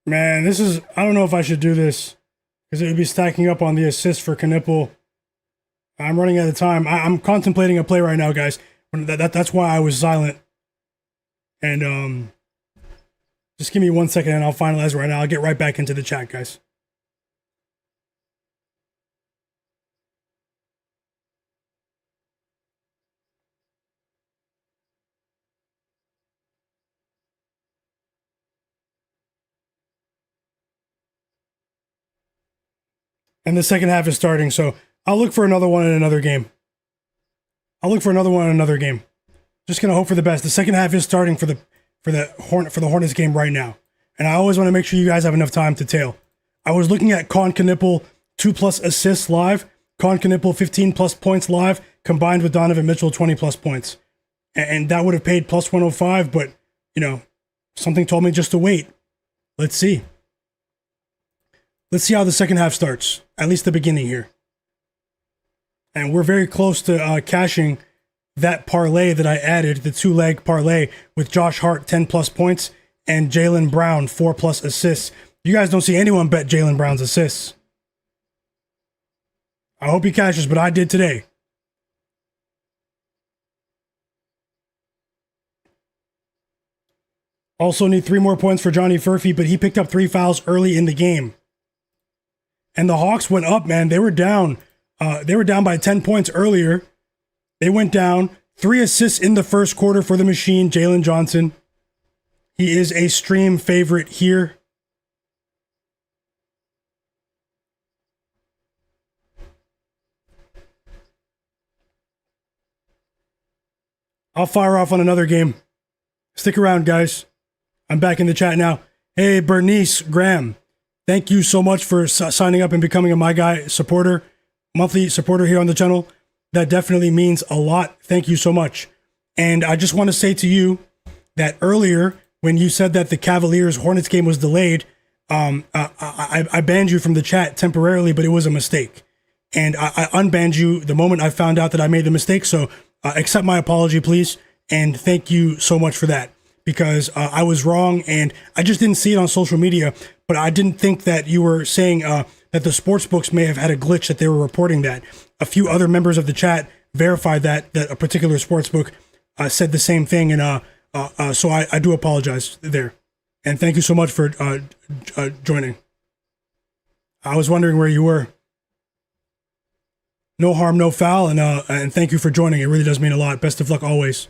Man, this is, I don't know if I should do this because it would be stacking up on the assist for Knipple. I'm running out of time. I'm contemplating a play right now, guys. That's why I was silent. And just give me 1 second and I'll finalize right now. I'll get right back into the chat, guys. And the second half is starting, so I'll look for another one in another game. Just gonna hope for the best. The second half is starting for the Hornets game right now, and I always want to make sure you guys have enough time to tail. I was looking at Knipple 2+ assists live, Knipple 15+ points live, combined with Donovan Mitchell 20+ points, and that would have paid plus 105. But something told me just to wait. Let's see. Let's see how the second half starts, at least the beginning here. And we're very close to cashing that parlay that I added, the 2-leg parlay with Josh Hart 10+ points and Jaylen Brown 4+ assists. You guys don't see anyone bet Jaylen Brown's assists. I hope he cashes, but I did today. Also need 3 more points for Johnny Furphy, but he picked up 3 fouls early in the game. And the Hawks went up, man. They were down. They were down by 10 points earlier. They went down. 3 assists in the first quarter for the machine, Jalen Johnson. He is a stream favorite here. I'll fire off on another game. Stick around, guys. I'm back in the chat now. Hey, Bernice Graham. Thank you so much for signing up and becoming a My Guy supporter, monthly supporter here on the channel. That definitely means a lot. Thank you so much. And I just want to say to you that earlier, when you said that the Cavaliers Hornets game was delayed, I banned you from the chat temporarily, but it was a mistake. And I unbanned you the moment I found out that I made the mistake. So accept my apology, please. And thank you so much for that, because I was wrong and I just didn't see it on social media. But I didn't think that you were saying that the sports books may have had a glitch, that they were reporting that. A few other members of the chat verified that a particular sports book said the same thing. And so I do apologize there. And thank you so much for joining. I was wondering where you were. No harm, no foul, and thank you for joining. It really does mean a lot. Best of luck always.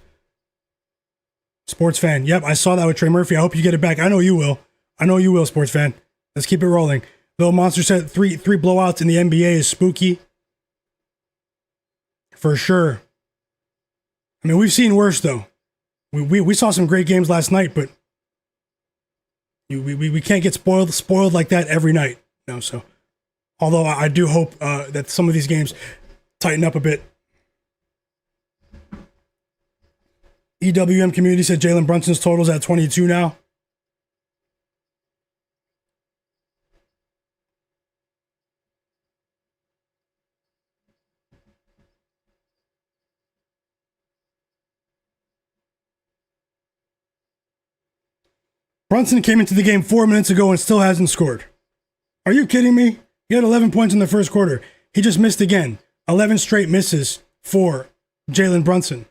Sports fan. Yep, I saw that with Trey Murphy. I hope you get it back. I know you will. I know you will, sports fan. Let's keep it rolling. Little Monster said three blowouts in the NBA is spooky. For sure. I mean, we've seen worse, though. We saw some great games last night, but we can't get spoiled like that every night. No, so. Although I do hope that some of these games tighten up a bit. EWM community said Jalen Brunson's total's at 22 now. Brunson came into the game 4 minutes ago and still hasn't scored. Are you kidding me? He had 11 points in the first quarter. He just missed again. 11 straight misses for Jalen Brunson.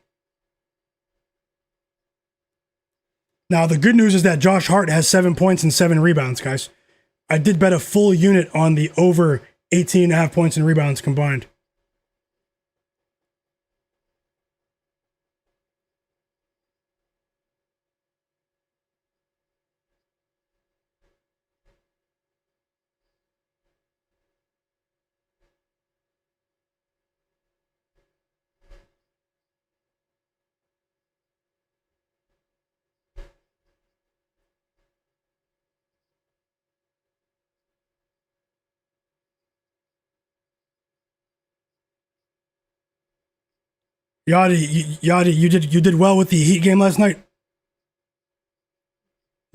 Now, the good news is that Josh Hart has 7 points and 7 rebounds, guys. I did bet a full unit on the over 18.5 points and rebounds combined. Yachty, you did well with the Heat game last night.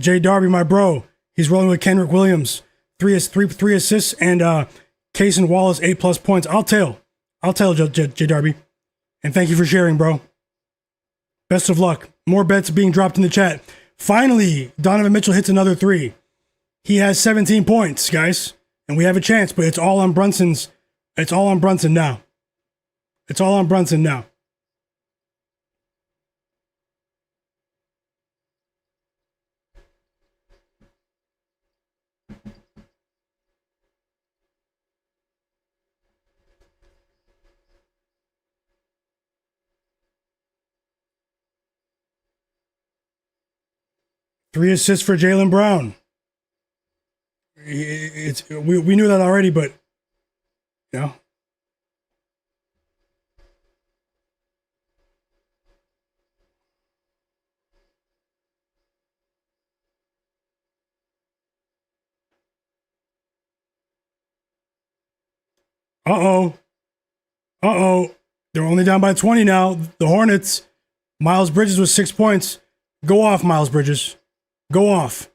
Jay Darby, my bro, he's rolling with Kendrick Williams, three assists, and Cason Wallace 8+ points. I'll tell Jay Darby, and thank you for sharing, bro. Best of luck. More bets being dropped in the chat. Finally, Donovan Mitchell hits another 3. He has 17 points, guys, and we have a chance, but it's all on Brunson's. It's all on Brunson now. It's all on Brunson now. Three assists for Jaylen Brown. We knew that already, but you know. Uh-oh. They're only down by 20 now. The Hornets. Miles Bridges with 6 points. Go off, Miles Bridges. Go off.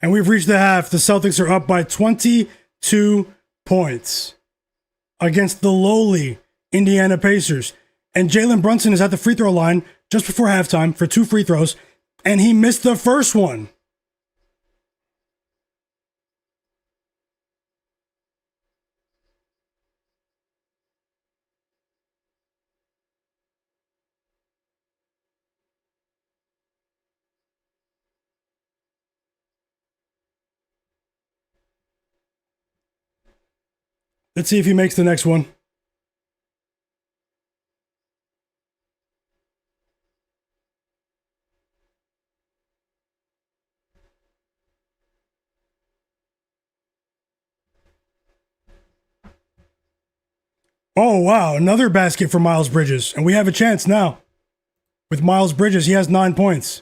And we've reached the half. The Celtics are up by 22 points against the lowly Indiana Pacers. And Jalen Brunson is at the free throw line just before halftime for 2 free throws, and he missed the first one. Let's see if he makes the next one. Oh, wow. Another basket for Miles Bridges. And we have a chance now. With Miles Bridges, he has 9 points.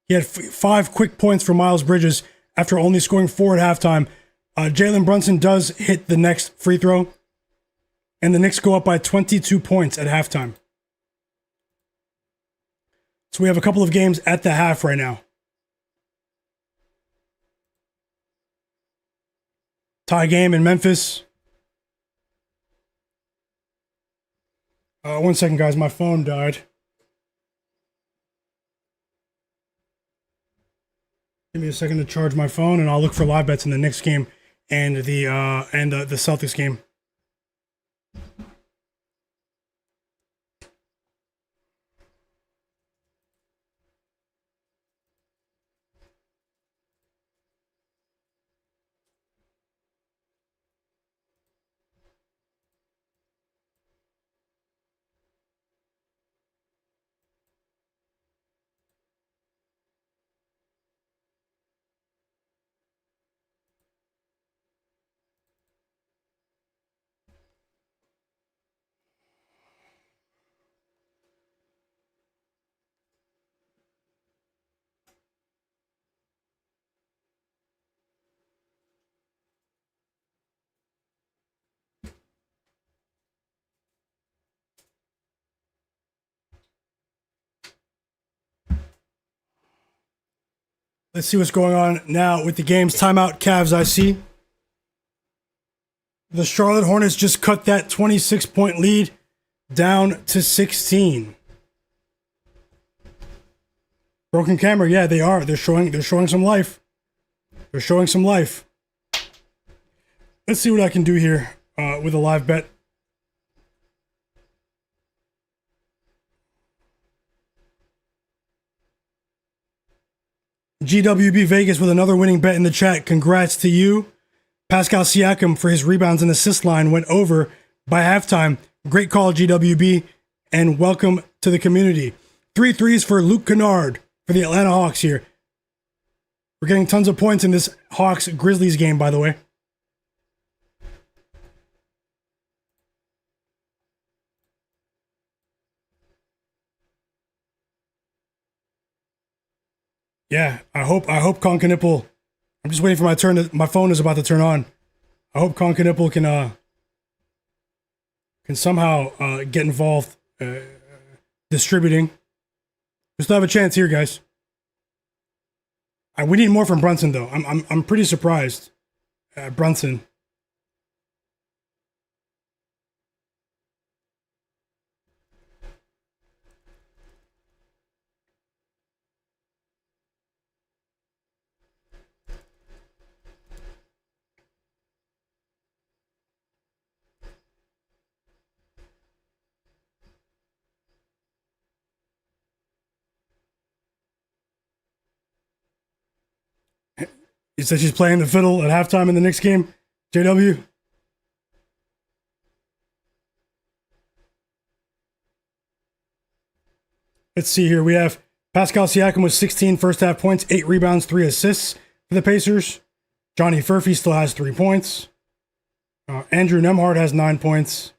He had 5 quick points for Miles Bridges after only scoring 4 at halftime. Jalen Brunson does hit the next free throw. And the Knicks go up by 22 points at halftime. So we have a couple of games at the half right now. Tie game in Memphis. 1 second, guys. My phone died. Give me a second to charge my phone, and I'll look for live bets in the Knicks game and the Celtics game. Let's see what's going on now with the games. Timeout, Cavs, I see. The Charlotte Hornets just cut that 26-point lead down to 16. Broken camera, yeah, they are. They're showing some life. They're showing some life. Let's see what I can do here with a live bet. GWB Vegas with another winning bet in the chat. Congrats to you. Pascal Siakam for his rebounds and assist line went over by halftime. Great call, GWB, and welcome to the community. 3 threes for Luke Kennard for the Atlanta Hawks here. We're getting tons of points in this Hawks-Grizzlies game, by the way. Yeah, I hope Concanipple. I'm just waiting for my turn. My phone is about to turn on. I hope Concanipple can somehow get involved distributing. We still have a chance here, guys. We need more from Brunson, though. I'm pretty surprised at Brunson. He said she's playing the fiddle at halftime in the Knicks game. JW. Let's see here. We have Pascal Siakam with 16 first half points, 8 rebounds, 3 assists for the Pacers. Johnny Furphy still has 3 points. Andrew Nembhard has 9 points.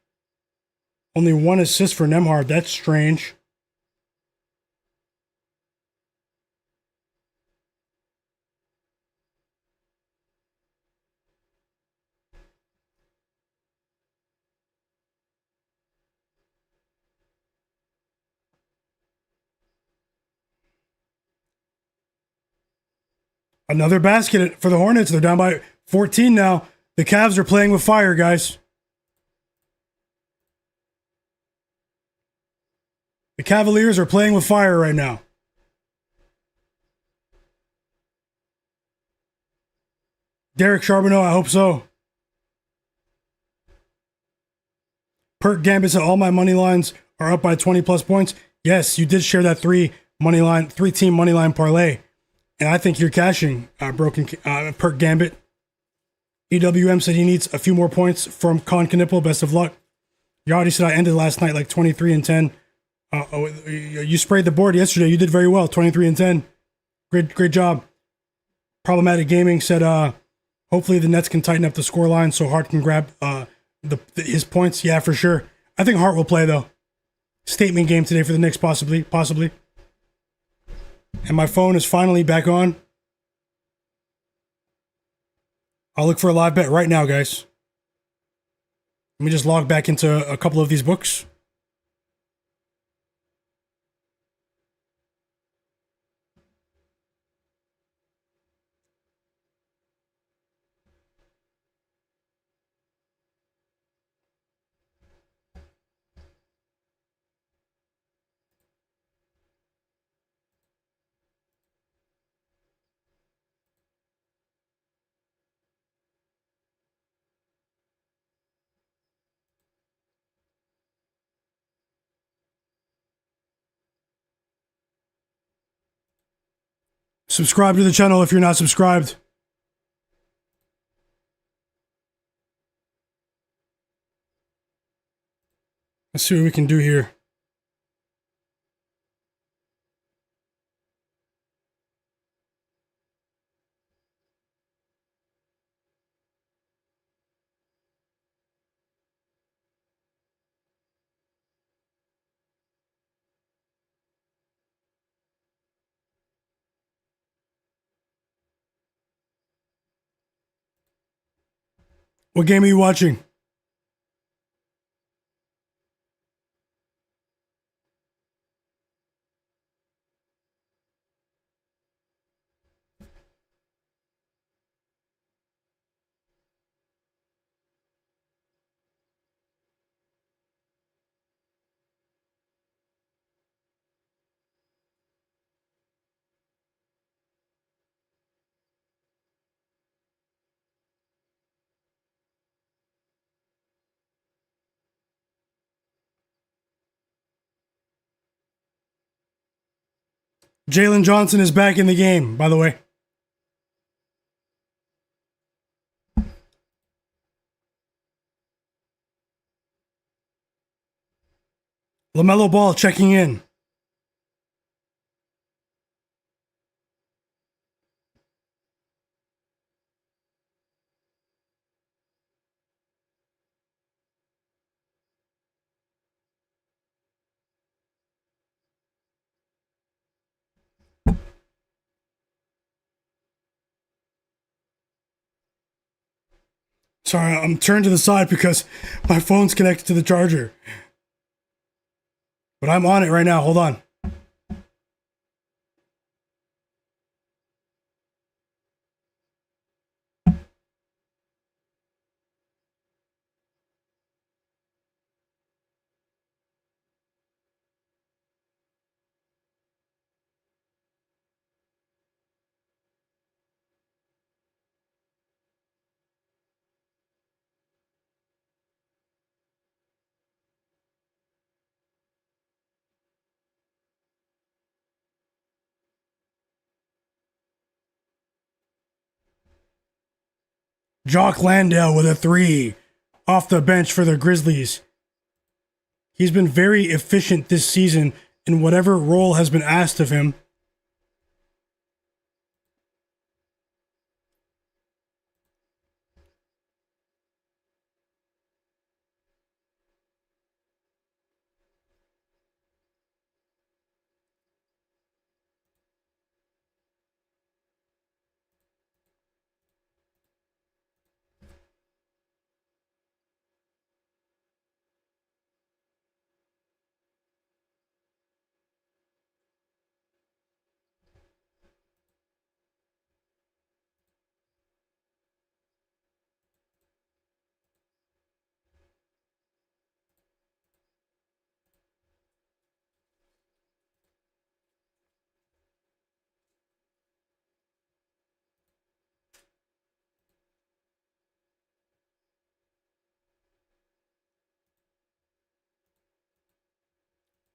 Only 1 assist for Nembhard. That's strange. Another basket for the Hornets. They're down by 14 now. The Cavs are playing with fire, guys. The Cavaliers are playing with fire right now. Derek Charbonneau, I hope so. Perk Gambit said all my money lines are up by 20 plus points. Yes, you did share that 3-team money line parlay. And I think you're cashing Perk Gambit. EWM said he needs a few more points from Con Knipple. Best of luck. Yachty said I ended last night like 23-10. You sprayed the board yesterday. You did very well. 23-10. Great job. Problematic Gaming said hopefully the Nets can tighten up the scoreline so Hart can grab his points. Yeah, for sure. I think Hart will play though. Statement game today for the Knicks, possibly. And my phone is finally back on. I'll look for a live bet right now, guys. Let me just log back into a couple of these books. Subscribe to the channel if you're not subscribed. Let's see what we can do here. What game are you watching? Jalen Johnson is back in the game, by the way. Lamelo Ball checking in. Sorry, I'm turned to the side because my phone's connected to the charger. But I'm on it right now. Hold on. Jock Landale with a 3 off the bench for the Grizzlies. He's been very efficient this season in whatever role has been asked of him.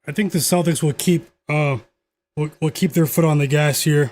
I think the Celtics will keep their foot on the gas here.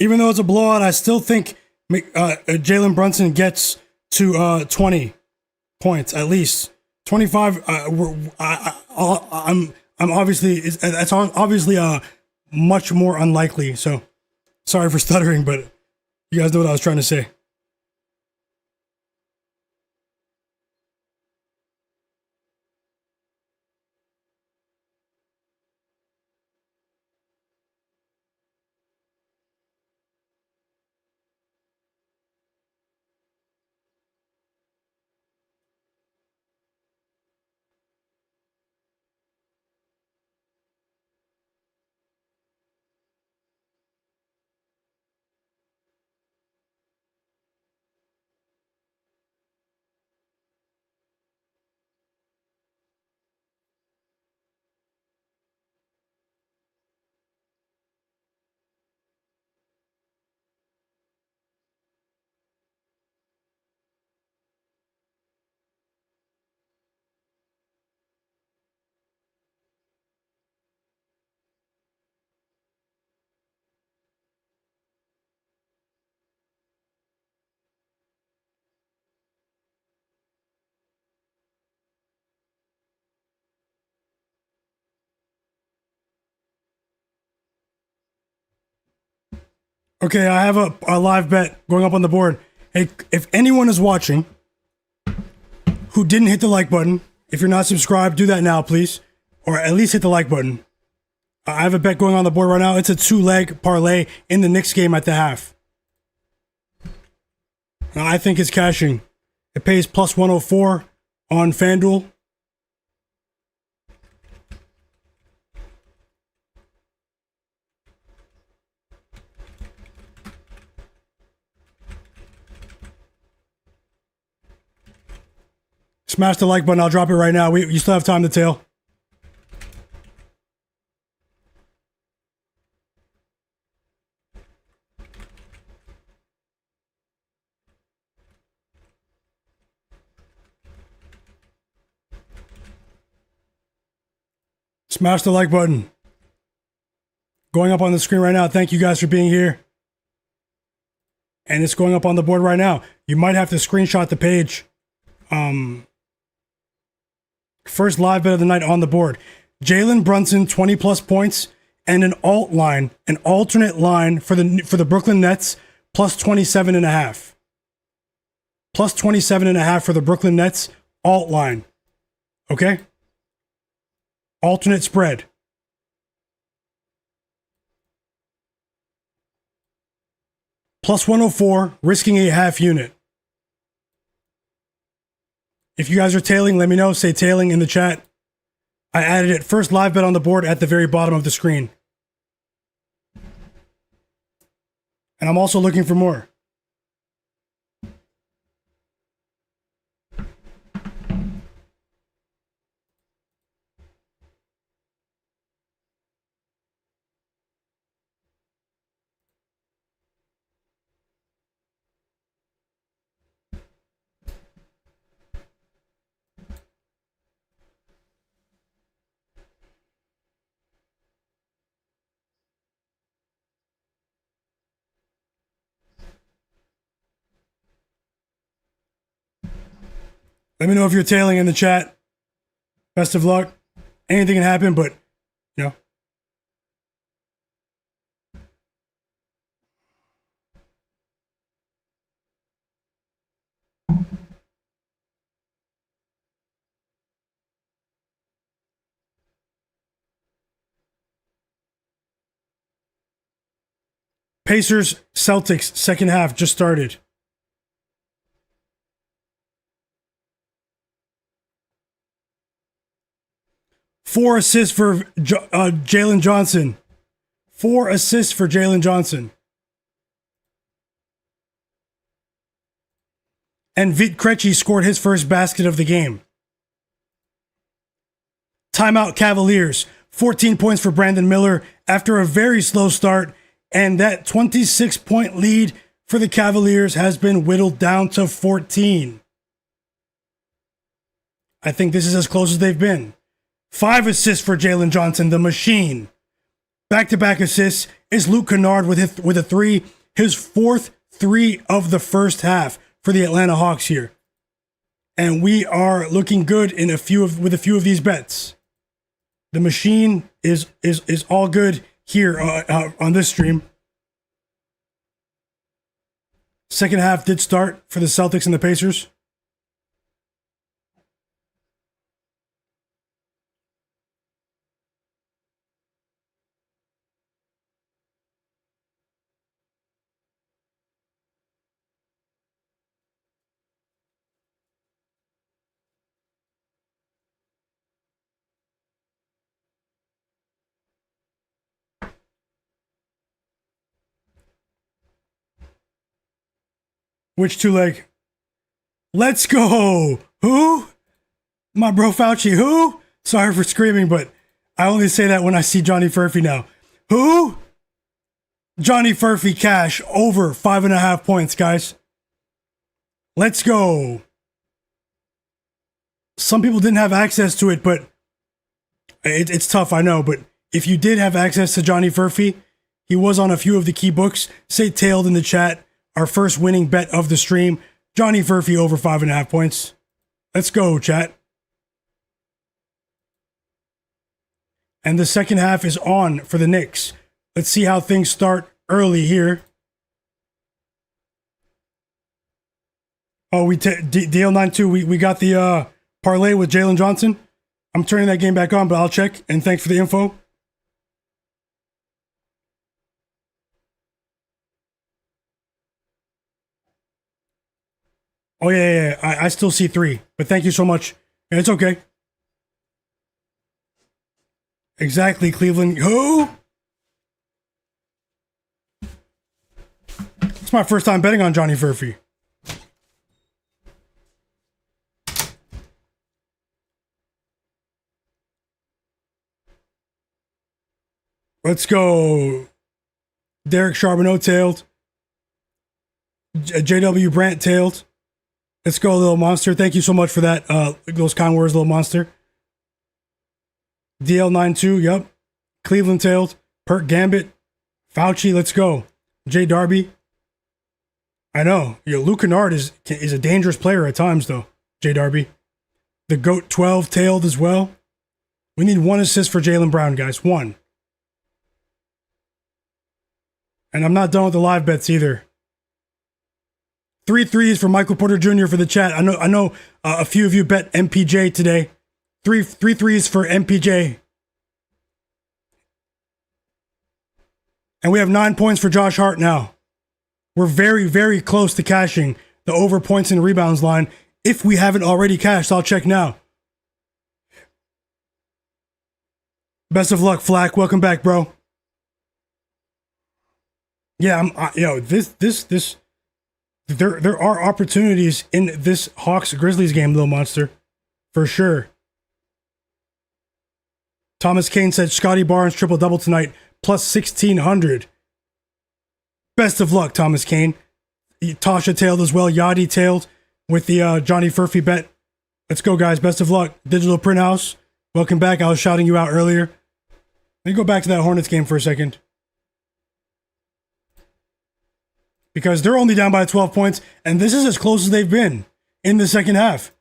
Even though it's a blowout, I still think Jalen Brunson gets to 20 points at least. 25. I'm obviously that's obviously much more unlikely. So sorry for stuttering, but you guys know what I was trying to say. Okay, I have a live bet going up on the board. Hey, if anyone is watching who didn't hit the like button, if you're not subscribed, do that now, please. Or at least hit the like button. I have a bet going on the board right now. It's a 2-leg parlay in the Knicks game at the half. I think it's cashing. It pays plus 104 on FanDuel. Smash the like button. I'll drop it right now. You still have time to tail. Smash the like button. Going up on the screen right now. Thank you guys for being here. And it's going up on the board right now. You might have to screenshot the page. First live bet of the night on the board. Jalen Brunson, 20 plus points, and an alternate line for the Brooklyn Nets, plus 27.5. Plus 27.5 for the Brooklyn Nets, alt line. Okay? Alternate spread. Plus 104, risking a half unit. If you guys are tailing, let me know. Say tailing in the chat. I added it. First live bet on the board at the very bottom of the screen. And I'm also looking for more. Let me know if you're tailing in the chat. Best of luck. Anything can happen, but, you know. Pacers, Celtics, second half just started. Four assists for Jalen Johnson. 4 assists for Jalen Johnson. And Vit Krejci scored his first basket of the game. Timeout Cavaliers. 14 points for Brandon Miller after a very slow start. And that 26-point lead for the Cavaliers has been whittled down to 14. I think this is as close as they've been. 5 assists for Jalen Johnson, the machine. Back-to-back assists is Luke Kennard with a three, his fourth three of the first half for the Atlanta Hawks here. And we are looking good with a few of these bets. The machine is all good here on this stream. Second half did start for the Celtics and the Pacers. Which two leg? Let's go. Who? My bro Fauci. Who? Sorry for screaming, but I only say that when I see Johnny Furphy now. Who? Johnny Furphy cash over 5.5 points, guys. Let's go. Some people didn't have access to it, but it's tough, I know. But if you did have access to Johnny Furphy, he was on a few of the key books. Say tailed in the chat. Our first winning bet of the stream. Johnny Furphy over 5.5 points. Let's go, chat. And the second half is on for the Knicks. Let's see how things start early here. Oh, DL92, we got the parlay with Jalen Johnson. I'm turning that game back on, but I'll check. And thanks for the info. Oh, yeah. I still see 3. But thank you so much. Yeah, it's okay. Exactly, Cleveland. Who? It's my first time betting on Johnny Furphy. Let's go. Derek Charbonneau tailed. JW Brandt tailed. Let's go, little monster. Thank you so much for that. Those kind words, little monster. DL92, yep. Cleveland tailed. Perk Gambit. Fauci, let's go. Jay Darby. I know. Luke Kennard is a dangerous player at times, though. Jay Darby. The GOAT 12 tailed as well. We need 1 assist for Jaylen Brown, guys. 1. And I'm not done with the live bets either. 3 threes for Michael Porter Jr. for the chat. I know. A few of you bet MPJ today. 3 threes for MPJ. And we have 9 points for Josh Hart now. We're very, very close to cashing the over points and rebounds line. If we haven't already cashed, I'll check now. Best of luck, Flack. Welcome back, bro. Yeah, There are opportunities in this Hawks Grizzlies game, little monster, for sure. Thomas Kane said Scottie Barnes triple double tonight, plus 1,600. Best of luck, Thomas Kane. Tasha tailed as well. Yachty tailed with the Johnny Furphy bet. Let's go, guys. Best of luck. Digital Print House, welcome back. I was shouting you out earlier. Let me go back to that Hornets game for a second. Because they're only down by 12 points, and this is as close as they've been in the second half.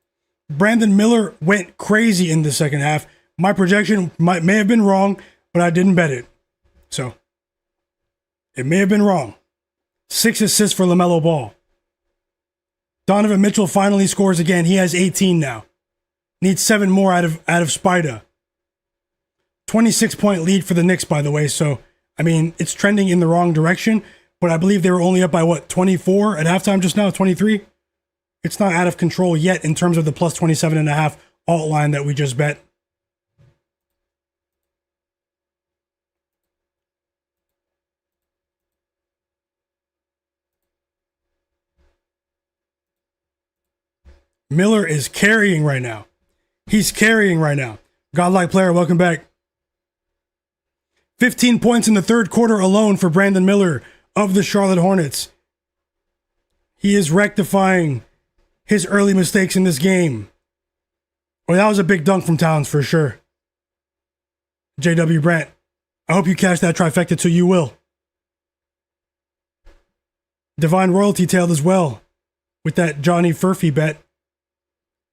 Brandon Miller went crazy in the second half. My projection may have been wrong, but I didn't bet it. So, it may have been wrong. 6 assists for Lamelo Ball. Donovan Mitchell finally scores again. He has 18 now. Needs 7 more out of Spida. 26-point lead for the Knicks, by the way. So, I mean, it's trending in the wrong direction. But I believe they were only up by, 24 at halftime just now, 23? It's not out of control yet in terms of the plus 27.5 alt line that we just bet. Miller is carrying right now. He's carrying right now. Godlike player, welcome back. 15 points in the third quarter alone for Brandon Miller of the Charlotte Hornets. He is rectifying his early mistakes in this game. Well, that was a big dunk from Towns for sure. JW Brandt, I hope you cash that trifecta too. You will. Divine Royalty tailed as well with that Johnny Furphy bet.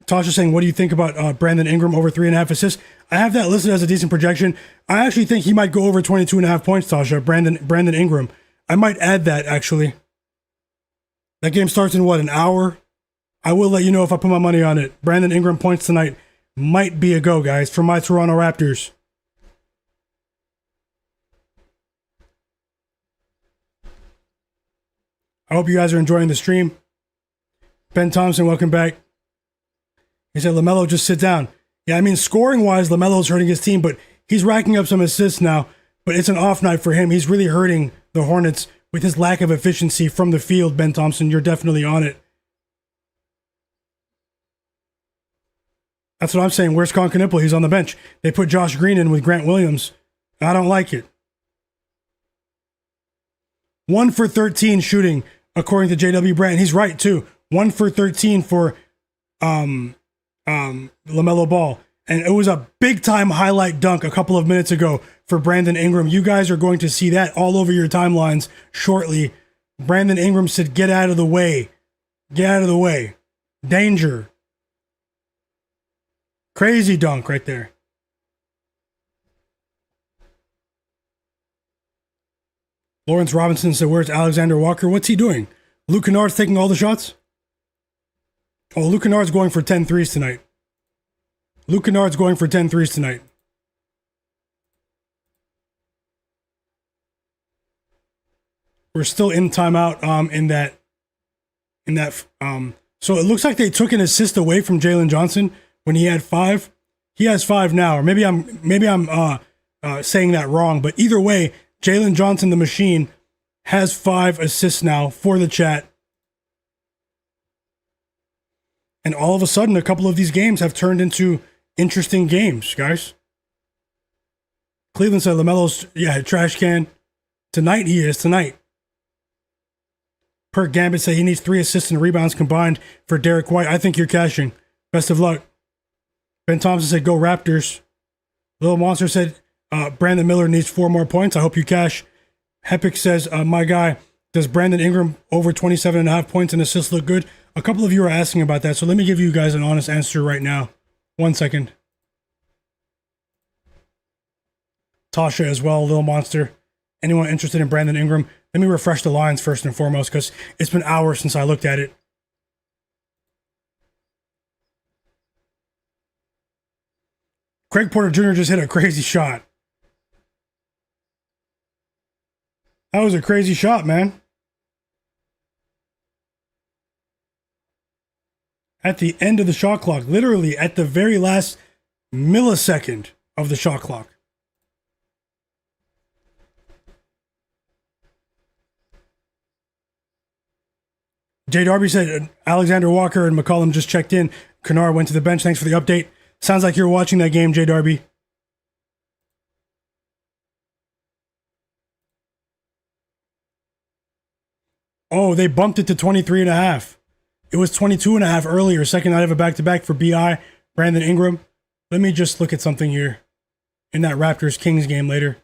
Tasha saying, what do you think about Brandon Ingram over 3.5 assists? I have that listed as a decent projection. I actually think he might go over 22.5 points, Tasha. Brandon Ingram. I might add that, actually. That game starts in, what, an hour? I will let you know if I put my money on it. Brandon Ingram points tonight might be a go, guys, for my Toronto Raptors. I hope you guys are enjoying the stream. Ben Thompson, welcome back. He said, LaMelo, just sit down. Yeah, I mean, scoring-wise, LaMelo's hurting his team, but he's racking up some assists now. But it's an off night for him. He's really hurting the Hornets with his lack of efficiency from the field, Ben Thompson. You're definitely on it. That's what I'm saying. Where's Concanipple? He's on the bench. They put Josh Green in with Grant Williams. I don't like it. 1 for 13 shooting, according to J.W. Brandt. He's right, too. 1 for 13 for LaMelo Ball. And it was a big-time highlight dunk a couple of minutes ago for Brandon Ingram. You guys are going to see that all over your timelines shortly. Brandon Ingram said, get out of the way. Get out of the way. Danger. Crazy dunk right there. Lawrence Robinson said, where's Alexander Walker? What's he doing? Luke Kennard's taking all the shots? Oh, Luke Kennard's going for 10 threes tonight. Luke Kennard's going for 10 threes tonight. We're still in timeout so it looks like they took an assist away from Jalen Johnson when he had 5. He has 5 now, or maybe I'm saying that wrong, but either way, Jalen Johnson, the machine, has 5 assists now for the chat. And all of a sudden, a couple of these games have turned into interesting games, guys. Cleveland said LaMelo's, trash can. Tonight he is, tonight. Per Gambit said he needs 3 assists and rebounds combined for Derek White. I think you're cashing. Best of luck. Ben Thompson said, go Raptors. Little Monster said, Brandon Miller needs 4 more points. I hope you cash. Hepic says, my guy, does Brandon Ingram over 27.5 points and assists look good? A couple of you are asking about that, so let me give you guys an honest answer right now. 1 second. Tasha as well, Little Monster. Anyone interested in Brandon Ingram? Let me refresh the lines first and foremost, because it's been hours since I looked at it. Craig Porter Jr. just hit a crazy shot. That was a crazy shot, man. At the end of the shot clock, literally at the very last millisecond of the shot clock. Jay Darby said Alexander Walker and McCollum just checked in. Kennard went to the bench. Thanks for the update. Sounds like you're watching that game, Jay Darby. Oh, they bumped it to 23.5. It was 22.5 earlier, second night of a back-to-back for BI, Brandon Ingram. Let me just look at something here in that Raptors-Kings game later.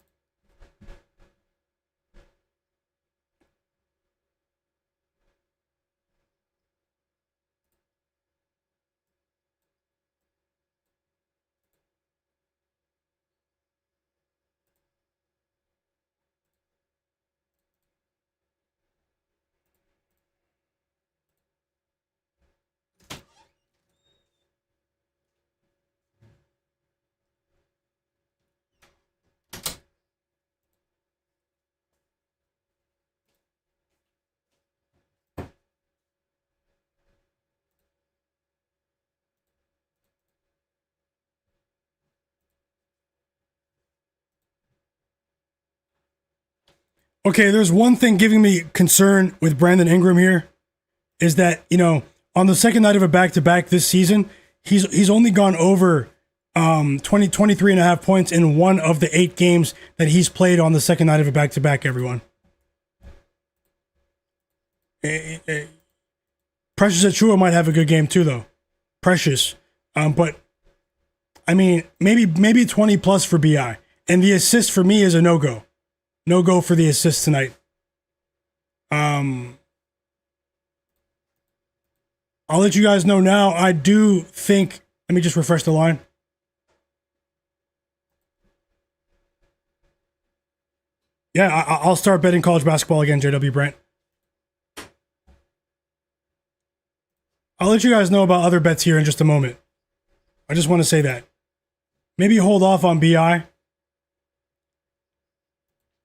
Okay, there's one thing giving me concern with Brandon Ingram here is that, on the second night of a back-to-back this season, he's only gone over 23.5 points in one of the 8 games that he's played on the second night of a back-to-back, everyone. Precious Achua might have a good game too, though. Precious. But, I mean, maybe 20 plus for BI. And the assist for me is a no-go. No go for the assist tonight. I'll let you guys know now. I do think, let me just refresh the line. Yeah, I'll start betting college basketball again, JW Brent. I'll let you guys know about other bets here in just a moment. I just want to say that. Maybe hold off on BI.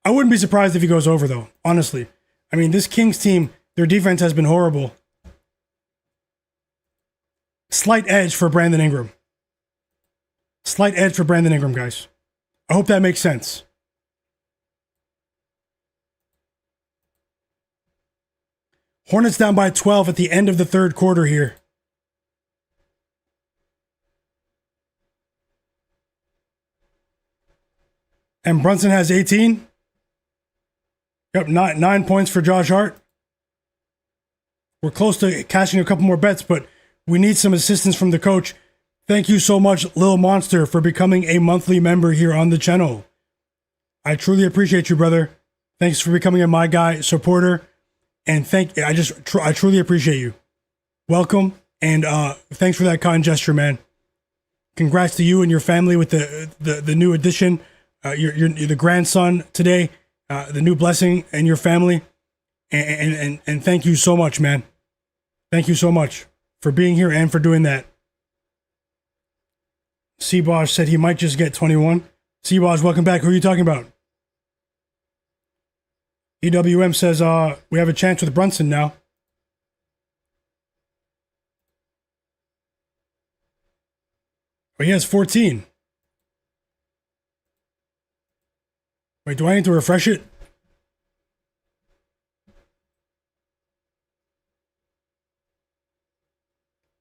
I wouldn't be surprised if he goes over, though, honestly. I mean, this Kings team, their defense has been horrible. Slight edge for Brandon Ingram. Slight edge for Brandon Ingram, guys. I hope that makes sense. Hornets down by 12 at the end of the third quarter here. And Brunson has 18. Yep, 9 points for Josh Hart. We're close to cashing a couple more bets, but we need some assistance from the coach. Thank you so much, Lil Monster, for becoming a monthly member here on the channel. I truly appreciate you, brother. Thanks for becoming a My Guy supporter. And I truly appreciate you. Welcome, and thanks for that kind gesture, man. Congrats to you and your family with the new addition. You're the grandson today, the new blessing and your family. And thank you so much, man. Thank you so much for being here and for doing that. Seabosh said he might just get 21. Seabosh, welcome back. Who are you talking about? EWM says we have a chance with Brunson now. Oh, he has 14. Wait, do I need to refresh it?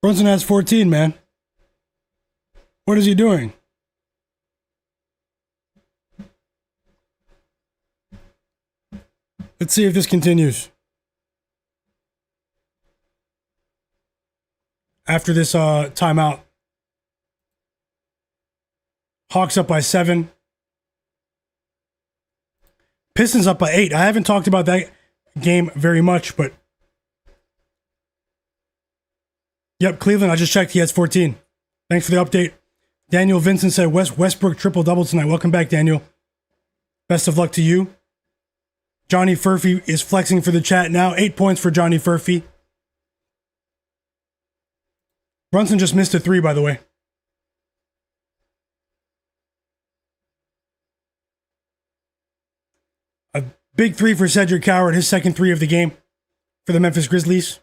Brunson has 14, man. What is he doing? Let's see if this continues. After this timeout. Hawks up by 7. Pistons up by 8. I haven't talked about that game very much, but... Yep, Cleveland, I just checked. He has 14. Thanks for the update. Daniel Vincent said Westbrook triple-double tonight. Welcome back, Daniel. Best of luck to you. Johnny Furphy is flexing for the chat now. 8 points for Johnny Furphy. Brunson just missed a 3, by the way. A big 3 for Cedric Coward, his second 3 of the game for the Memphis Grizzlies.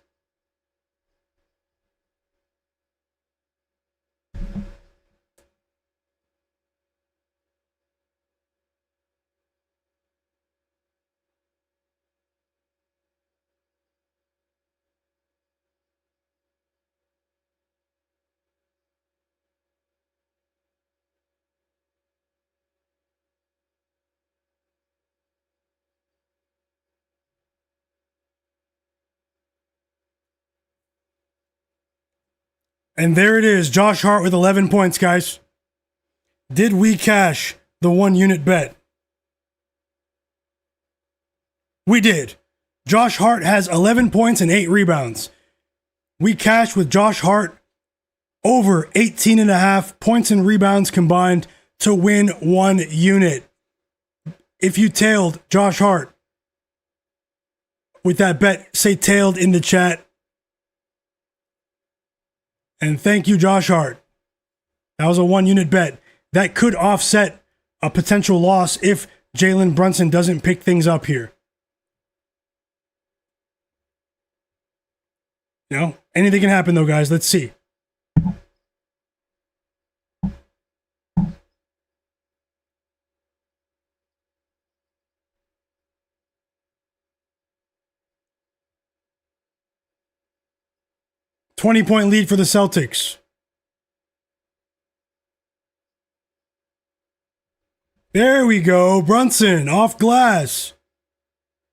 And there it is. Josh Hart with 11 points, guys. Did we cash the 1 unit bet? We did. Josh Hart has 11 points and 8 rebounds. We cashed with Josh Hart over 18.5 points and rebounds combined to win 1 unit. If you tailed Josh Hart with that bet, say tailed in the chat. And thank you, Josh Hart. That was a 1 unit bet. That could offset a potential loss if Jalen Brunson doesn't pick things up here. You know, anything can happen though, guys. Let's see. $20-point lead for the Celtics. There we go. Brunson off glass.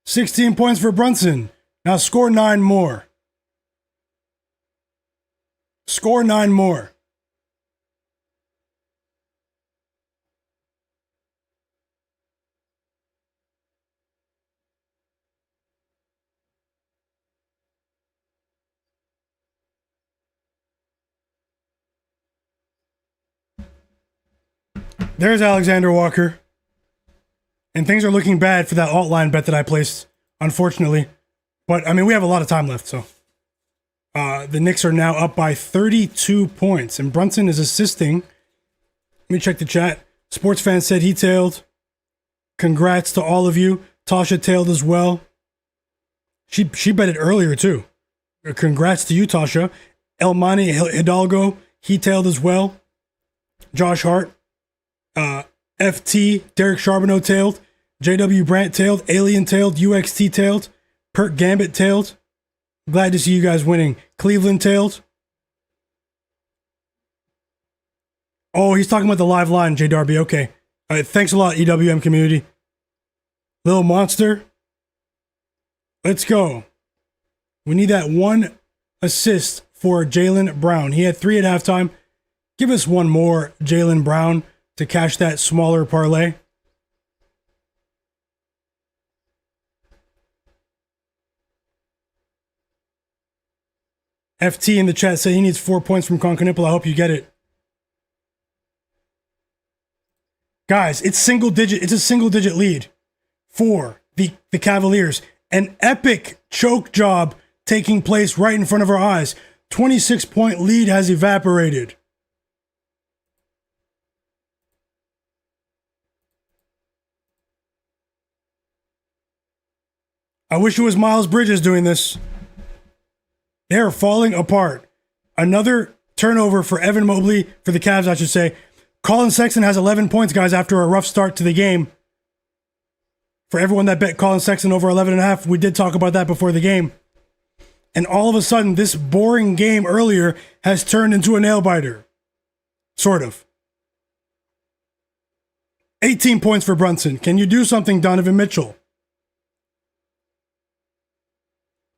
16 points for Brunson. Now score 9 more. Score 9 more. There's Alexander Walker. And things are looking bad for that alt line bet that I placed, unfortunately. But, I mean, we have a lot of time left, so. The Knicks are now up by 32 points. And Brunson is assisting. Let me check the chat. Sports fan said he tailed. Congrats to all of you. Tasha tailed as well. She bet it earlier, too. Congrats to you, Tasha. Elmani Hidalgo, he tailed as well. Josh Hart. FT, Derek Charbonneau tailed. JW Brandt tailed. Alien tailed. UXT tailed. Perk Gambit tailed. Glad to see you guys winning. Cleveland tailed. Oh, he's talking about the live line, J Darby. Okay. All right, thanks a lot, EWM community. Little Monster. Let's go. We need that one assist for Jaylen Brown. He had 3 at halftime. Give us one more, Jaylen Brown, to cash that smaller parlay. FT in the chat said he needs 4 points from Concanipple. I hope you get it. Guys, it's single digit. It's a single digit lead for the Cavaliers. An epic choke job taking place right in front of our eyes. 26-point lead has evaporated. I wish it was Miles Bridges doing this. They're falling apart. Another turnover for Evan Mobley, for the Cavs, I should say. Colin Sexton has 11 points, guys, after a rough start to the game. For everyone that bet Colin Sexton over 11.5, we did talk about that before the game. And all of a sudden, this boring game earlier has turned into a nail-biter. Sort of. 18 points for Brunson. Can you do something, Donovan Mitchell?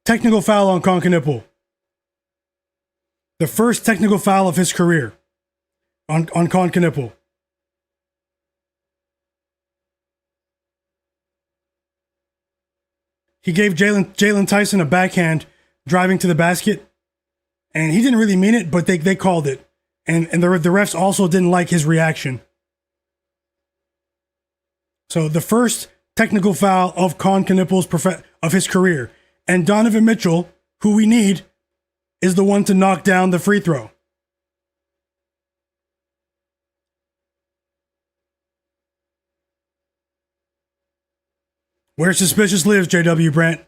Technical foul on Concanipple. The first technical foul of his career on Concanipple. He gave Jalen Tyson a backhand driving to the basket, and he didn't really mean it, but they called it. And the refs also didn't like his reaction. So the first technical foul of Concanipple's of his career. And Donovan Mitchell, who we need, is the one to knock down the free throw. Where suspicious lives, JW Brandt.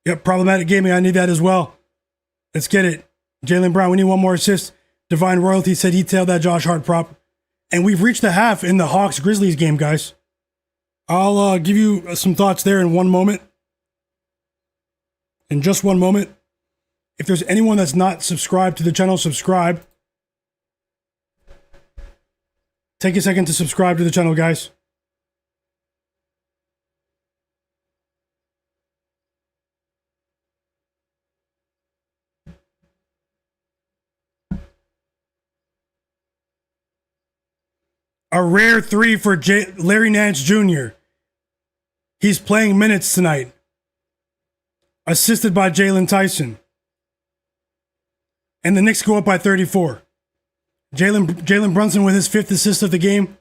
Yep, problematic gaming. I need that as well. Let's get it. Jaylen Brown, we need one more assist. Divine Royalty said he tailed that Josh Hart prop. And we've reached the half in the Hawks-Grizzlies game, guys. I'll give you some thoughts there in one moment. In just one moment. If there's anyone that's not subscribed to the channel, subscribe. Take a second to subscribe to the channel, guys. A rare 3 for Larry Nance Jr. He's playing minutes tonight. Assisted by Jalen Tyson. And the Knicks go up by 34. Jalen Brunson with his 5th assist of the game.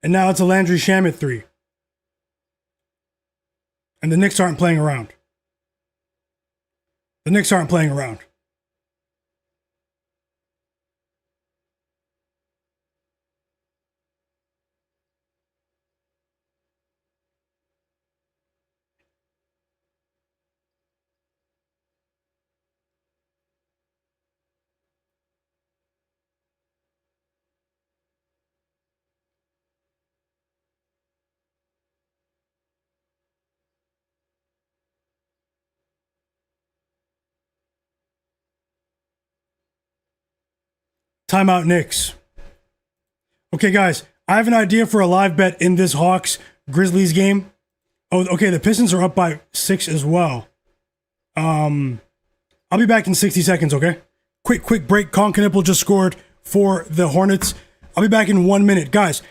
And now it's a Landry Shamet 3. And the Knicks aren't playing around. The Knicks aren't playing around. Timeout Knicks. Okay, guys, I have an idea for a live bet in this Hawks-Grizzlies game. Oh, okay, the Pistons are up by 6 as well. I I'll be back in 60 seconds, okay? Quick break. Colin Knippel just scored for the Hornets. I'll be back in 1 minute. Guys,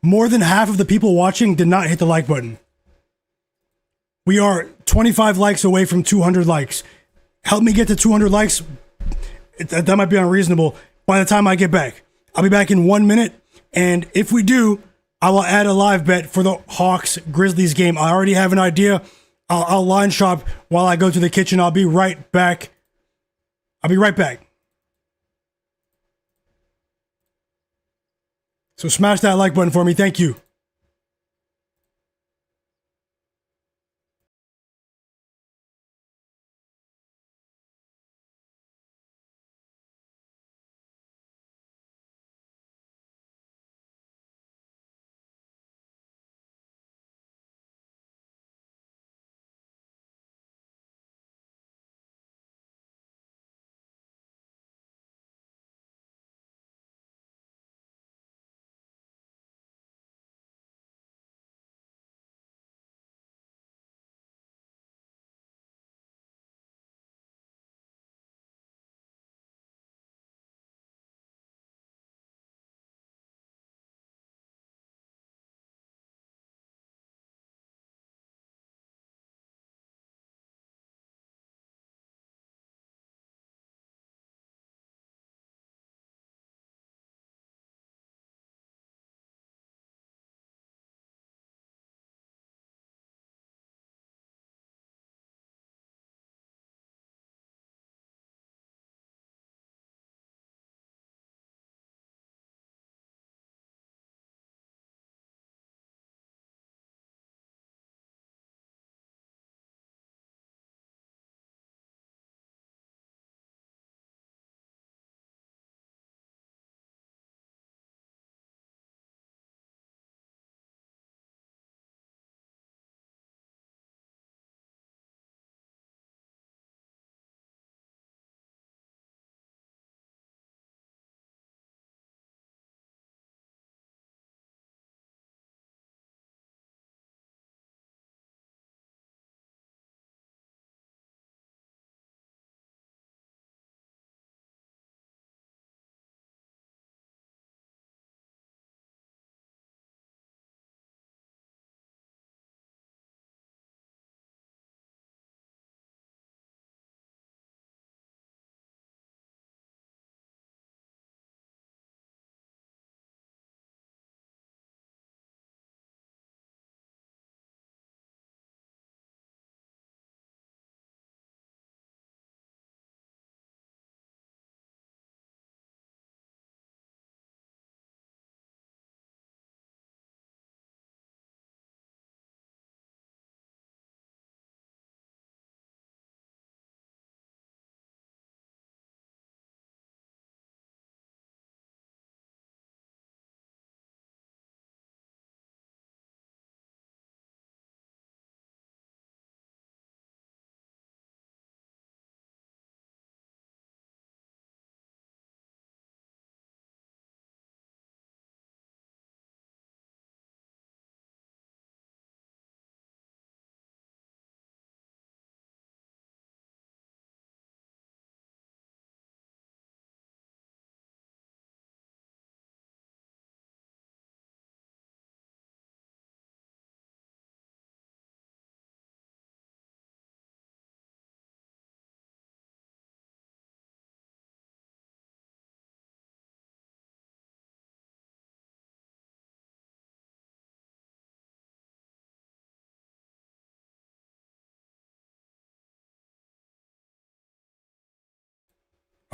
more than half of the people watching did not hit the like button. We are 25 likes away from 200 likes. Help me get to 200 likes. That might be unreasonable by the time I get back. I'll be back in 1 minute. And if we do, I will add a live bet for the Hawks-Grizzlies game. I already have an idea. I'll line shop while I go to the kitchen. I'll be right back. So smash that like button for me. Thank you.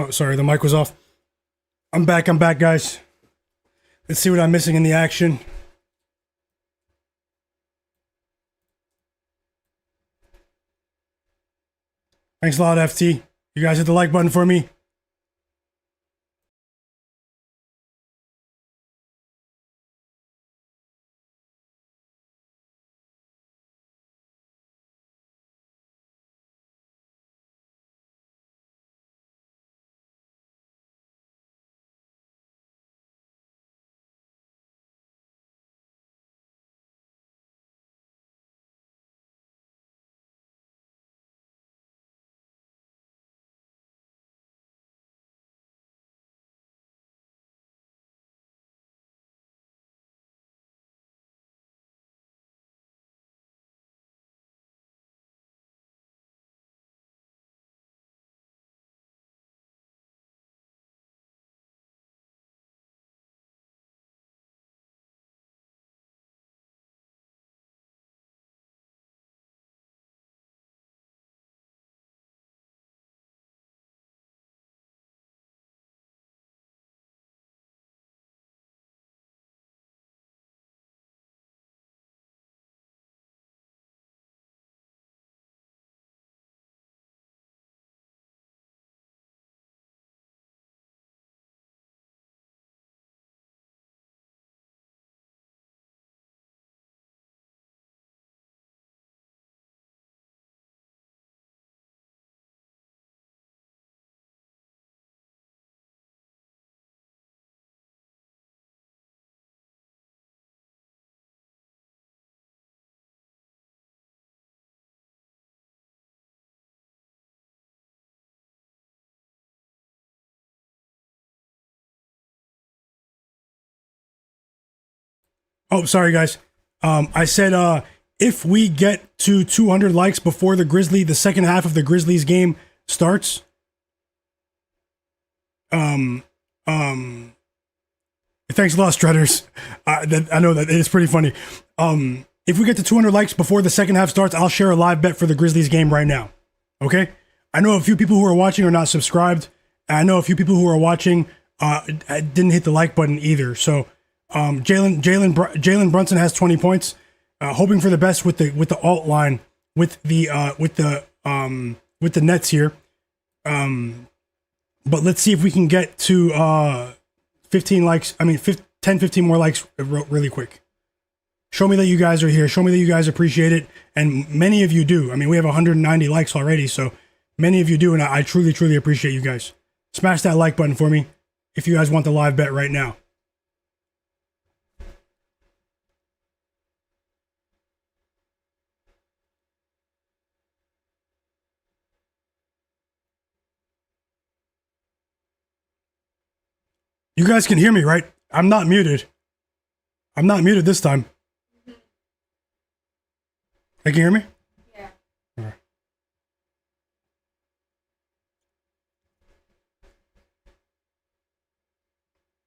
Oh, sorry, the mic was off. I'm back, guys. Let's see what I'm missing in the action. Thanks a lot, FT. You guys hit the like button for me. Oh, sorry guys. I said if we get to 200 likes before the second half of the Grizzlies game starts, thanks a lot, Strutters. I know that it's pretty funny. If we get to 200 likes before the second half starts, I'll share a live bet for the Grizzlies game right now. Okay? I know a few people who are watching are not subscribed. I know a few people who are watching didn't hit the like button either. So Jalen Brunson has 20 points. Hoping for the best with the alt line with the Nets here. But let's see if we can get to 15 likes. 10, 15 more likes really quick. Show me that you guys are here. Show me that you guys appreciate it. And many of you do. I mean, we have 190 likes already, so many of you do, and I truly, truly appreciate you guys. Smash that like button for me if you guys want the live bet right now. You guys can hear me, right? I'm not muted. I'm not muted this time. They can hear me? Yeah. Right.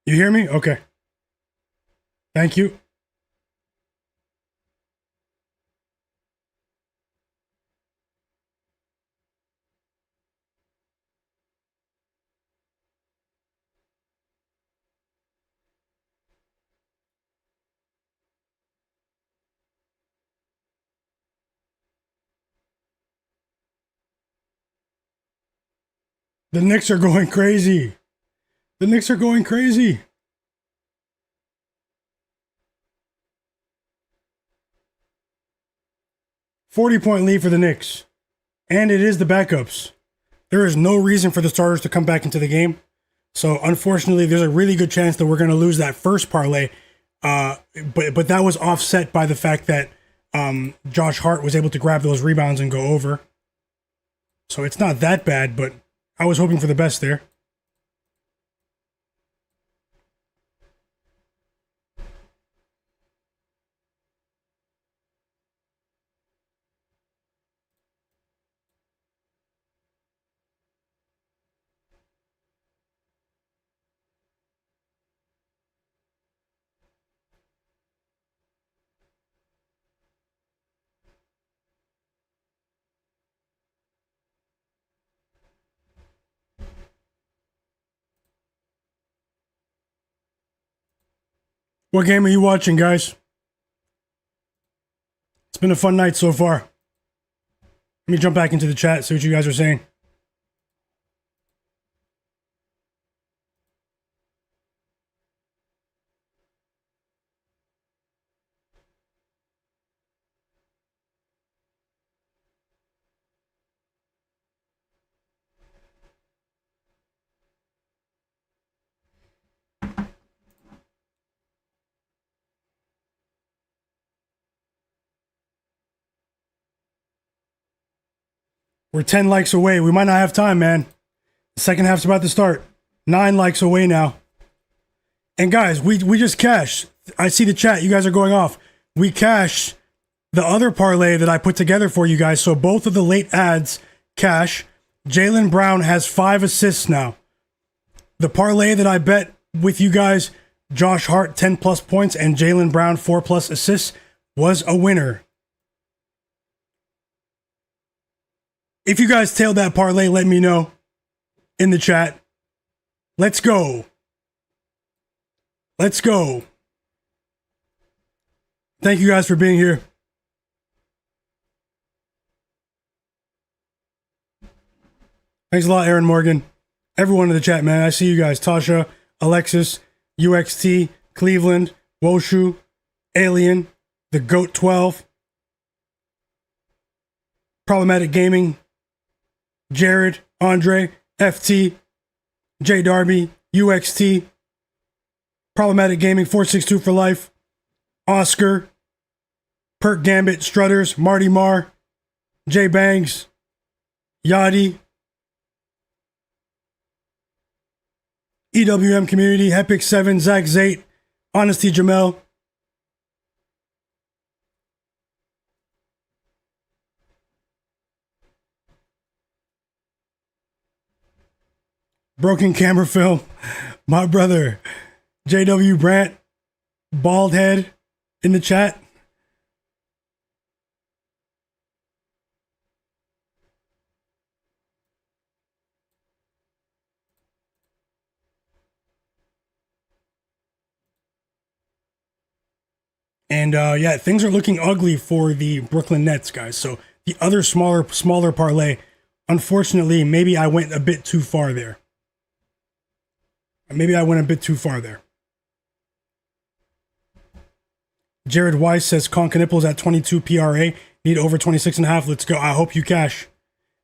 You hear me? Okay. Thank you. The Knicks are going crazy. The Knicks are going crazy. $40-point lead for the Knicks. And it is the backups. There is no reason for the starters to come back into the game. So unfortunately, there's a really good chance that we're going to lose that first parlay. But that was offset by the fact that Josh Hart was able to grab those rebounds and go over. So it's not that bad, but I was hoping for the best there. What game are you watching, guys? It's been a fun night so far. Let me jump back into the chat, see what you guys are saying. We're 10 likes away. We might not have time, man. The second half's about to start. 9 likes away now. And guys, we just cashed. I see the chat. You guys are going off. We cashed the other parlay that I put together for you guys. So both of the late ads cash. Jaylen Brown has 5 assists now. The parlay that I bet with you guys, Josh Hart 10 plus points and Jaylen Brown 4 plus assists, was a winner. If you guys tailed that parlay, let me know in the chat. Let's go. Let's go. Thank you guys for being here. Thanks a lot, Aaron Morgan. Everyone in the chat, man. I see you guys. Tasha, Alexis, UXT, Cleveland, Woshu, Alien, The Goat 12, Problematic Gaming, Jared, Andre, FT, J Darby, UXT, Problematic Gaming 462 for life, Oscar, Perk Gambit, Strutters, Marty Marr, J Bangs, Yadi, EWM Community, Epic 7, Zach Zate, Honesty Jamel, Broken camera film. My brother, JW Brandt, bald head in the chat. And yeah, things are looking ugly for the Brooklyn Nets, guys. So the other smaller parlay, unfortunately, maybe I went a bit too far there. Jared Weiss says Conk Nipples at 22 PRA, need over 26.5. Let's go. I hope you cash.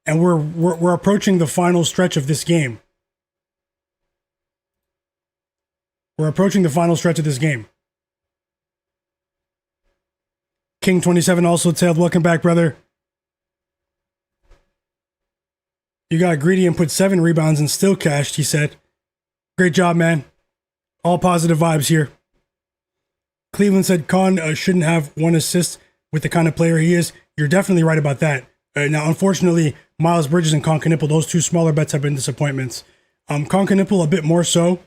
And we're approaching the final stretch of this game. King 27 also tailed. Welcome back, brother. You got greedy and put 7 rebounds and still cashed, he said. Great job, man. All positive vibes here. Cleveland said Con shouldn't have 1 assist with the kind of player he is. You're definitely right about that. Now, unfortunately, Miles Bridges and Concanipple, those 2 smaller bets have been disappointments. Concanipple a bit more so.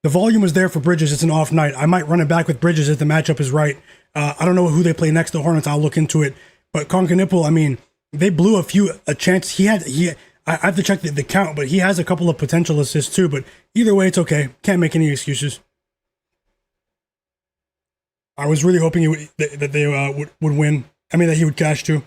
The volume is there for Bridges. It's an off night. I might run it back with Bridges if the matchup is right. I don't know who they play next to Hornets. I'll look into it. But Concanipple, I mean, they blew a chance. I have to check the count, but he has a couple of potential assists too. But either way, it's okay. Can't make any excuses. I was really hoping that they would win. I mean, that he would cash too.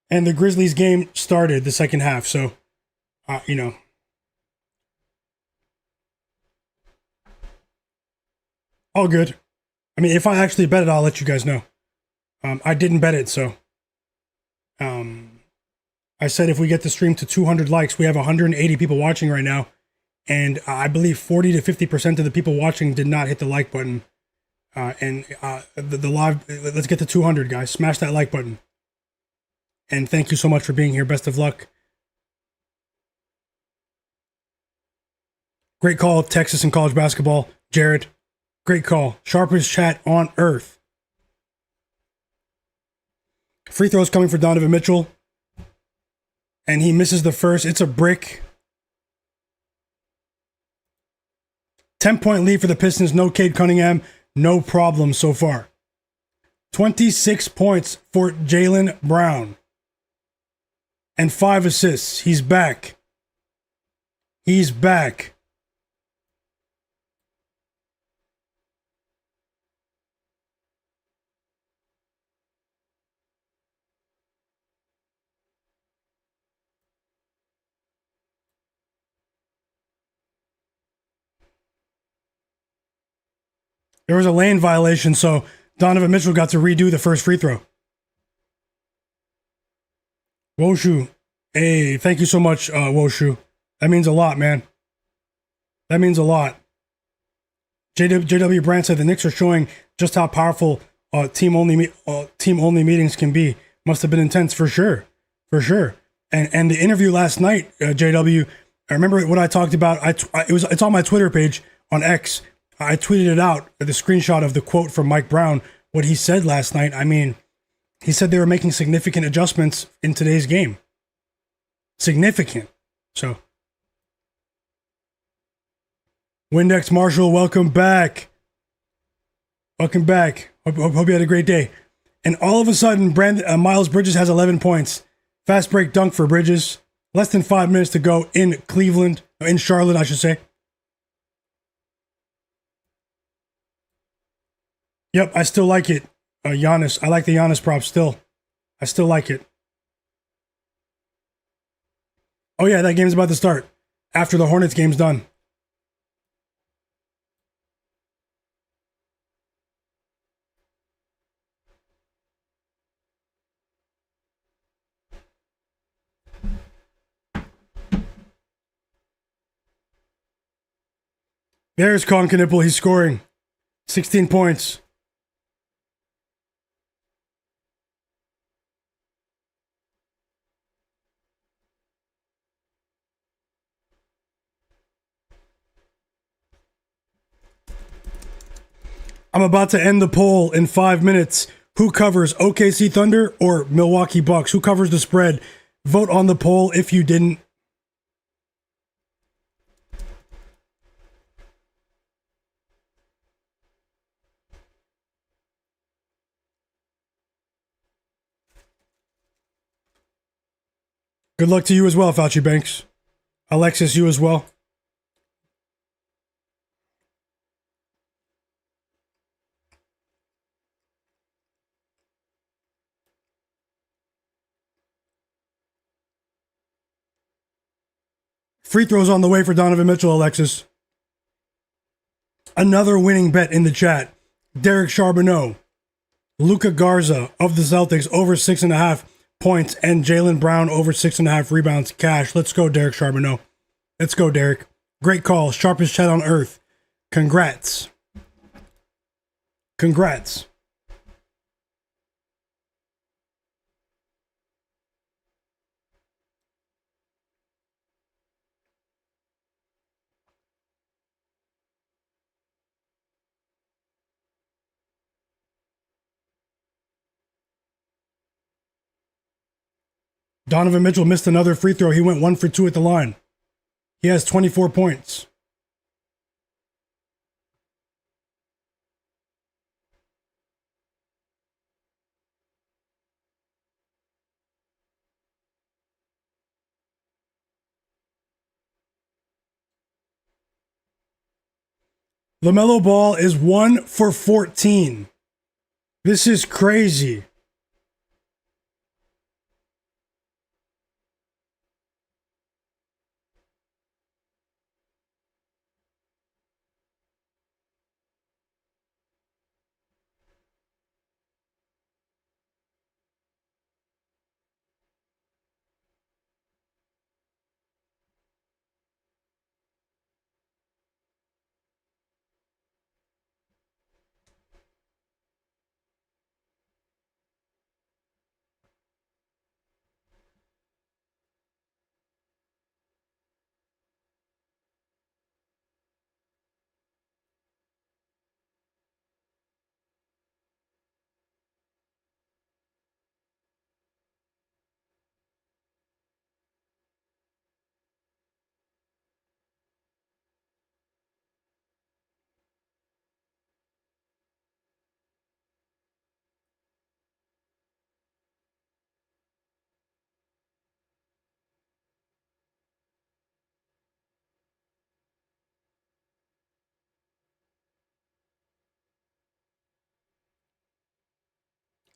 And the Grizzlies game started the second half, so, you know. All good. I mean, if I actually bet it, I'll let you guys know. I didn't bet it, so. I said if we get the stream to 200 likes, we have 180 people watching right now. And I believe 40 to 50% of the people watching did not hit the like button. The live, let's get to 200, guys. Smash that like button. And thank you so much for being here. Best of luck. Great call, Texas and college basketball. Jared, great call. Sharpest chat on earth. Free throws coming for Donovan Mitchell. And he misses the first. It's a brick. 10-point lead for the Pistons. No Cade Cunningham. No problem so far. 26 points for Jaylen Brown. And 5 assists. He's back. He's back. There was a lane violation, so Donovan Mitchell got to redo the first free throw. Woshu. Hey, thank you so much, Woshu. That means a lot, man. That means a lot. JW Brandt said the Knicks are showing just how powerful team-only meetings can be. Must have been intense for sure. For sure. And the interview last night, JW, I remember what I talked about. It's on my Twitter page on X. I tweeted it out, the screenshot of the quote from Mike Brown, what he said last night. I mean, he said they were making significant adjustments in today's game. Significant. So, Windex Marshall, welcome back. Welcome back. Hope you had a great day. And all of a sudden, Miles Bridges has 11 points. Fast break dunk for Bridges. Less than 5 minutes to go in Charlotte, I should say. Yep, I still like it. Giannis. I like the Giannis prop still. I still like it. Oh yeah, that game's about to start. After the Hornets game's done. There's Concanipple. He's scoring. 16 points. I'm about to end the poll in 5 minutes. Who covers, OKC Thunder or Milwaukee Bucks? Who covers the spread? Vote on the poll if you didn't. Good luck to you as well, Fauci Banks. Alexis, you as well. Free throws on the way for Donovan Mitchell, Alexis. Another winning bet in the chat. Derek Charbonneau, Luka Garza of the Celtics over 6.5 points, and Jaylen Brown over 6.5 rebounds. Cash. Let's go, Derek Charbonneau. Let's go, Derek. Great call. Sharpest chat on earth. Congrats. Congrats. Donovan Mitchell missed another free throw. He went 1 for 2 at the line. He has 24 points. Lamelo Ball is 1 for 14. This is crazy.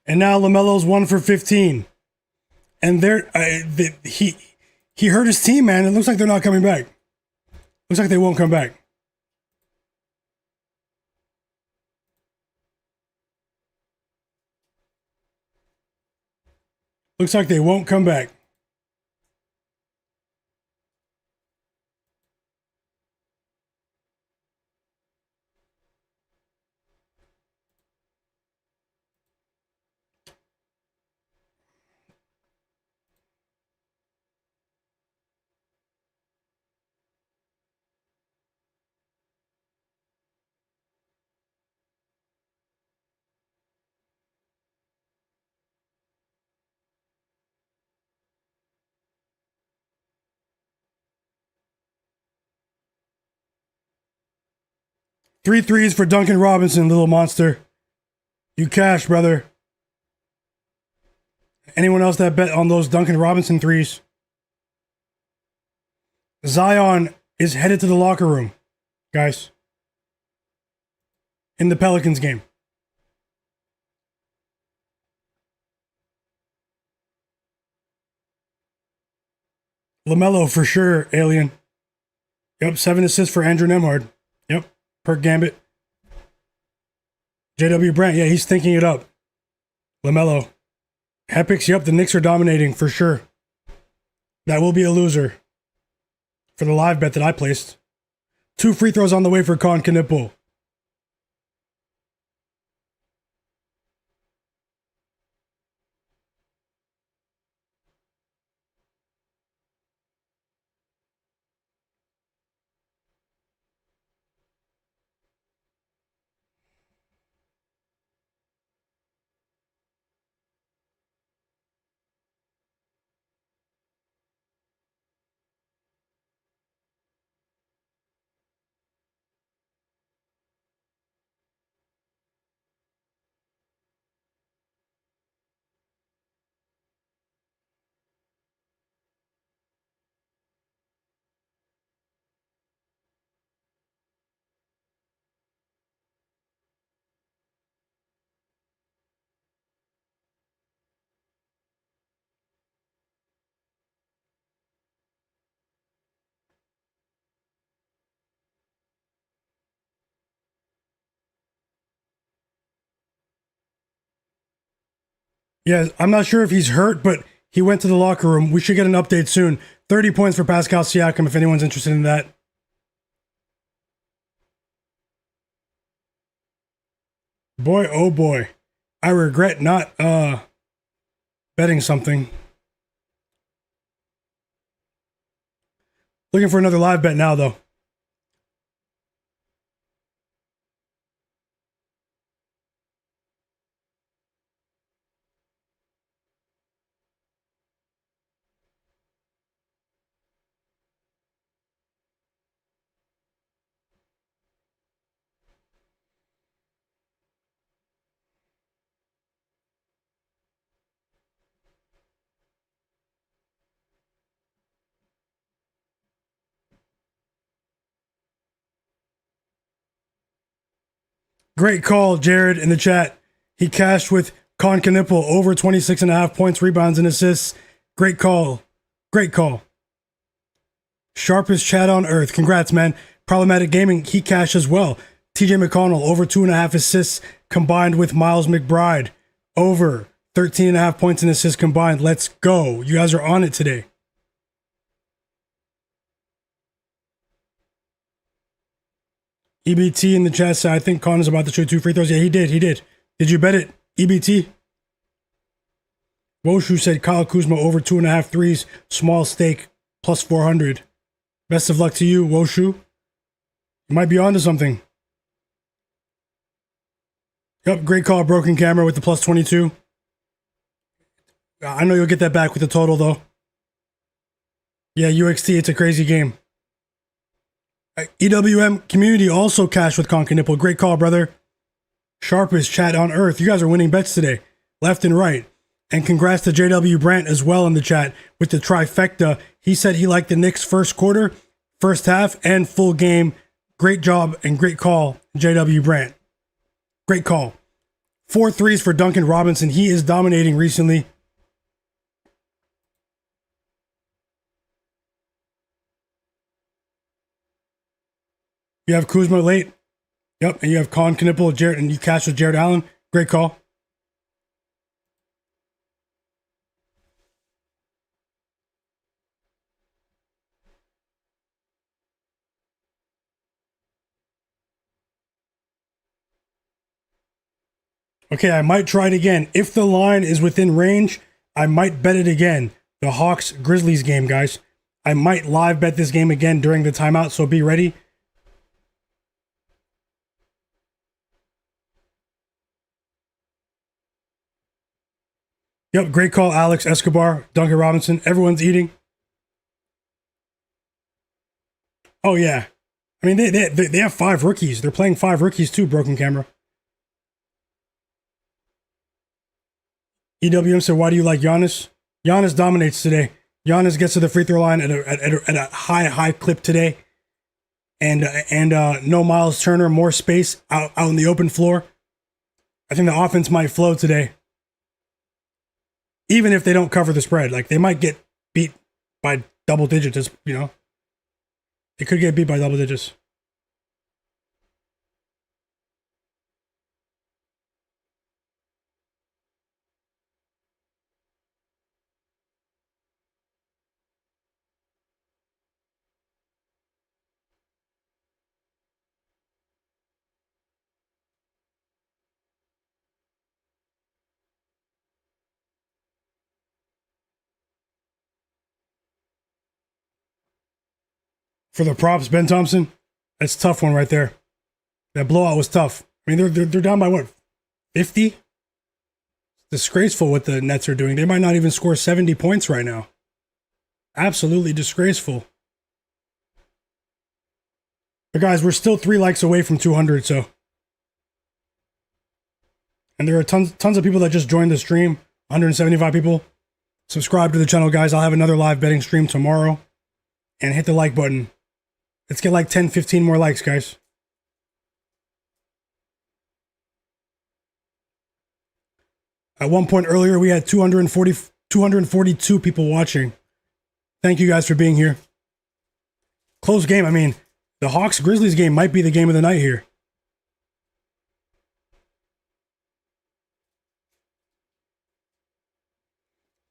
And now LaMelo's 1 for 15. And he hurt his team, man. It looks like they're not coming back. Looks like they won't come back. Looks like they won't come back. Three threes for Duncan Robinson, little monster. You cash, brother. Anyone else that bet on those Duncan Robinson threes? Zion is headed to the locker room, guys. In the Pelicans game. LaMelo for sure, Alien. Yep, 7 assists for Andrew Nemhard. Yep, per Gambit. JW Brandt, yeah, he's thinking it up. LaMelo. Epics, yep, the Knicks are dominating for sure. That will be a loser for the live bet that I placed. 2 free throws on the way for Con Knippel. Yeah, I'm not sure if he's hurt, but he went to the locker room. We should get an update soon. 30 points for Pascal Siakam if anyone's interested in that. Boy, oh boy. I regret not betting something. Looking for another live bet now, though. Great call, Jared, in the chat. He cashed with Cunningham over 26.5 points, rebounds, and assists. Great call. Great call. Sharpest chat on earth. Congrats, man. Problematic Gaming, he cashed as well. TJ McConnell, over 2.5 assists combined with Miles McBride. Over 13.5 points and assists combined. Let's go. You guys are on it today. EBT in the chat said, I think Connor's about to shoot 2 free throws. Yeah, he did. Did you bet it, EBT? Woshu said Kyle Kuzma over 2.5 threes. Small stake, plus 400. Best of luck to you, Woshu. You might be onto something. Yep, great call, Broken Camera with the plus 22. I know you'll get that back with the total, though. Yeah, UXT, it's a crazy game. EWM Community also cashed with Conker Nipple. Great call, brother. Sharpest chat on earth. You guys are winning bets today, left and right. And congrats to JW Brandt as well in the chat with the trifecta. He said he liked the Knicks first quarter, first half, and full game. Great job and great call, JW Brandt. Great call. 4 threes for Duncan Robinson. He is dominating recently. You have Kuzma late. Yep, and you have Con Knipple, Jared, and you cashed with Jared Allen. Great call. Okay, I might try it again. If the line is within range, I might bet it again. The Hawks-Grizzlies game, guys. I might live bet this game again during the timeout, so be ready. Yep, great call, Alex Escobar, Duncan Robinson. Everyone's eating. Oh, yeah. I mean, they have 5 rookies. They're playing 5 rookies too, Broken Camera. EWM said, why do you like Giannis? Giannis dominates today. Giannis gets to the free throw line at a high clip today. And no Miles Turner, more space out in the open floor. I think the offense might flow today. Even if they don't cover the spread. Like, they might get beat by double digits, you know. They could get beat by double digits. For the props, Ben Thompson, that's a tough one right there. That blowout was tough. I mean, they're down by what, 50? It's disgraceful what the Nets are doing. They might not even score 70 points right now. Absolutely disgraceful. But guys, we're still 3 likes away from 200, so. And there are tons of people that just joined the stream. 175 people. Subscribe to the channel, guys. I'll have another live betting stream tomorrow. And hit the like button. Let's get like 10, 15 more likes, guys. At one point earlier, we had 242 people watching. Thank you guys for being here. Close game. I mean, the Hawks-Grizzlies game might be the game of the night here.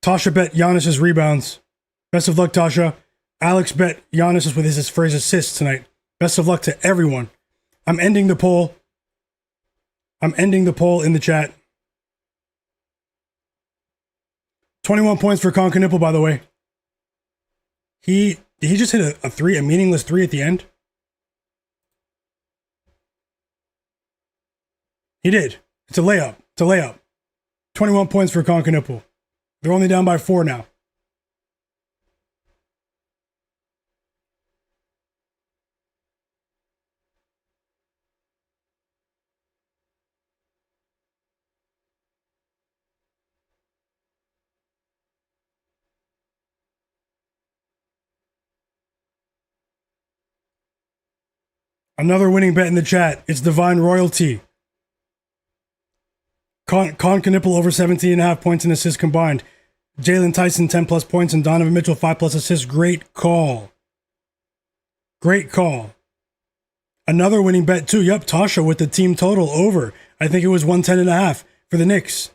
Tasha bet Giannis's rebounds. Best of luck, Tasha. Alex bet Giannis is with for his assists tonight. Best of luck to everyone. I'm ending the poll. I'm ending the poll in the chat. 21 points for Concanipple, by the way. Did he just hit a three, a meaningless three at the end? He did. It's a layup. It's a layup. 21 points for Concanipple. They're only down by 4 now. Another winning bet in the chat. It's Divine Royalty. Concanipple over 17.5 points and assists combined. Jalen Tyson 10 plus points and Donovan Mitchell 5 plus assists. Great call. Great call. Another winning bet too. Yep, Tasha with the team total over. I think it was 110.5 for the Knicks.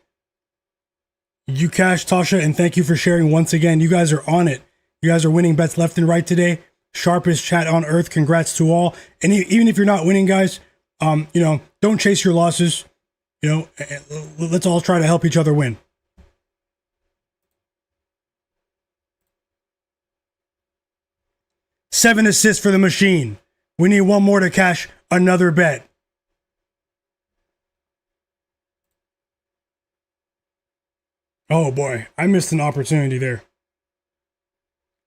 You cashed, Tasha, and thank you for sharing once again. You guys are on it. You guys are winning bets left and right today. Sharpest chat on earth. Congrats to all. And even if you're not winning, guys, don't chase your losses. Let's all try to help each other win. Seven assists for the machine. We need one more to cash another bet. Oh boy, I missed an opportunity there.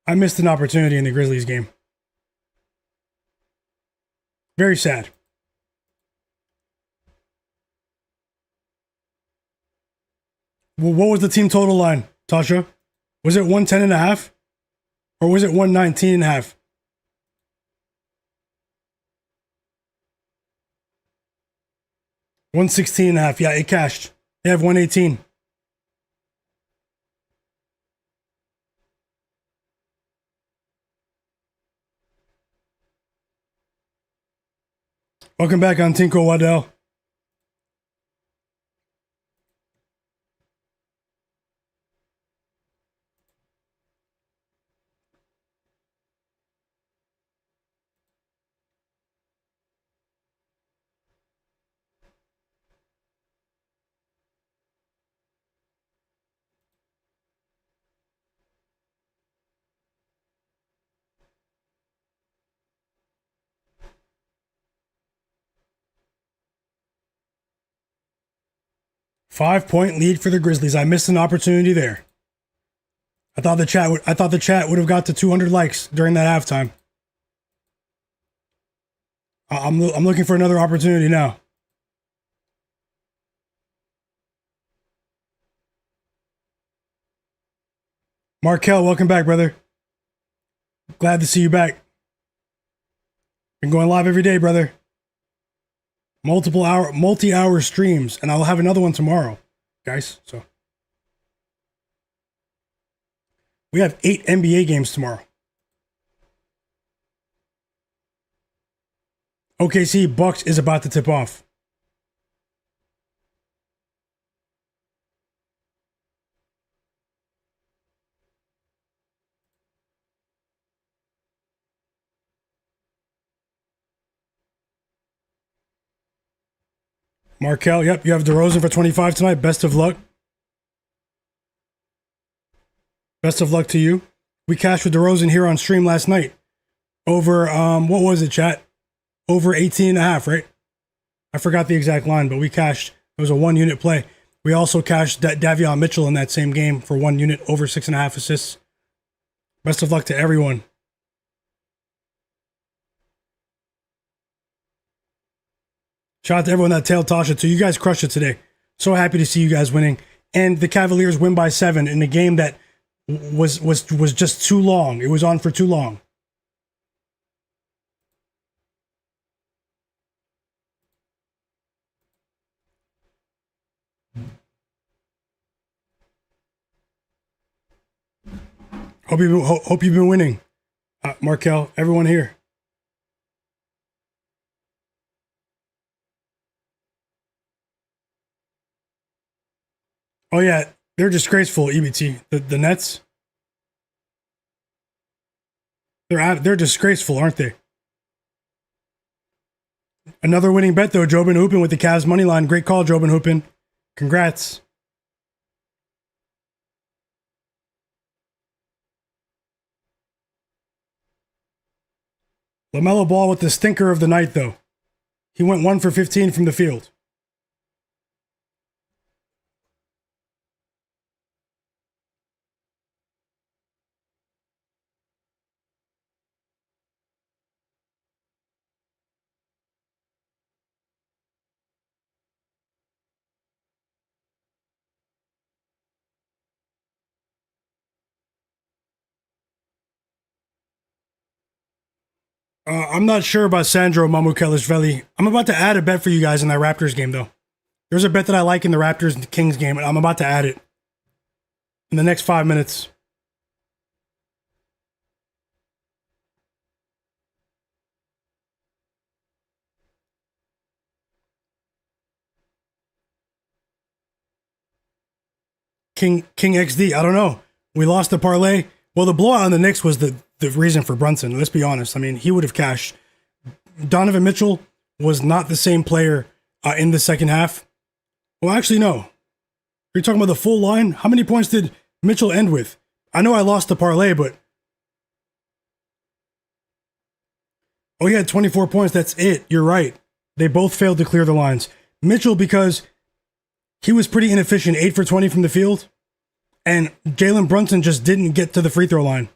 I missed an opportunity in the Grizzlies game. Very sad. Well, what was the team total line, Tasha? Was it 110.5? Or was it 119.5? $116.5. Yeah, it cashed. They have 118. Welcome back on Tinko Waddell. Five-point lead for the Grizzlies. I missed an opportunity there. I thought the chat would have got to 200 likes during that halftime. I'm looking for another opportunity now. Markel, welcome back, brother. Glad to see you back. Been going live every day, brother. Multi-hour streams, and I'll have another one tomorrow, guys. So we have 8 NBA games tomorrow. OKC Bucks is about to tip off. Markel, yep, you have DeRozan for 25 tonight. Best of luck. Best of luck to you. We cashed with DeRozan here on stream last night. Over, what was it, chat? Over 18.5, right? I forgot the exact line, but we cashed. It was a 1-unit play. We also cashed Davion Mitchell in that same game for 1 unit, over 6.5 assists. Best of luck to everyone. Shout out to everyone that tailed Tasha too. You guys crushed it today. So happy to see you guys winning. And the Cavaliers win by 7 in a game that was just too long. It was on for too long. Hope you've been winning, Markel. Everyone here. Oh yeah, They're disgraceful, EBT. The Nets. They're disgraceful, aren't they? Another winning bet though, Jobin Hoopin with the Cavs money line. Great call, Jobin Hoopin. Congrats. Lamelo Ball with the stinker of the night though. He went 1 for 15 from the field. I'm not sure about Sandro Mamukelishvili. I'm about to add a bet for you guys in that Raptors game, though. There's a bet that I like in the Raptors and Kings game, and I'm about to add it in the next 5 minutes. King XD, I don't know. We lost the parlay. Well, the blowout on the Knicks was the reason for Brunson. Let's be honest. I mean, he would have cashed. Donovan Mitchell was not the same player in the second half. Well, actually, no. You're talking about the full line? How many points did Mitchell end with? I know I lost the parlay, but... Oh, he had 24 points. That's it. You're right. They both failed to clear the lines. Mitchell, because he was pretty inefficient, 8 for 20 from the field. And Jalen Brunson just didn't get to the free throw line.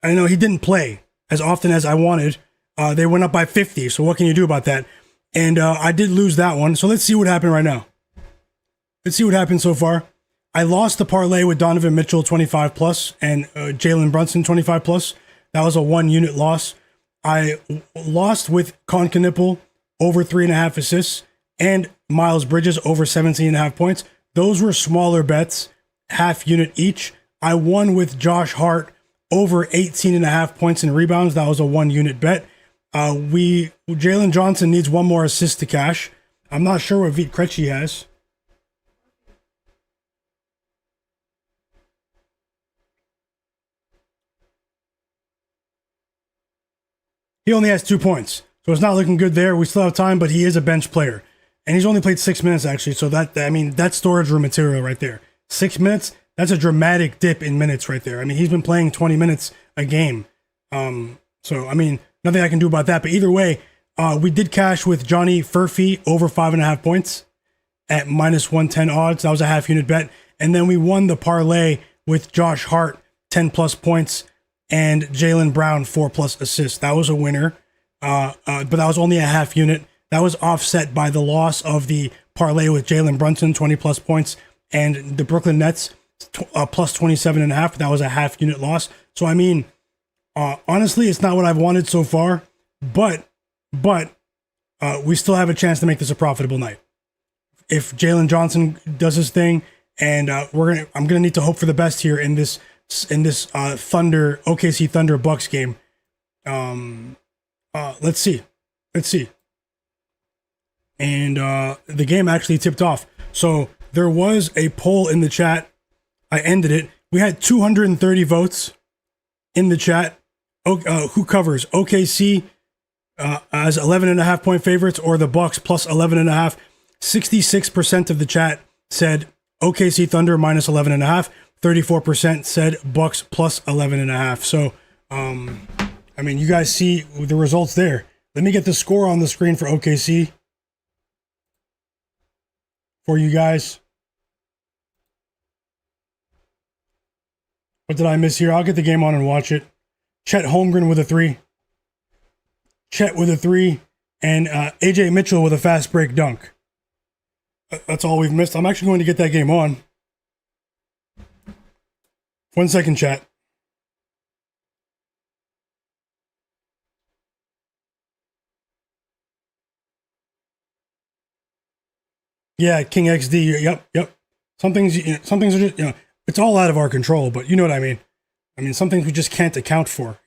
I know he didn't play as often as I wanted. They went up by 50, so what can you do about that? And I did lose that one, so let's see what happened right now. Let's see what happened so far. I lost the parlay with Donovan Mitchell 25 plus and Jalen Brunson 25 plus. That was a 1-unit loss. I lost with Concanipple over 3.5 assists and Miles Bridges over 17.5 points. Those were smaller bets, half unit each. I won with Josh Hart over 18.5 points and rebounds. That was a 1-unit bet. Jalen Johnson needs one more assist to cash. I'm not sure what Vit Krejci has. He only has 2 points, so it's not looking good there. We still have time, but he is a bench player. And he's only played 6 minutes, actually, so that's storage room material right there. 6 minutes, that's a dramatic dip in minutes right there. I mean, he's been playing 20 minutes a game. So, I mean, nothing I can do about that. But either way, we did cash with Johnny Furphy over 5.5 points at minus 110 odds. That was a half-unit bet. And then we won the parlay with Josh Hart, 10 plus points, and Jaylen Brown, 4 plus assists. That was a winner, but that was only a half unit. That was offset by the loss of the parlay with Jalen Brunson, 20 plus points, and the Brooklyn Nets, plus 27.5. That was a half unit loss. So, I mean, honestly, it's not what I've wanted so far, but we still have a chance to make this a profitable night. If Jalen Johnson does his thing, and I'm gonna need to hope for the best here in this Thunder OKC Thunder Bucks game. Let's see. And the game actually tipped off. So there was a poll in the chat. I ended it. We had 230 votes in the chat. Who covers OKC as 11.5 point favorites or the Bucks plus 11.5? 66% of the chat said OKC Thunder minus 11.5. 34% said Bucks plus 11.5. So, I mean, you guys see the results there. Let me get the score on the screen for OKC for you guys. What did I miss here? I'll get the game on and watch it. Chet Holmgren with a 3. Chet with a 3. And AJ Mitchell with a fast break dunk. That's all we've missed. I'm actually going to get that game on. 1 second, chat. Yeah, King XD. Yep. Some things are just, it's all out of our control, but you know what I mean. I mean, some things we just can't account for,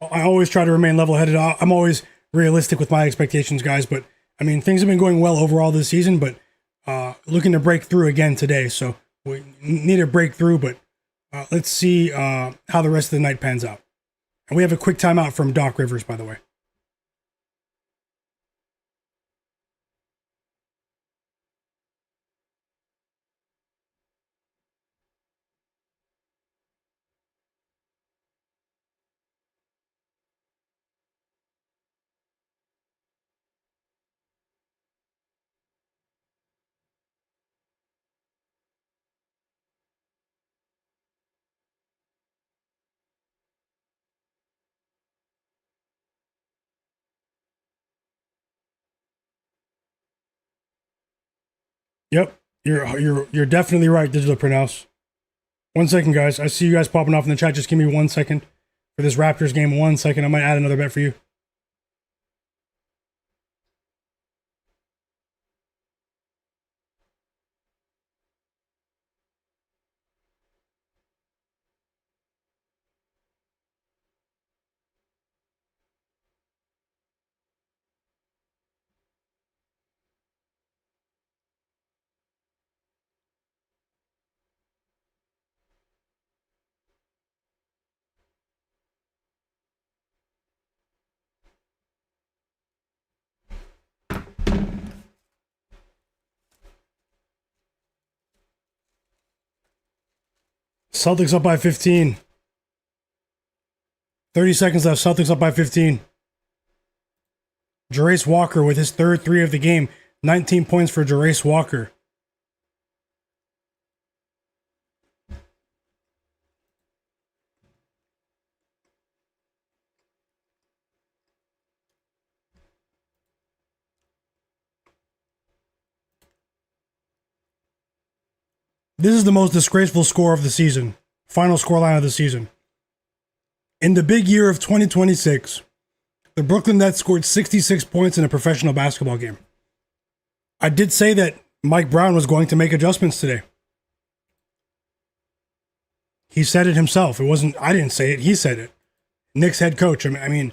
I always try to remain level-headed. I'm always realistic with my expectations, guys. But I mean, things have been going well overall this season, but looking to break through again today. So we need a breakthrough, but let's see how the rest of the night pans out. And we have a quick timeout from Doc Rivers, by the way. Yep, you're definitely right, Digital Pronounce. 1 second, guys. I see you guys popping off in the chat. Just give me 1 second for this Raptors game. 1 second. I might add another bet for you. Celtics up by 15. 30 seconds left. Celtics up by 15. Jarace Walker with his third three of the game. 19 points for Jarace Walker. This is the most disgraceful score of the season. Final scoreline of the season. In the big year of 2026, the Brooklyn Nets scored 66 points in a professional basketball game. I did say that Mike Brown was going to make adjustments today. He said it himself. It wasn't, I didn't say it. He said it. Knicks head coach. I mean,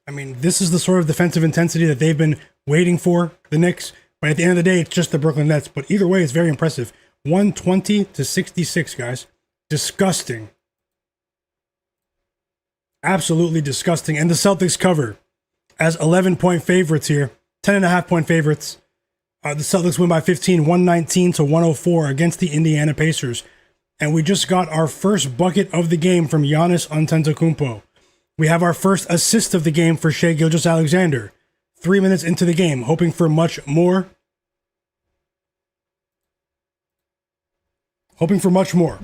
this is the sort of defensive intensity that they've been waiting for, the Knicks. But at the end of the day, it's just the Brooklyn Nets. But either way, it's very impressive. 120 to 66, guys. Disgusting. Absolutely disgusting. And the Celtics cover as 11-point favorites here. 10.5-point favorites. The Celtics win by 15, 119 to 104 against the Indiana Pacers. And we just got our first bucket of the game from Giannis Antetokounmpo. We have our first assist of the game for Shai Gilgeous-Alexander. 3 minutes into the game, hoping for much more. Hoping for much more.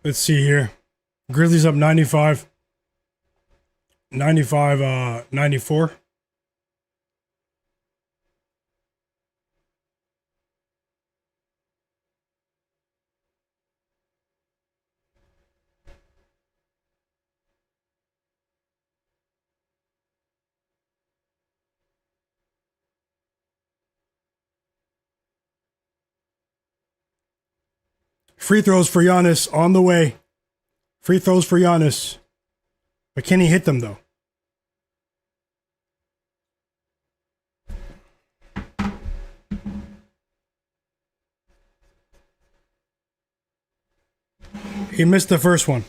Let's see here. Grizzlies up 95. 94. Free throws for Giannis on the way. Free throws for Giannis. But can he hit them, though? He missed the first one.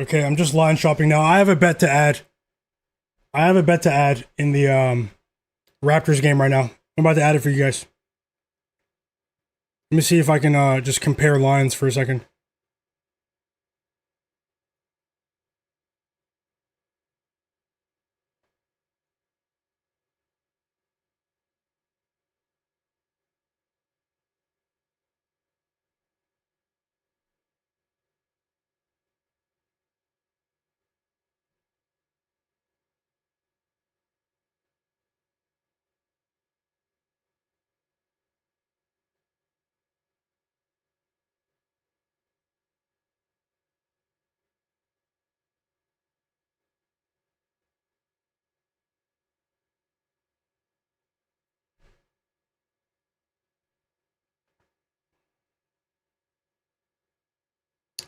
Okay, I'm just line shopping now. I have a bet to add. In the Raptors game right now. I'm about to add it for you guys. Let me see if I can just compare lines for a second.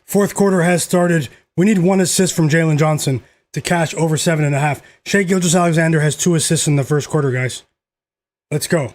Fourth quarter has started. We need 1 assist from Jalen Johnson to cash over 7.5. Shai Gilgeous-Alexander has 2 assists in the first quarter, guys. Let's go.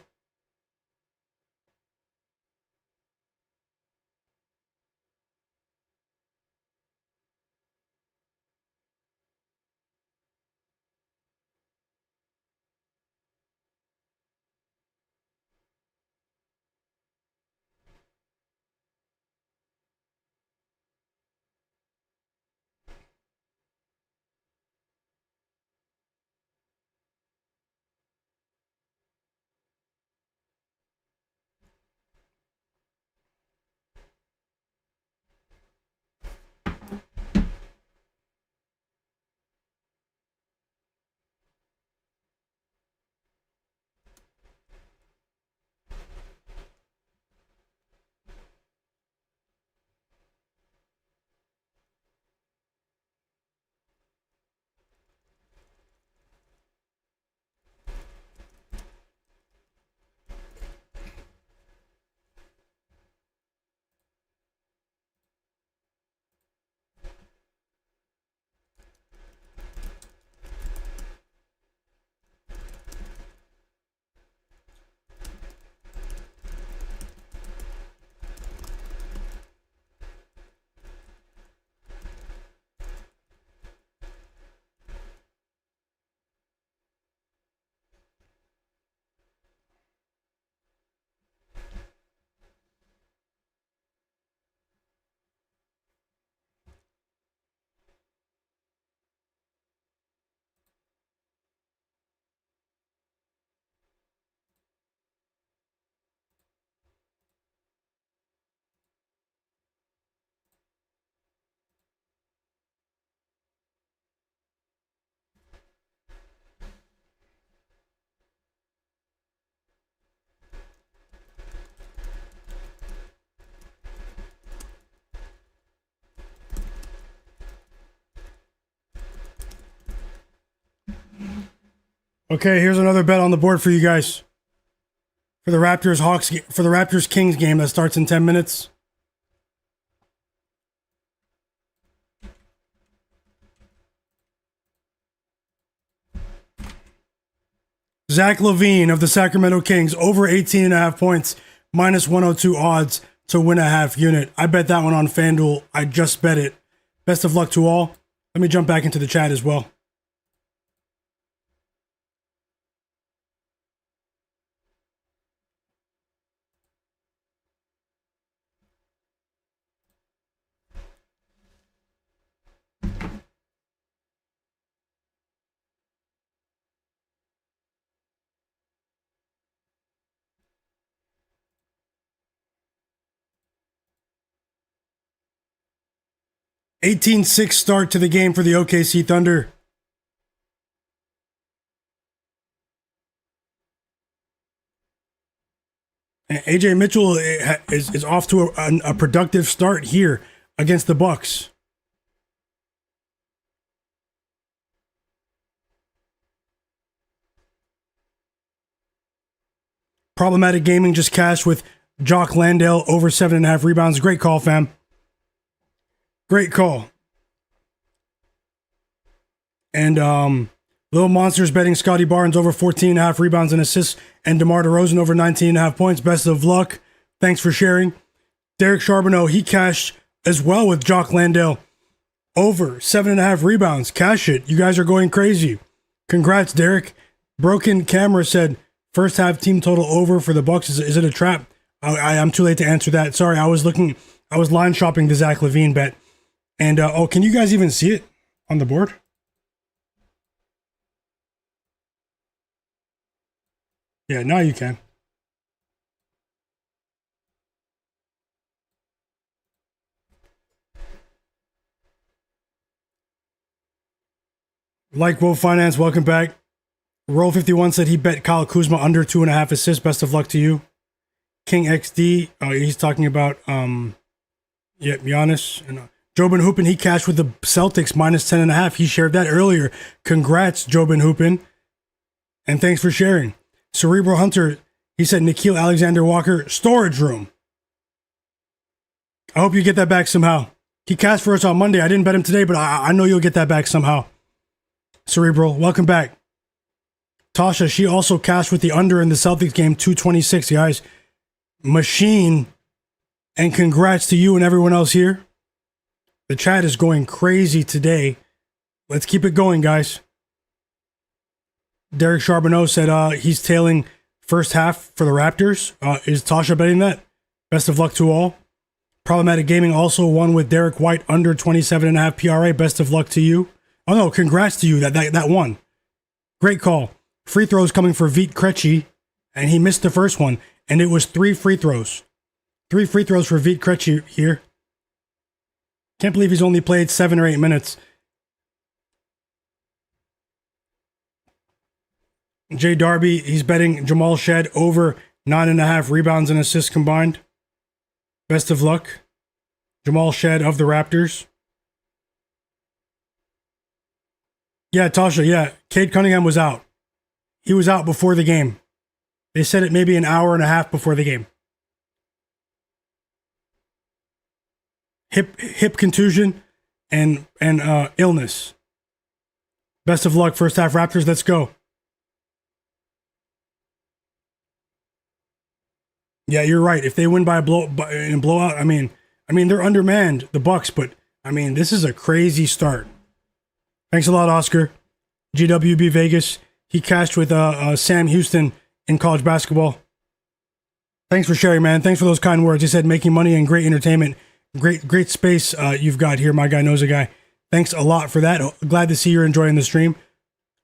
Okay, here's another bet on the board for you guys. For the Raptors Kings game that starts in 10 minutes. Zach LaVine of the Sacramento Kings over 18.5 points, minus 102 odds to win a half unit. I bet that one on FanDuel. I just bet it. Best of luck to all. Let me jump back into the chat as well. (18-6) start to the game for the OKC Thunder. And AJ Mitchell is off to a productive start here against the Bucks. Problematic Gaming just cashed with Jock Landale over 7.5 rebounds. Great call, fam. Great call. And Little Monsters betting Scottie Barnes over 14.5 rebounds and assists, and DeMar DeRozan over 19.5 points. Best of luck. Thanks for sharing. Derek Charbonneau, he cashed as well with Jock Landale Over 7.5 rebounds. Cash it. You guys are going crazy. Congrats, Derek. Broken Camera said first half team total over for the Bucks. Is it a trap? I'm too late to answer that. Sorry, I was line shopping the Zach LaVine bet. And can you guys even see it on the board? Yeah, now you can. Like Will Finance, welcome back. Roll 51 said he bet Kyle Kuzma under 2.5 assists. Best of luck to you. King XD, he's talking about Giannis and Jobin Hoopin. He cashed with the Celtics minus 10.5. He shared that earlier. Congrats, Jobin Hoopin, and thanks for sharing. Cerebral Hunter, he said Nickeil Alexander-Walker storage room. I hope you get that back somehow. He cashed for us on Monday. I didn't bet him today, but I know you'll get that back somehow. Cerebral, welcome back. Tasha, she also cashed with the under in the Celtics game, 226, guys. Machine, and congrats to you and everyone else here. The chat is going crazy today. Let's keep it going, guys. Derek Charbonneau said he's tailing first half for the Raptors. Is Tasha betting that? Best of luck to all. Problematic Gaming also won with Derek White under 27.5 PRA. Best of luck to you. Oh no, congrats to you. That won. Great call. Free throws coming for Vit Krejci, and he missed the first one, and it was 3 free throws. 3 free throws for Vit Krejci here. Can't believe he's only played 7 or 8 minutes. Jay Darby, he's betting Jamal Shed over 9.5 rebounds and assists combined. Best of luck. Jamal Shed of the Raptors. Yeah, Tasha, yeah. Cade Cunningham was out. He was out before the game. They said it maybe an hour and a half before the game. Hip contusion and illness. Best of luck, first half Raptors. Let's go. Yeah, you're right. If they win by a blowout, I mean they're undermanned, the Bucks, but I mean this is a crazy start. Thanks a lot, Oscar. GWB Vegas. He cashed with Sam Houston in college basketball. Thanks for sharing, man. Thanks for those kind words. He said making money and great entertainment. Great space you've got here. My guy knows a guy. Thanks a lot for that. Glad to see you're enjoying the stream.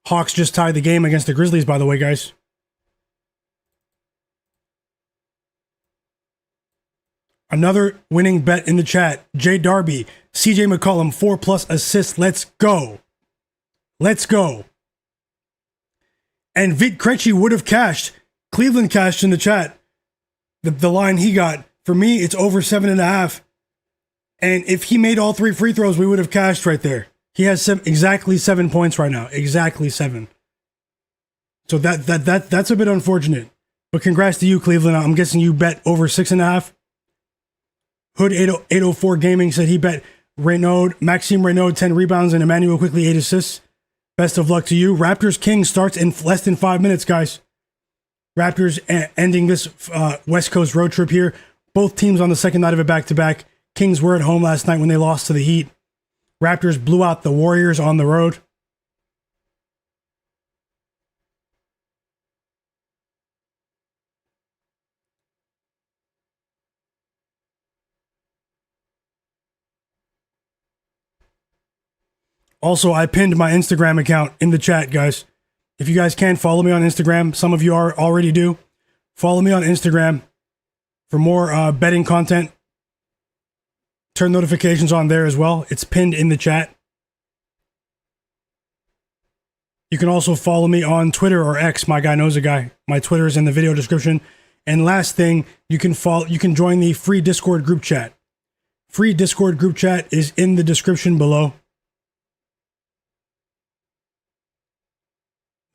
Hawks just tied the game against the Grizzlies, by the way, guys. Another winning bet in the chat. Jay Darby, CJ McCollum, 4+ assists. Let's go. Let's go. And Vit Krejci would have cashed. Cleveland cashed in the chat. The line he got. For me, it's over 7.5. And if he made all 3 free throws, we would have cashed right there. He has exactly 7 points right now. Exactly 7. So that's a bit unfortunate. But congrats to you, Cleveland. I'm guessing you bet over 6.5. Hood 804 Gaming said he bet Maxime Reynaud 10 rebounds and Emmanuel Quickly 8 assists. Best of luck to you. Raptors Kings starts in less than 5 minutes, guys. Raptors ending this West Coast road trip here. Both teams on the second night of a back-to-back. Kings were at home last night when they lost to the Heat. Raptors blew out the Warriors on the road. Also, I pinned my Instagram account in the chat, guys. If you guys can, follow me on Instagram. Some of you already do. Follow me on Instagram for more betting content. Turn notifications on there as well. It's pinned in the chat. You can also follow me on Twitter or X. My guy knows a guy. My Twitter is in the video description. And last thing, you can join the free Discord group chat. Free Discord group chat is in the description below.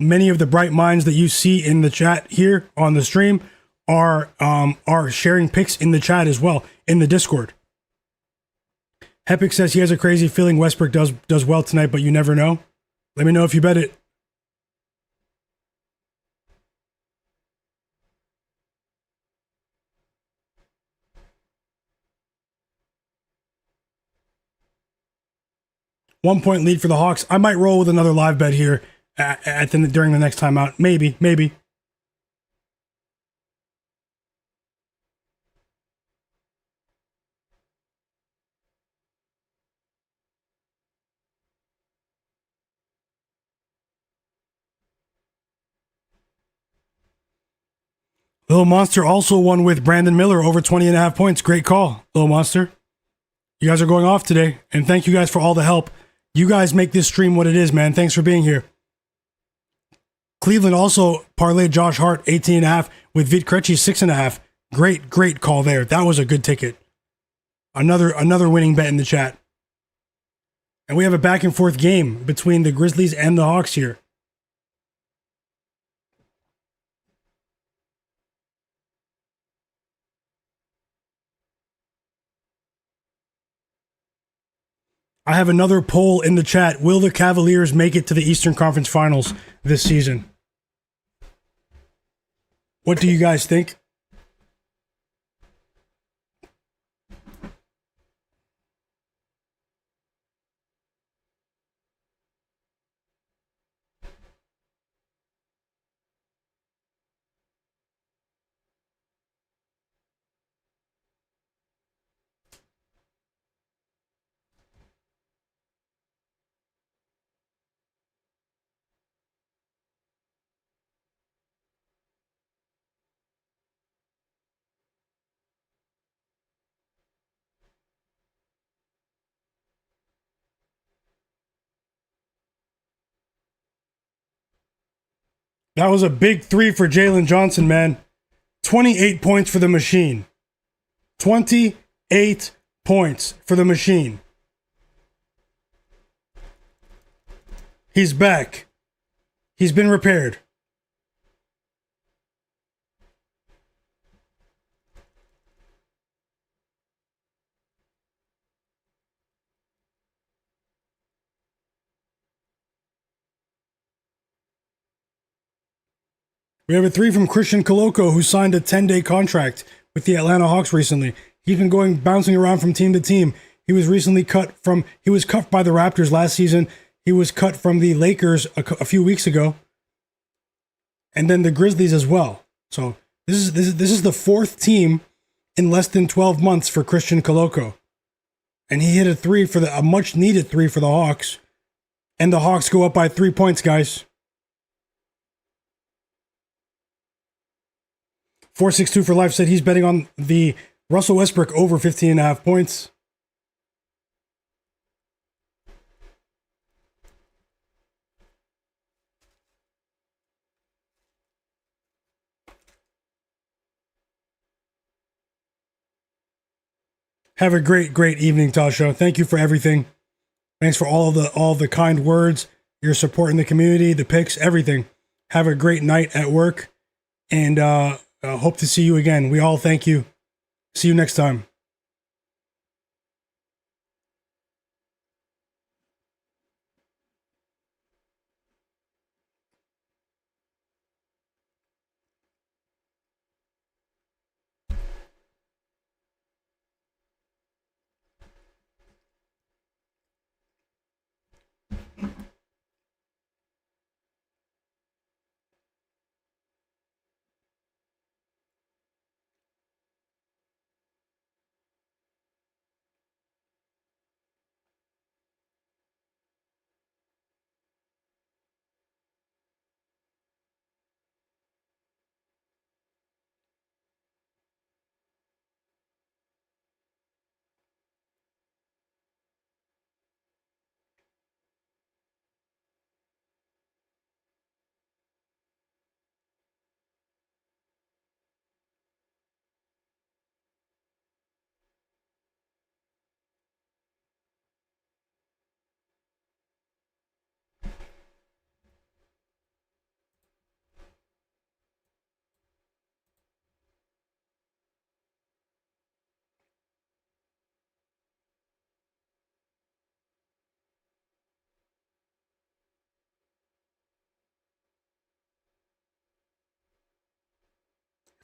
Many of the bright minds that you see in the chat here on the stream are sharing picks in the chat as well in the Discord. Hepic says he has a crazy feeling Westbrook does well tonight, but you never know. Let me know if you bet it. 1 point lead for the Hawks. I might roll with another live bet here during the next timeout. Maybe. Little Monster also won with Brandon Miller over 20.5 points. Great call, Little Monster. You guys are going off today, and thank you guys for all the help. You guys make this stream what it is, man. Thanks for being here. Cleveland also parlayed Josh Hart 18.5 with Vit Krejci 6.5. Great call there. That was a good ticket. Another winning bet in the chat. And we have a back and forth game between the Grizzlies and the Hawks here. I have another poll in the chat. Will the Cavaliers make it to the Eastern Conference Finals this season? What do you guys think? That was a big three for Jalen Johnson, man. 28 points for the machine. 28 points for the machine. He's back. He's been repaired. We have a three from Christian Koloko, who signed a 10-day contract with the Atlanta Hawks recently. He's been bouncing around from team to team. He was cut by the Raptors last season. He was cut from the Lakers a few weeks ago. And then the Grizzlies as well. So this is the fourth team in less than 12 months for Christian Koloko. And he hit a much needed three for the Hawks. And the Hawks go up by 3 points, guys. 462 for life said he's betting on the Russell Westbrook over 15.5 points. Have a great evening, Tasha. Thank you for everything. Thanks for all the kind words, your support in the community, the picks, everything. Have a great night at work, and hope to see you again. We all thank you. See you next time.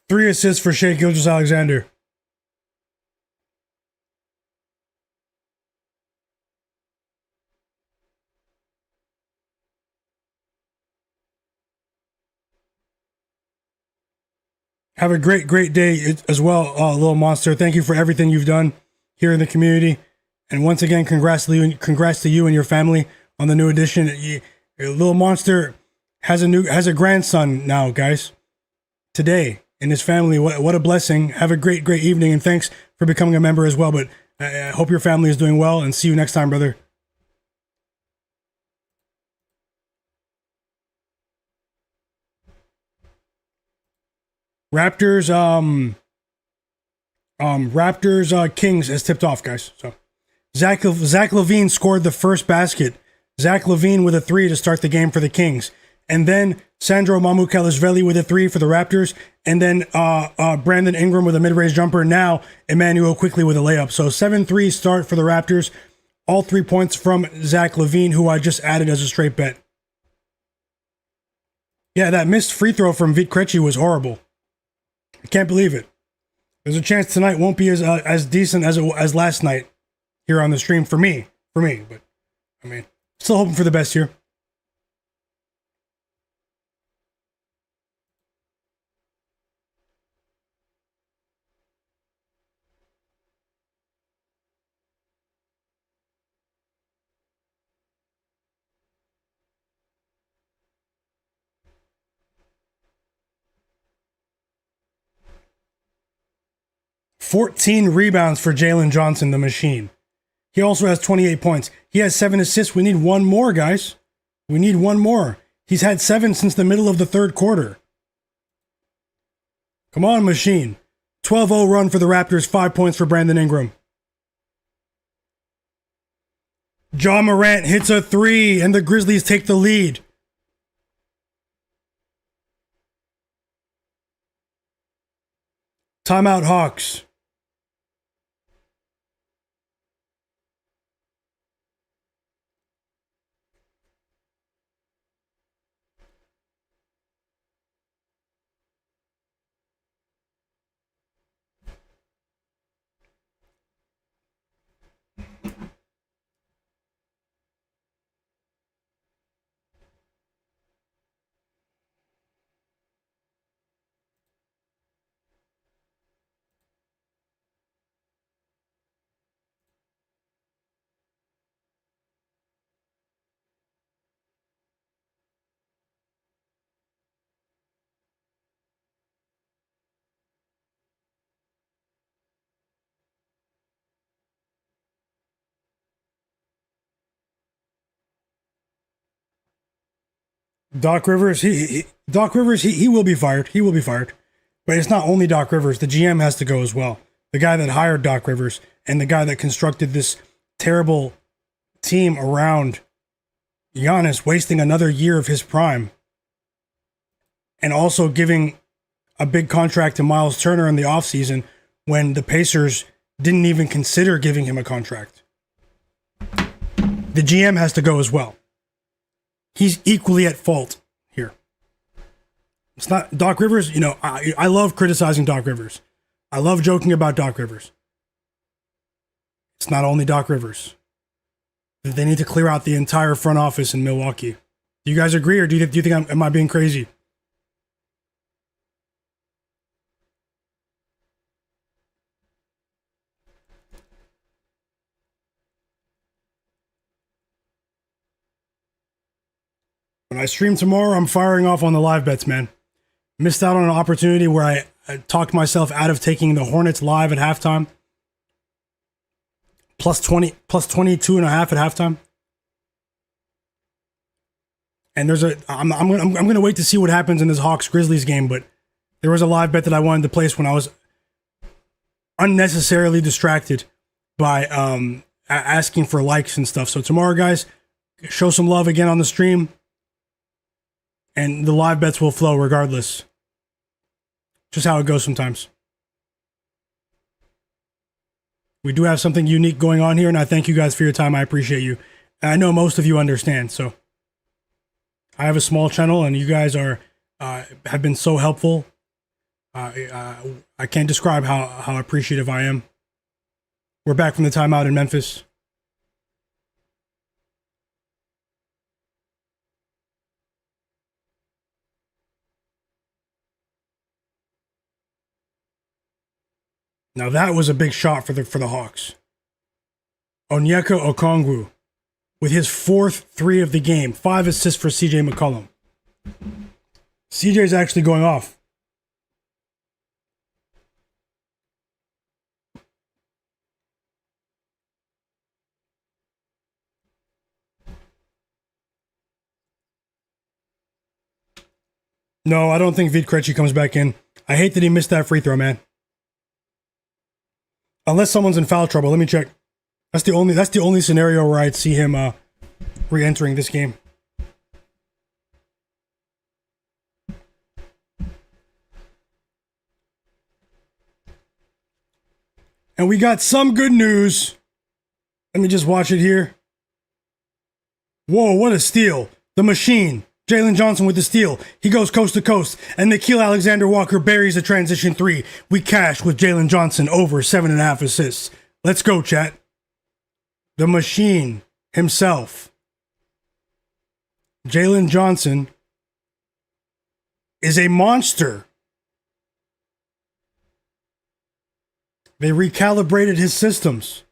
Three assists for Shai Gilgeous-Alexander. Have a great day as well, Little Monster. Thank you for everything you've done here in the community. And once again, congrats to you and your family on the new addition. Little Monster has a grandson now, guys. Today in his family. What a blessing. Have a great evening, and thanks for becoming a member as well. But I hope your family is doing well, and see you next time, brother. Raptors, Kings has tipped off, guys. So Zach LaVine scored the first basket. Zach LaVine with a 3 to start the game for the Kings. And then Sandro Mamukelashvili with a 3 for the Raptors. And then Brandon Ingram with a mid-range jumper. Now Emmanuel quickly with a layup. So 7-3 start for the Raptors. All 3 points from Zach LaVine, who I just added as a straight bet. Yeah, that missed free throw from Vit Krejci was horrible. I can't believe it. There's a chance tonight won't be as decent as last night here on the stream for me. But I mean, still hoping for the best here. "14 rebounds for Jalen Johnson, the machine. He also has 28 points. He has 7 assists. We need one more, guys. We need one more. He's had 7 since the middle of the third quarter. Come on, machine. 12-0 run for the Raptors, 5 points for Brandon Ingram. Ja Morant hits a 3, and the Grizzlies take the lead. Timeout, Hawks. Doc Rivers, he will be fired. He will be fired. But it's not only Doc Rivers. The GM has to go as well. The guy that hired Doc Rivers and the guy that constructed this terrible team around Giannis, wasting another year of his prime. And also giving a big contract to Miles Turner in the offseason when the Pacers didn't even consider giving him a contract. The GM has to go as well. He's equally at fault here. It's not Doc Rivers. You know, I love criticizing Doc Rivers. I love joking about Doc Rivers. It's not only Doc Rivers. They need to clear out the entire front office in Milwaukee. Do you guys agree, or do you think am I being crazy? When I stream tomorrow, I'm firing off on the live bets, man. Missed out on an opportunity where I talked myself out of taking the Hornets live at halftime. Plus 22 and a half at halftime. And I'm gonna wait to see what happens in this Hawks Grizzlies game, but there was a live bet that I wanted to place when I was unnecessarily distracted by asking for likes and stuff. So tomorrow, guys, show some love again on the stream. And the live bets will flow regardless. Just how it goes sometimes. We do have something unique going on here, and I thank you guys for your time. I appreciate you. And I know most of you understand, so I have a small channel, and you guys have been so helpful. I can't describe how appreciative I am. We're back from the timeout in Memphis. Now that was a big shot for the Hawks. Onyeka Okongwu with his 4th 3 of the game. 5 assists for CJ McCollum. CJ's actually going off. No, I don't think Vit Krejci comes back in. I hate that he missed that free throw, man. Unless someone's in foul trouble. Let me check. That's the only scenario where I'd see him re-entering this game. And we got some good news. Let me just watch it here. Whoa, what a steal. The machine. Jalen Johnson with the steal. He goes coast to coast. And Nickeil Alexander-Walker buries a transition 3. We cash with Jalen Johnson over 7.5 assists. Let's go, chat. The machine himself. Jalen Johnson is a monster. They recalibrated his systems.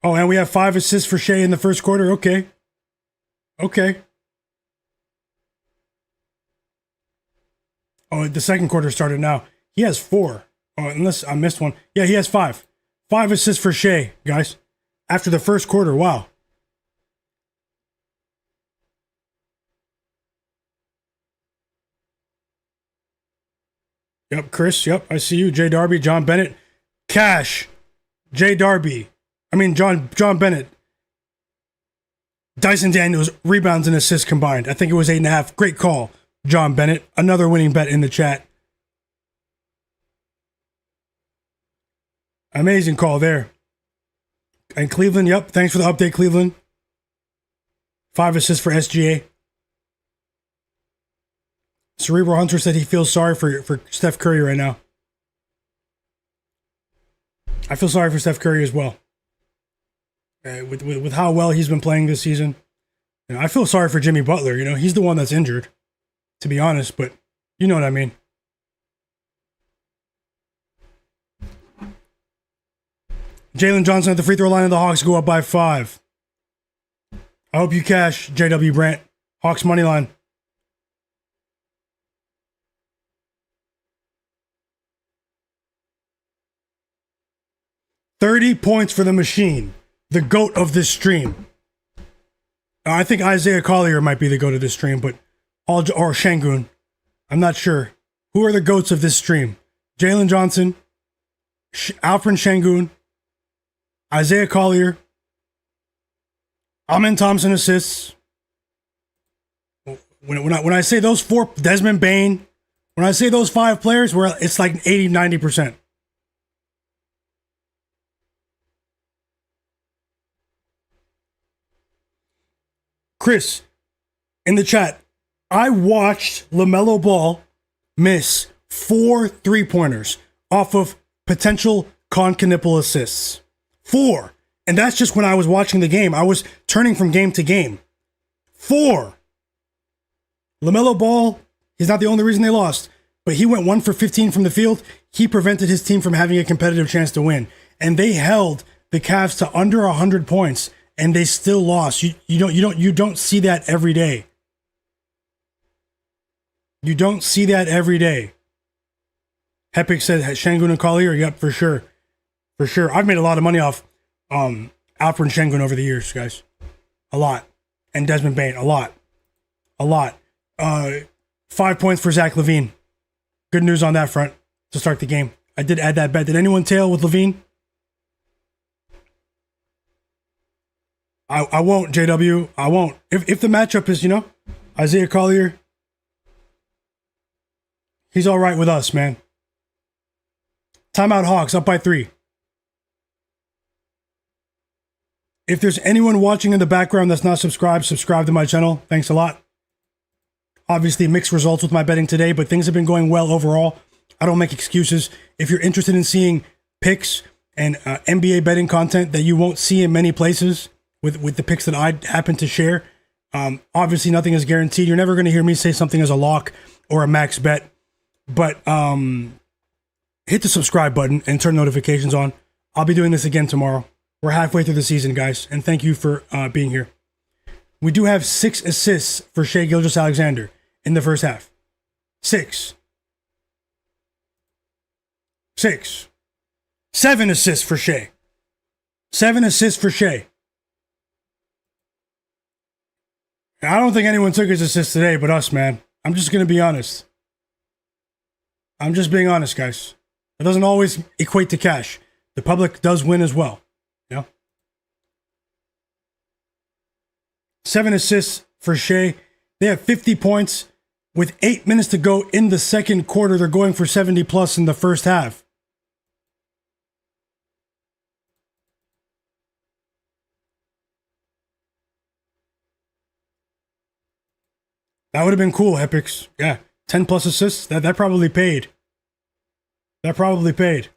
Oh, and we have 5 assists for Shai in the first quarter. Okay. Oh, the second quarter started now. He has 4. Oh, unless I missed one. Yeah, he has 5. 5 assists for Shai, guys. After the first quarter. Wow. Yep, Chris. Yep, I see you. J. Darby, John Bennett. Cash. J. Darby. John Bennett. Dyson Daniels, rebounds and assists combined. I think it was 8.5. Great call, John Bennett. Another winning bet in the chat. Amazing call there. And Cleveland, yep. Thanks for the update, Cleveland. 5 assists for SGA. Cerebral Hunter said he feels sorry for Steph Curry right now. I feel sorry for Steph Curry as well. With how well he's been playing this season. You know, I feel sorry for Jimmy Butler. You know, he's the one that's injured, to be honest, but you know what I mean. Jalen Johnson at the free throw line and the Hawks go up by 5. I hope you cash, JW Brandt. Hawks money line. $30 points for the machine. The GOAT of this stream. I think Isaiah Collier might be the GOAT of this stream, but or Şengün. I'm not sure. Who are the GOATs of this stream? Jalen Johnson, Alperen Şengün, Isaiah Collier, Amen Thompson assists. When I say those 4, Desmond Bane, when I say those 5 players, it's like 80-90%. Chris, in the chat, I watched Lamelo Ball miss 4 3-pointers off of potential Concaniple assists. 4. And that's just when I was watching the game. I was turning from game to game. 4. Lamelo Ball, he's not the only reason they lost, but he went 1 for 15 from the field. He prevented his team from having a competitive chance to win. And they held the Cavs to under 100 points. And they still lost. You don't see that every day. You don't see that every day. Hepik said Şengün and Collier. Yep, for sure. For sure. I've made a lot of money off Alperen Şengün over the years, guys. A lot. And Desmond Bane. A lot. 5 points for Zach LaVine. Good news on that front to start the game. I did add that bet. Did anyone tail with LaVine? I won't, JW. I won't. If the matchup is, Isaiah Collier, he's all right with us, man. Timeout Hawks, up by 3. If there's anyone watching in the background that's not subscribed, subscribe to my channel. Thanks a lot. Obviously, mixed results with my betting today, but things have been going well overall. I don't make excuses. If you're interested in seeing picks and NBA betting content that you won't see in many places, with the picks that I happen to share. Obviously, nothing is guaranteed. You're never going to hear me say something as a lock or a max bet. But hit the subscribe button and turn notifications on. I'll be doing this again tomorrow. We're halfway through the season, guys, and thank you for being here. We do have 6 assists for Shai Gilgeous-Alexander in the first half. 6. 7 assists for Shai. 7 assists for Shai. I don't think anyone took his assist today but us, man. I'm just going to be honest. I'm just being honest, guys. It doesn't always equate to cash. The public does win as well. You know? 7 assists for Shai. They have 50 points. With 8 minutes to go in the second quarter, they're going for 70 plus in the first half. That would have been cool, Epics. Yeah, 10 plus assists. That probably paid. That probably paid.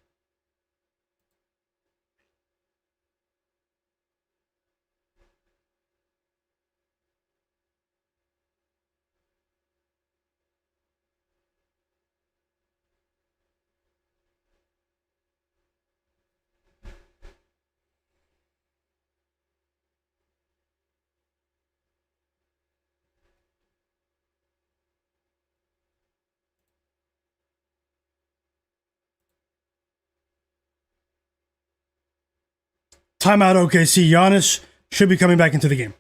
Timeout OKC. Giannis should be coming back into the game.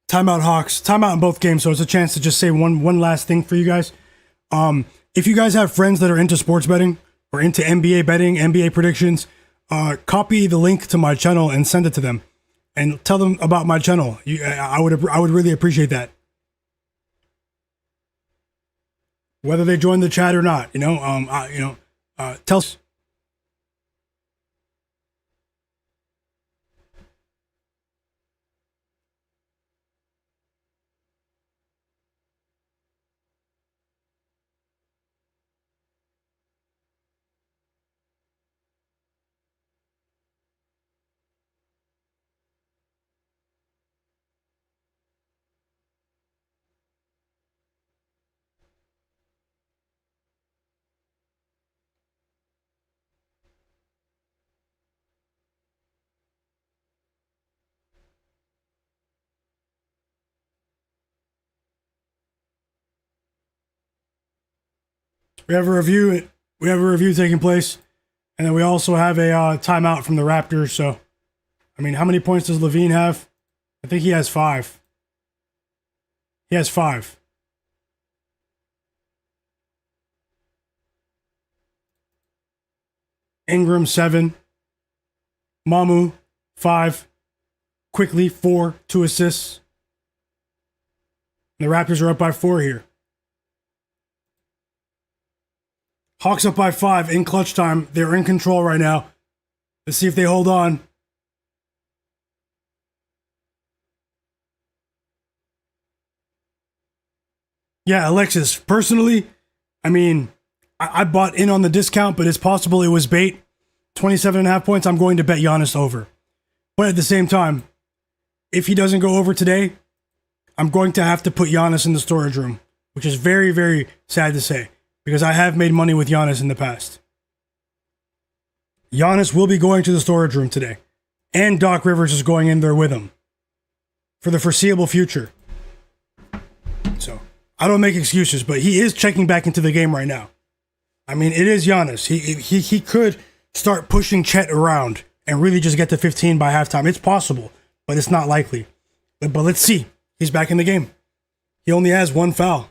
Timeout Hawks. Timeout in both games, so it's a chance to just say one last thing for you guys. If you guys have friends that are into sports betting or into NBA betting, NBA predictions, copy the link to my channel and send it to them, and tell them about my channel. I would really appreciate that. Whether they join the chat or not, tell. We have a review. We have a review taking place, and then we also have a timeout from the Raptors. So, I mean, how many points does Levine have? I think he has 5. He has 5. Ingram 7. Mamu 5. Quickly 4, 2 assists. The Raptors are up by 4 here. Hawks up by 5 in clutch time. They're in control right now. Let's see if they hold on. Yeah, Alexis, personally, I mean, I bought in on the discount, but it's possible it was bait. 27.5 points, I'm going to bet Giannis over. But at the same time, if he doesn't go over today, I'm going to have to put Giannis in the storage room, which is very, very sad to say, because I have made money with Giannis in the past. Giannis will be going to the storage room today, and Doc Rivers is going in there with him for the foreseeable future. So, I don't make excuses, but he is checking back into the game right now. I mean, it is Giannis. He could start pushing Chet around and really just get to 15 by halftime. It's possible, but it's not likely. But let's see. He's back in the game. He only has 1 foul.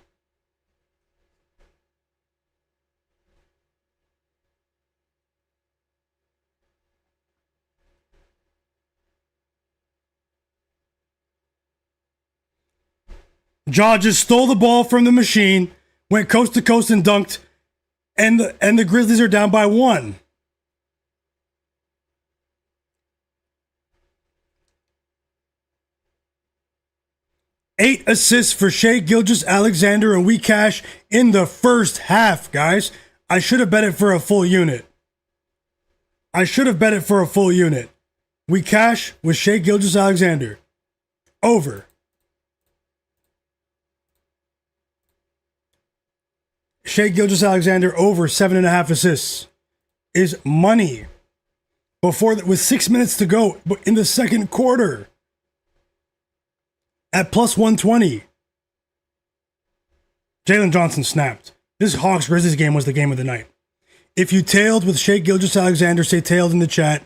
Ja just stole the ball from the machine, went coast to coast and dunked, and the Grizzlies are down by 1. Eight assists for Shai Gilgeous-Alexander, and we cash in the first half, guys. I should have bet it for a full unit. We cash with Shai Gilgeous-Alexander. Over. Shai Gilgeous-Alexander over 7.5 assists is money. With 6 minutes to go in the second quarter. At plus 120. Jalen Johnson snapped. This Hawks Grizzlies game was the game of the night. If you tailed with Shai Gilgeous-Alexander, say tailed in the chat.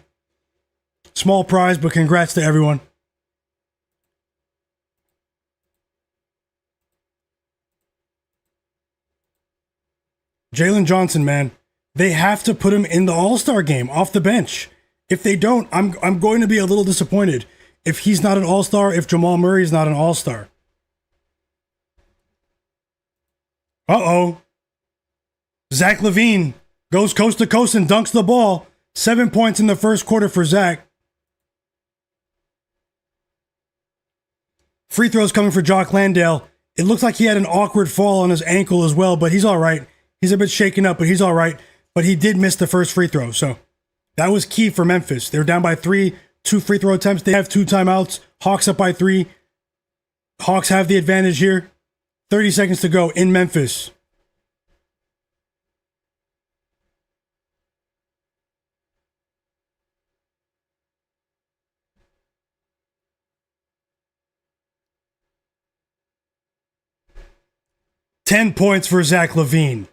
Small prize, but congrats to everyone. Jalen Johnson, man, they have to put him in the All-Star game off the bench. If they don't, I'm going to be a little disappointed. If he's not an All-Star, if Jamal Murray is not an All-Star. Uh-oh. Zach LaVine goes coast to coast and dunks the ball. 7 points in the first quarter for Zach. Free throws coming for Jock Landale. It looks like he had an awkward fall on his ankle as well, but he's all right. He's a bit shaken up, but he's all right. But he did miss the first free throw, so that was key for Memphis. They were down by 3, 2 free throw attempts. They have 2 timeouts. Hawks up by 3. Hawks have the advantage here. 30 seconds to go in Memphis. Ten points for Zach LaVine.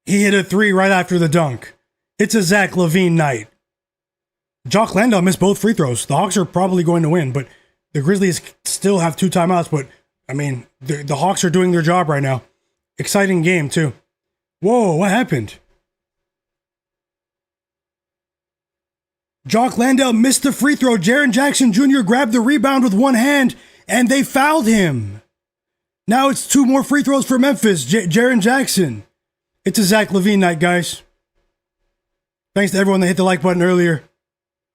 He hit a 3 right after the dunk. It's a Zach LaVine night. Jock Landale missed both free throws. The Hawks are probably going to win, but the Grizzlies still have 2 timeouts. But, I mean, the Hawks are doing their job right now. Exciting game, too. Whoa, what happened? Jock Landale missed the free throw. Jaren Jackson Jr. grabbed the rebound with one hand, and they fouled him. Now it's 2 more free throws for Memphis. Jaren Jackson. It's a Zach LaVine night, guys. Thanks to everyone that hit the like button earlier.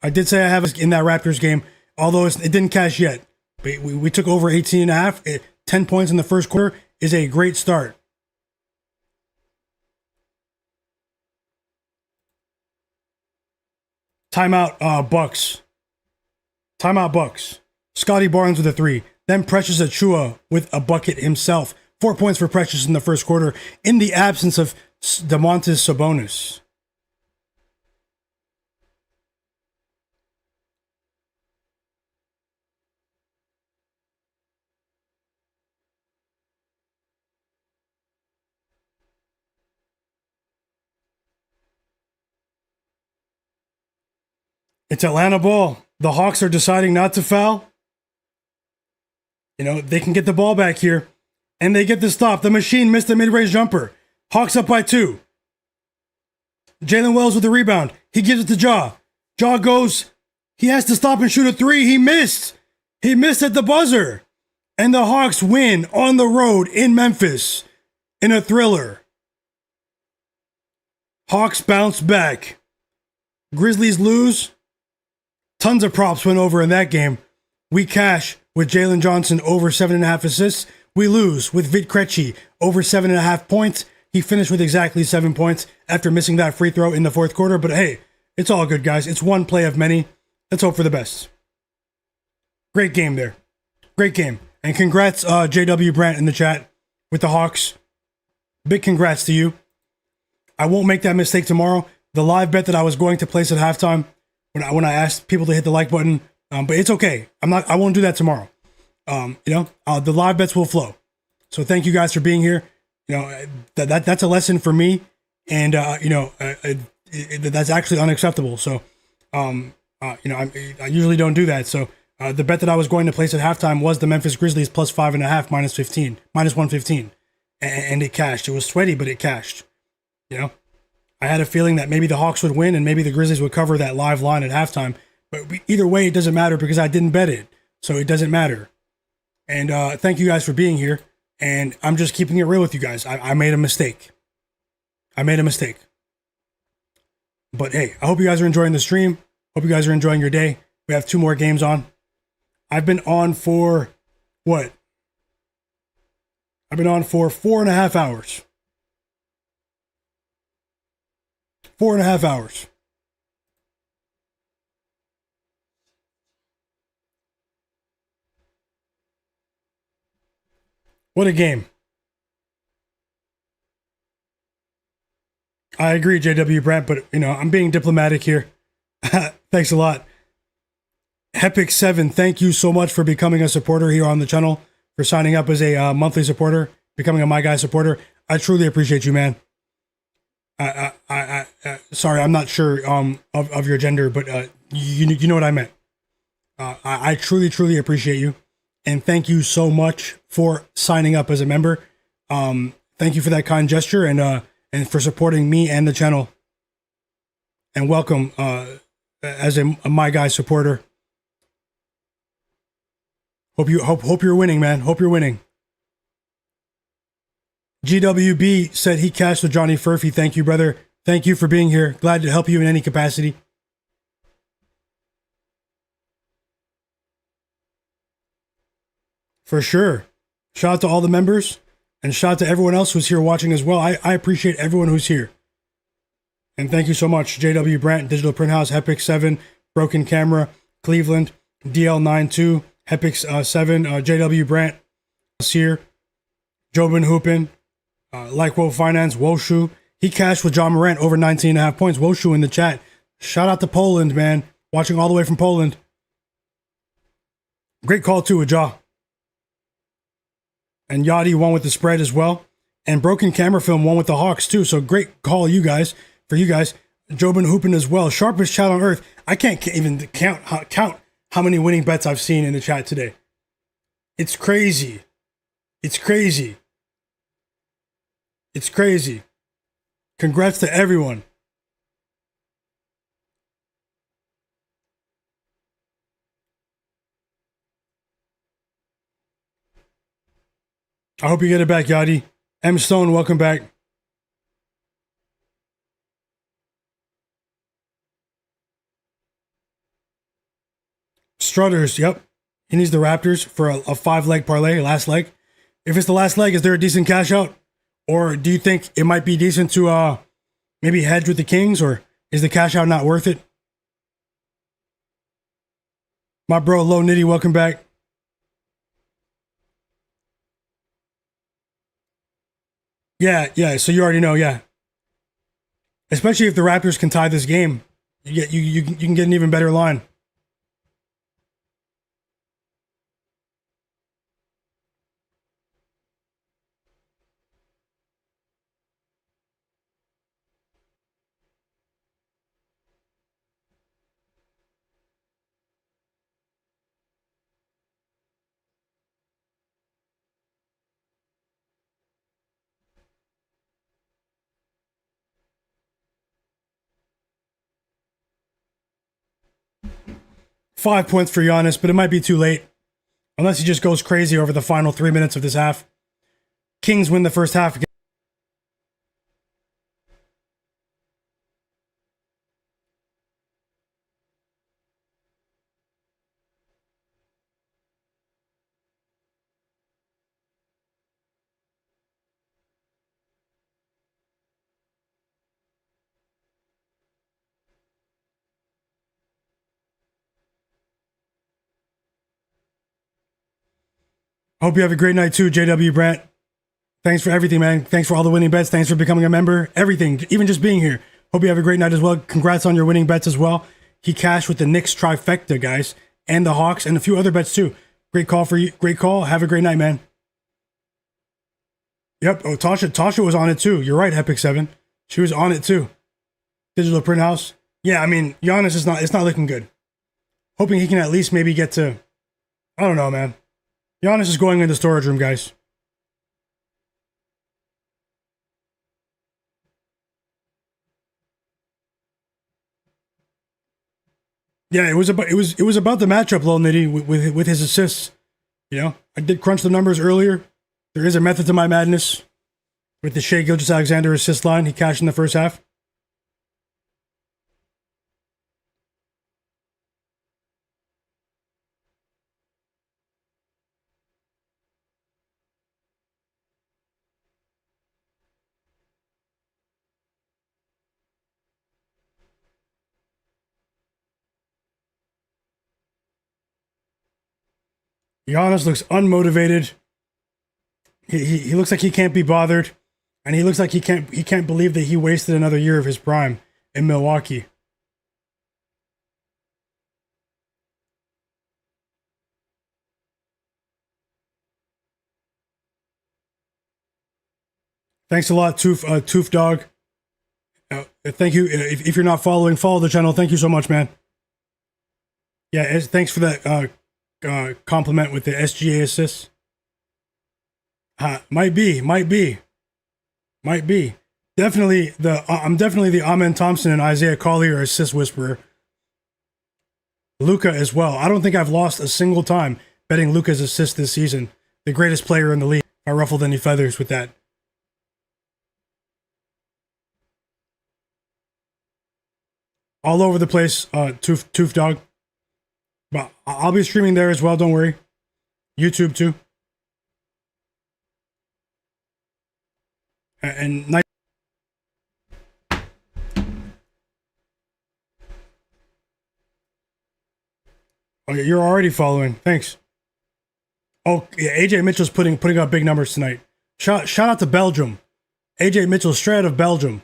I did say I have us in that Raptors game, although it didn't cash yet. But we took over 18.5. 10 points in the first quarter is a great start. Timeout, Bucks. Timeout, Bucks. Scottie Barnes with a 3. Then Precious Achiuwa with a bucket himself. 4 points for Precious in the first quarter in the absence of Domantas Sabonis. It's Atlanta ball. The Hawks are deciding not to foul. You know, they can get the ball back here. And they get the stop. The machine missed the mid-range jumper. Hawks up by 2. Jalen Wells with the rebound. He gives it to Ja. Ja goes. He has to stop and shoot a 3. He missed. He missed at the buzzer. And the Hawks win on the road in Memphis in a thriller. Hawks bounce back. Grizzlies lose. Tons of props went over in that game. We cash with Jalen Johnson over 7.5 assists. We lose with Vit Krejci over 7.5 points. He finished with exactly 7 points after missing that free throw in the fourth quarter. But hey, it's all good, guys. It's one play of many. Let's hope for the best. Great game there. Great game. And congrats, JW Brandt in the chat with the Hawks. Big congrats to you. I won't make that mistake tomorrow. The live bet that I was going to place at halftime when I asked people to hit the like button, but it's okay. I won't do that tomorrow. The live bets will flow. So thank you guys for being here. That's a lesson for me, and that's actually unacceptable. So, I usually don't do that. So the bet that I was going to place at halftime was the Memphis Grizzlies plus 5.5 minus 115, and it cashed. It was sweaty, but it cashed. I had a feeling that maybe the Hawks would win and maybe the Grizzlies would cover that live line at halftime. But either way, it doesn't matter because I didn't bet it. So it doesn't matter. And thank you guys for being here. And I'm just keeping it real with you guys. I made a mistake. I made a mistake. But hey, I hope you guys are enjoying the stream. Hope you guys are enjoying your day. We have 2 more games on. I've been on for what? I've been on for 4.5 hours. 4.5 hours. What a game. I agree, JW Brent, but I'm being diplomatic here. Thanks a lot. Hepic7, thank you so much for becoming a supporter here on the channel, for signing up as a monthly supporter, becoming a My Guy supporter. I truly appreciate you, man. Sorry, I'm not sure of your gender, but you know what I meant. I truly appreciate you, and thank you so much for signing up as a member. Thank you for that kind gesture, and for supporting me and the channel. And welcome as a My Guy supporter. Hope you're winning, man. Hope you're winning. GWB said he cashed with Johnny Furphy. Thank you, brother. Thank you for being here. Glad to help you in any capacity. For sure. Shout out to all the members, and shout out to everyone else who's here watching as well. I appreciate everyone who's here. And thank you so much, JW Brandt, Digital Print House, Hepic7, Broken Camera, Cleveland, DL92, Hepic7, JW Brandt, Sear, Jobin Hoopin, Like Finance, Woshu. He cashed with John Morant over 19.5 points. Woshu in the chat. Shout out to Poland, man. Watching all the way from Poland. Great call too, with Jaw. And Yachty won with the spread as well. And Broken Camera Film won with the Hawks too. So great call, you guys. For you guys. Jobin Hoopin as well. Sharpest chat on earth. I can't even count how many winning bets I've seen in the chat today. It's crazy. It's crazy. It's crazy. Congrats to everyone. I hope you get it back, Yachty. M. Stone, welcome back. Strutters, yep. He needs the Raptors for a 5-leg parlay, last leg. If it's the last leg, is there a decent cash out? Or do you think it might be decent to maybe hedge with the Kings? Or is the cash out not worth it? My bro, Low Nitty, welcome back. Yeah, so you already know, yeah. Especially if the Raptors can tie this game, you can get an even better line. Five points for Giannis, but it might be too late. Unless he just goes crazy over the final 3 minutes of this half. Kings win the first half. Hope you have a great night too, JW Brandt. Thanks for everything, man. Thanks for all the winning bets. Thanks for becoming a member. Everything, even just being here. Hope you have a great night as well. Congrats on your winning bets as well. He cashed with the Knicks trifecta, guys, and the Hawks, and a few other bets too. Great call for you. Great call. Have a great night, man. Yep. Oh, Tasha was on it too. You're right, Epic7. She was on it too. Digital Print House. Yeah, I mean, Giannis is not. It's not looking good. Hoping he can at least maybe get to. I don't know, man. Giannis is going in the storage room, guys. Yeah, it was about the matchup, Lil Nitty, with his assists. I did crunch the numbers earlier. There is a method to my madness with the Shai Gilgeous-Alexander assist line. He cashed in the first half. Giannis looks unmotivated. He looks like he can't be bothered, and he looks like he can't believe that he wasted another year of his prime in Milwaukee. Thanks a lot, Toof Dog. Thank you. If you're not following, follow the channel. Thank you so much, man. Yeah, thanks for that compliment with the SGA assists. Might be. Definitely I'm definitely the Amen Thompson and Isaiah Collier assist whisperer. Luka as well. I don't think I've lost a single time betting Luka's assist this season. The greatest player in the league. I ruffled any feathers with that. All over the place, Toof Dog. But I'll be streaming there as well, don't worry. YouTube too. And nice. Oh, you're already following. Thanks. Oh, yeah, AJ Mitchell's putting up big numbers tonight. Shout out to Belgium. AJ Mitchell straight out of Belgium.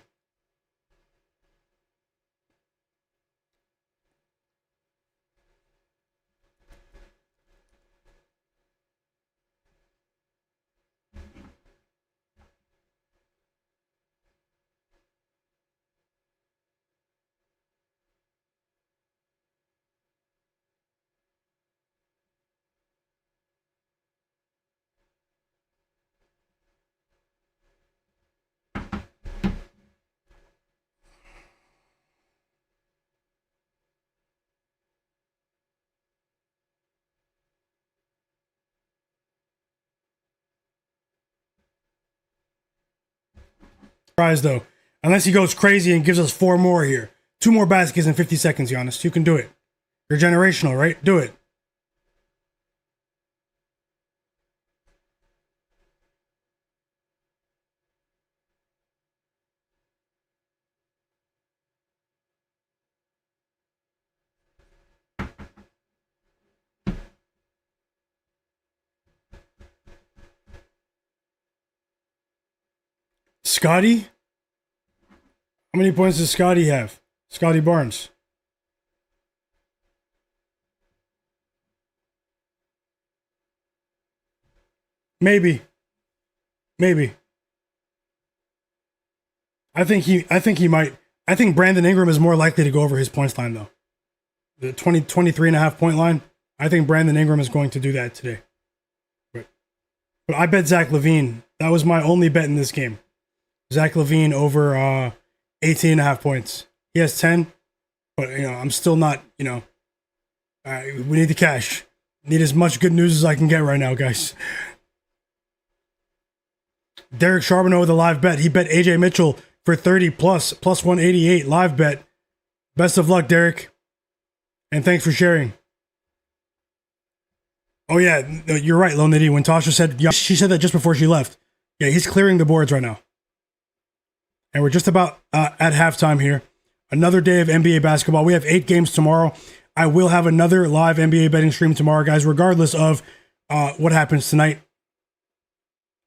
Surprise though. Unless he goes crazy and gives us 4 more here. 2 more baskets in 50 seconds, Giannis. You can do it. You're generational, right? Do it. Scottie? How many points does Scottie have? Scottie Barnes. Maybe. I think he might. I think Brandon Ingram is more likely to go over his points line though. The 23 and a half point line. I think Brandon Ingram is going to do that today. But I bet Zach LaVine. That was my only bet in this game. Zach LaVine over 18 and a half points. He has 10, but I'm still not, we need the cash. Need as much good news as I can get right now, guys. Derek Charbonneau with a live bet. He bet AJ Mitchell for 30 plus 188 live bet. Best of luck, Derek. And thanks for sharing. Oh yeah, you're right, Lil Nitty. When Tasha said, she said that just before she left. Yeah, he's clearing the boards right now. And we're just about at halftime here. Another day of NBA basketball. We have 8 games tomorrow. I will have another live NBA betting stream tomorrow, guys, regardless of what happens tonight.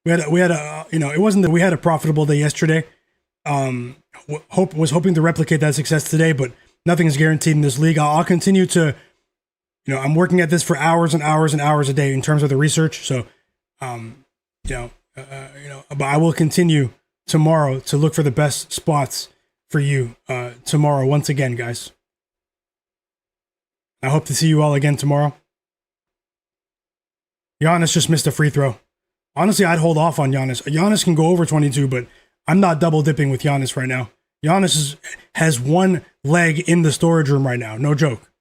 We had a it wasn't that we had a profitable day yesterday. Was hoping to replicate that success today, but nothing is guaranteed in this league. I'll continue to, I'm working at this for hours and hours and hours a day in terms of the research. So, but I will continue tomorrow to look for the best spots for you tomorrow once again, guys. I hope to see you all again tomorrow. Giannis just missed a free throw. Honestly, I'd hold off on Giannis. Giannis can go over 22, but I'm not double dipping with Giannis right now. Giannis has one leg in the storage room right now. No joke.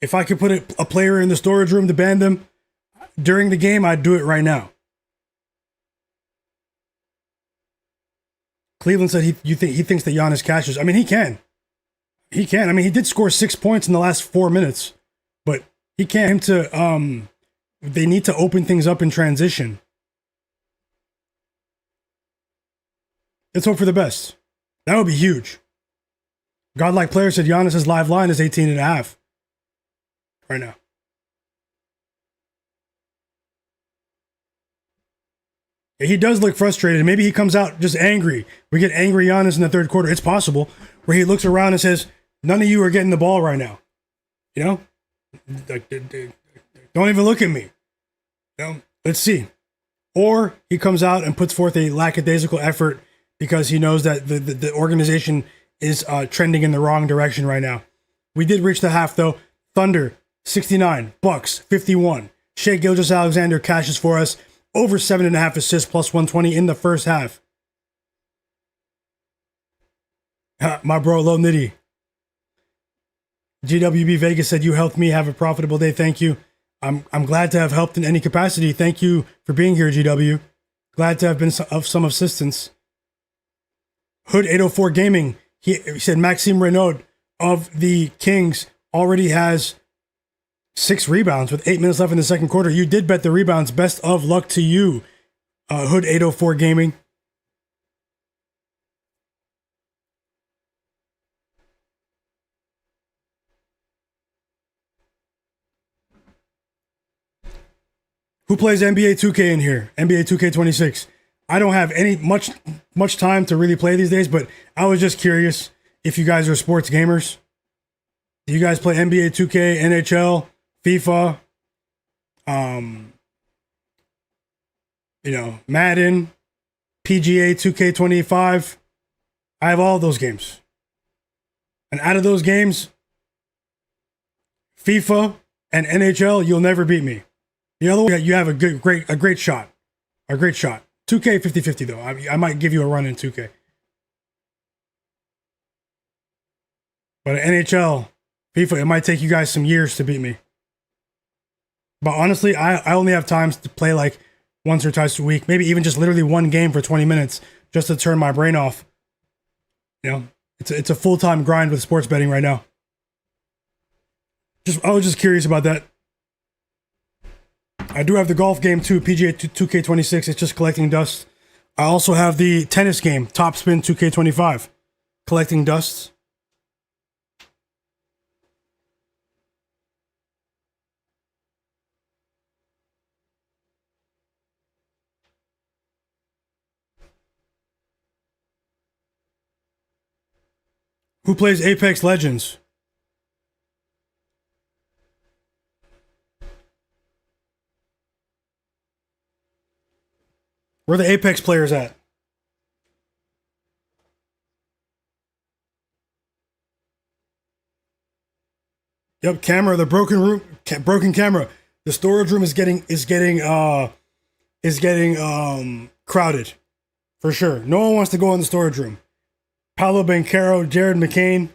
If I could put a player in the storage room to ban them during the game, I'd do it right now. Cleveland said he thinks that Giannis cashes. I mean, he can. He can. I mean, he did score 6 points in the last 4 minutes, but he can't. Him to they need to open things up in transition. Let's hope for the best. That would be huge. Godlike player said Giannis's live line is 18.5 right now. He does look frustrated. Maybe he comes out just angry. We get angry Giannis in the third quarter. It's possible where he looks around and says, none of you are getting the ball right now. You know? Don't even look at me. You know? Let's see. Or he comes out and puts forth a lackadaisical effort because he knows that the organization is trending in the wrong direction right now. We did reach the half, though. Thunder, 69. Bucks, 51. Shai Gilgeous-Alexander cashes for us. Over 7.5 assists plus 120 in the first half. My bro, Low Nitty. GWB Vegas said, you helped me have a profitable day. Thank you. I'm glad to have helped in any capacity. Thank you for being here, GW. Glad to have been of some assistance. Hood 804 Gaming. He said Maxime Renaud of the Kings already has 6 rebounds with 8 minutes left in the second quarter. You did bet the rebounds. Best of luck to you, Hood 804 Gaming. Who plays NBA 2K in here? NBA 2K26. I don't have any much time to really play these days, but I was just curious if you guys are sports gamers. Do you guys play NBA 2K, NHL, FIFA, Madden, PGA 2K25? I have all those games. And out of those games, FIFA and NHL, you'll never beat me. The other one, you have a great shot. A great shot. 2K 50-50 though. I might give you a run in 2K. But NHL, FIFA, it might take you guys some years to beat me. But honestly, I only have times to play like once or twice a week, maybe even just literally one game for 20 minutes just to turn my brain off. You know, it's a full-time grind with sports betting right now. I was just curious about that. I do have the golf game too, PGA 2K26. It's just collecting dust. I also have the tennis game, Top Spin 2K25, collecting dust. Who plays Apex Legends? Where are the Apex players at? Yep, camera, the broken camera. The storage room is getting crowded. For sure. No one wants to go in the storage room. Paolo Banchero, Jared McCain.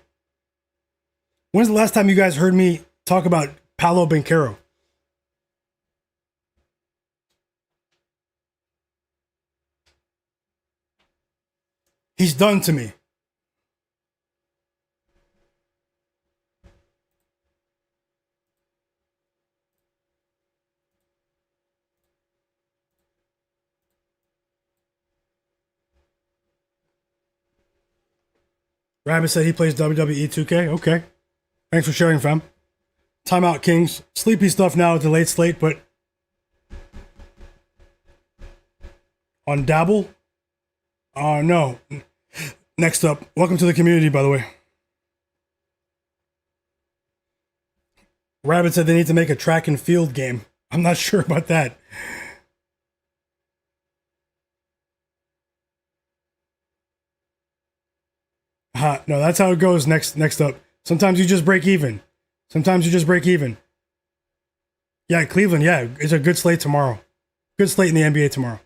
When's the last time you guys heard me talk about Paolo Banchero? He's done to me. Rabbit said he plays WWE 2K. Okay. Thanks for sharing, fam. Timeout, Kings. Sleepy stuff now at the late slate, but on Dabble? No. Next up, welcome to the community, by the way. Rabbit said they need to make a track and field game. I'm not sure about that. No, that's how it goes. Next up. Sometimes you just break even. Yeah, Cleveland, yeah. It's a good slate tomorrow. Good slate in the NBA tomorrow.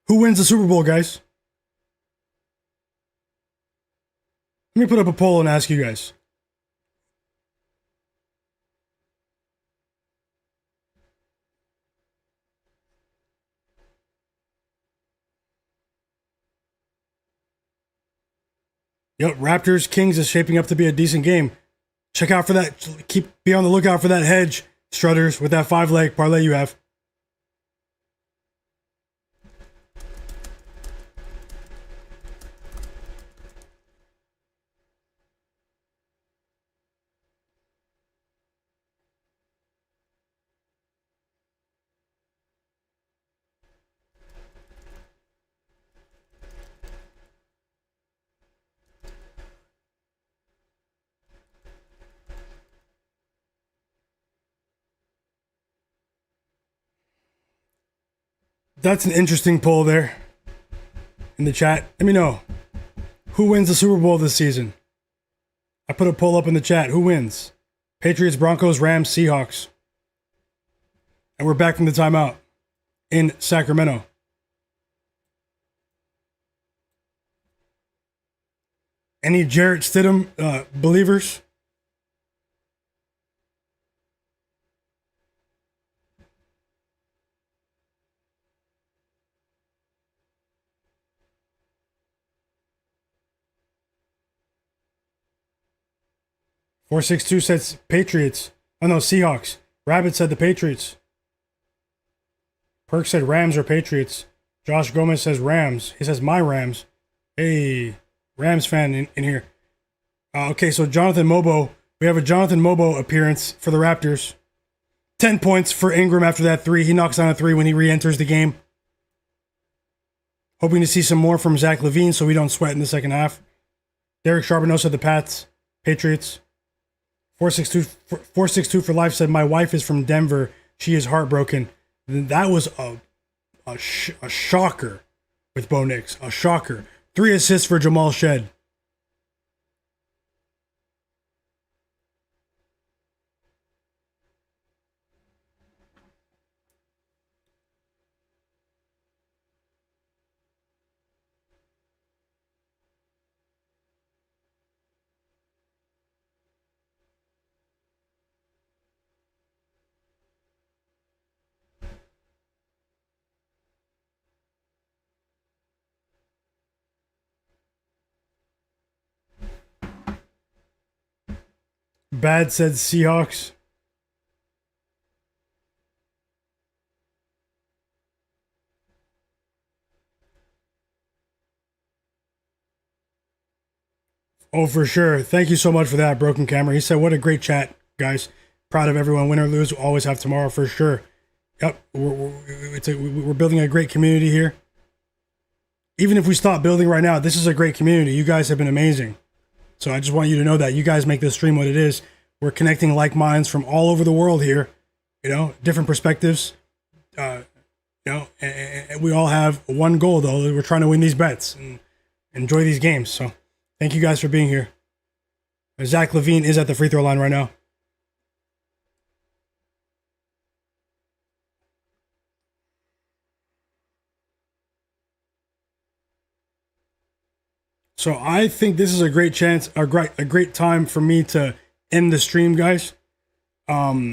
Who wins the Super Bowl, guys? Let me put up a poll and ask you guys. Yep, Raptors Kings is shaping up to be a decent game. Check out for that. Be on the lookout for that hedge, Strutters, with that 5-leg parlay you have. That's an interesting poll there in the chat. Let me know. Who wins the Super Bowl this season? I put a poll up in the chat. Who wins? Patriots, Broncos, Rams, Seahawks. And we're back from the timeout in Sacramento. Any Jarrett Stidham believers? $462 says Patriots. Oh no, Seahawks. Rabbit said the Patriots. Perk said Rams or Patriots. Josh Gomez says Rams. He says my Rams. Hey, Rams fan in here. Okay, so Jonathan Mobo. We have a Jonathan Mobo appearance for the Raptors. 10 points for Ingram after that 3. He knocks down a 3 when he re-enters the game. Hoping to see some more from Zach LaVine so we don't sweat in the second half. Derek Charbonneau said the Patriots. 462 for life said my wife is from Denver. She is heartbroken. That was a shocker with Bo Nix. A shocker. 3 assists for Jamal Shed. Bad said Seahawks. Oh, for sure. Thank you so much for that, Broken Camera. He said, what a great chat, guys. Proud of everyone. Win or lose, we'll always have tomorrow for sure. Yep, we're building a great community here. Even if we stop building right now, this is a great community. You guys have been amazing. So I just want you to know that you guys make this stream what it is. We're connecting like minds from all over the world here, different perspectives, and we all have one goal though. We're trying to win these bets and enjoy these games. So thank you guys for being here. Zach LaVine is at the free throw line right now. So I think this is a great chance, a great time for me to end the stream, guys. Got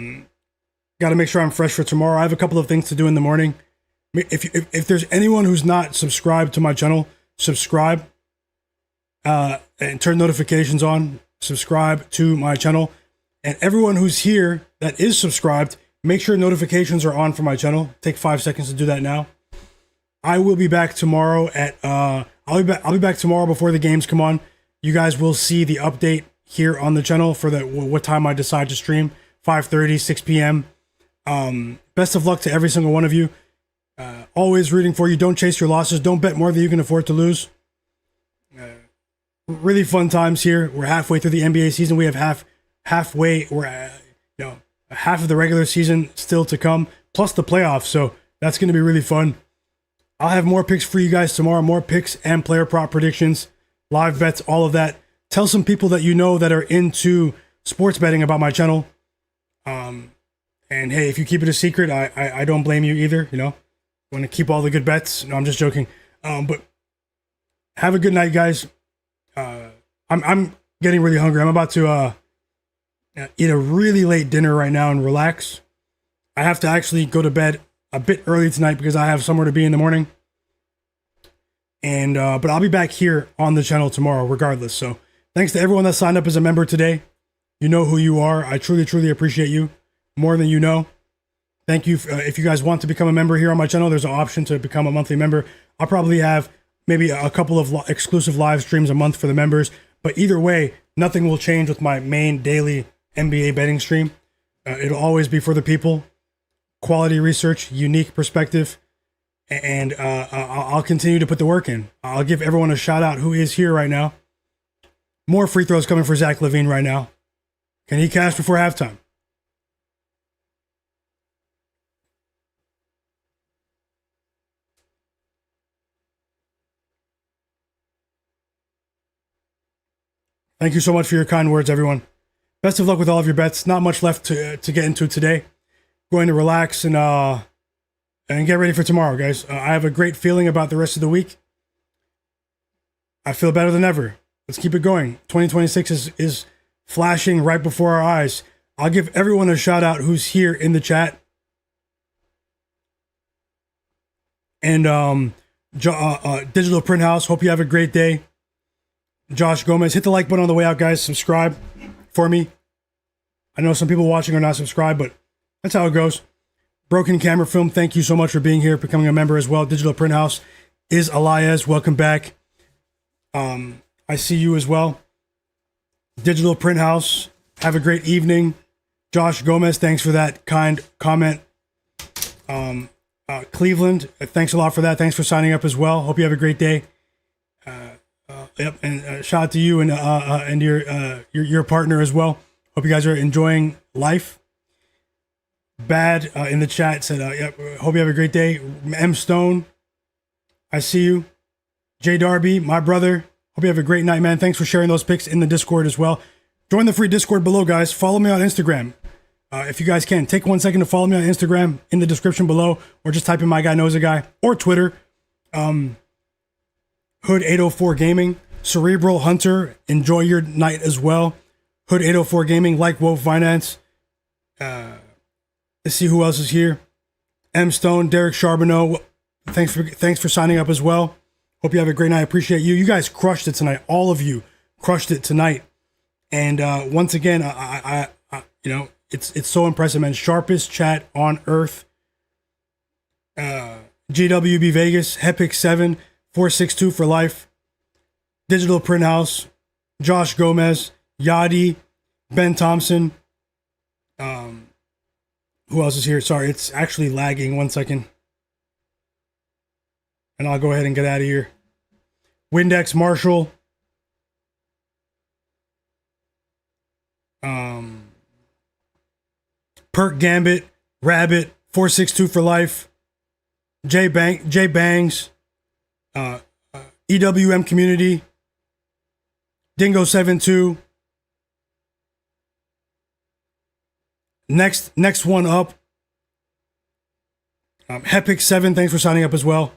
to make sure I'm fresh for tomorrow. I have a couple of things to do in the morning. If there's anyone who's not subscribed to my channel, subscribe and turn notifications on. Subscribe to my channel, and everyone who's here that is subscribed, make sure notifications are on for my channel. Take 5 seconds to do that now. I will be back tomorrow at I'll be back tomorrow before the games come on. You guys will see the update here on the channel for what time I decide to stream. 5:30, 6 p.m. Best of luck to every single one of you. Always rooting for you. Don't chase your losses. Don't bet more than you can afford to lose. Really fun times here. We're halfway through the NBA season. We have halfway. We're half of the regular season still to come, plus the playoffs. So that's going to be really fun. I'll have more picks for you guys tomorrow. More picks and player prop predictions, live bets, all of that. Tell some people that you know that are into sports betting about my channel. And hey, if you keep it a secret, I don't blame you either. Want to keep all the good bets. No, I'm just joking. But have a good night, guys. I'm getting really hungry. I'm about to eat a really late dinner right now and relax. I have to actually go to bed a bit early tonight because I have somewhere to be in the morning. And but I'll be back here on the channel tomorrow regardless. So thanks to everyone that signed up as a member today. You know who you are. I truly, truly appreciate you more than you know. Thank you. If you guys want to become a member here on my channel, there's an option to become a monthly member. I'll probably have maybe a couple of exclusive live streams a month for the members. But either way, nothing will change with my main daily NBA betting stream. It'll always be for the people. Quality research, unique perspective. And I'll continue to put the work in. I'll give everyone a shout out who is here right now. More free throws coming for Zach LaVine right now. Can he cash before halftime? Thank you so much for your kind words, everyone. Best of luck with all of your bets. Not much left to get into today. Going to relax and get ready for tomorrow, guys. I have a great feeling about the rest of the week. I feel better than ever. Let's keep it going. 2026 is flashing right before our eyes. I'll give everyone a shout out who's here in the chat. And Digital Print House, hope you have a great day. Josh Gomez, hit the like button on the way out, guys. Subscribe for me. I know some people watching are not subscribed, but that's how it goes. Broken Camera Film, thank you so much for being here, becoming a member as well. Digital Print House is Elias. Welcome back. I see you as well. Digital Print House, have a great evening. Josh Gomez, thanks for that kind comment. Cleveland, thanks a lot for that. Thanks for signing up as well. Hope you have a great day. Yep, and shout out to you and your partner as well. Hope you guys are enjoying life. Bad in the chat said, yep, hope you have a great day. M Stone, I see you. J Darby, my brother, hope you have a great night, man. Thanks for sharing those pics in the Discord as well. Join the free Discord below, guys. Follow me on Instagram. If you guys can, take 1 second to follow me on Instagram in the description below, or just type in Myguyknowsaguy or Twitter. Hood 804 Gaming, Cerebral Hunter, enjoy your night as well. Hood 804 Gaming, like Wolf Finance. Let's see who else is here. M Stone, Derek Charbonneau, thanks for signing up as well. Hope you have a great night. I appreciate you. You guys crushed it tonight. All of you crushed it tonight. And once again, I it's so impressive, man. Sharpest chat on earth. GWB Vegas, Hepic 7, 462 for life. Digital Print House, Josh Gomez, Yadi, Ben Thompson. Who else is here? Sorry, it's actually lagging. 1 second. And I'll go ahead and get out of here. Windex Marshall. Perk Gambit, Rabbit, 462 for life. J Bangs, EWM Community, Dingo72. Next one up. Hepic7, thanks for signing up as well.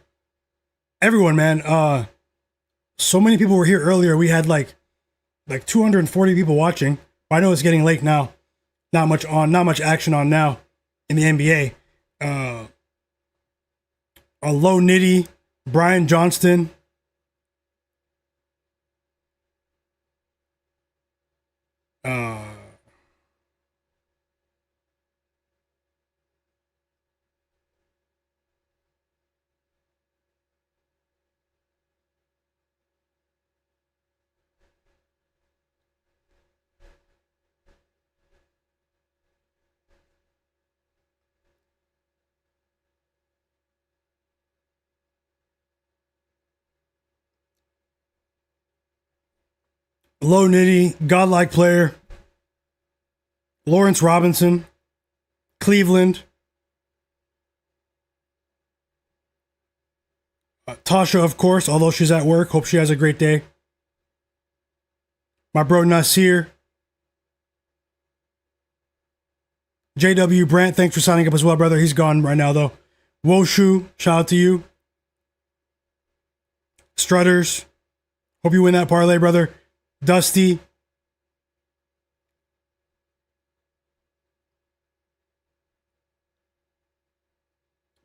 Everyone, man. So many people were here earlier. We had like 240 people watching. I know it's getting late now. Not much action on now in the NBA. A Low Nitty, Brian Johnston. Low Nitty, Godlike Player, Lawrence Robinson, Cleveland, Tasha, of course, although she's at work. Hope she has a great day. My bro Nasir, JW Brandt, thanks for signing up as well, brother. He's gone right now, though. Woshu, shout out to you. Strutters, hope you win that parlay, brother. Dusty.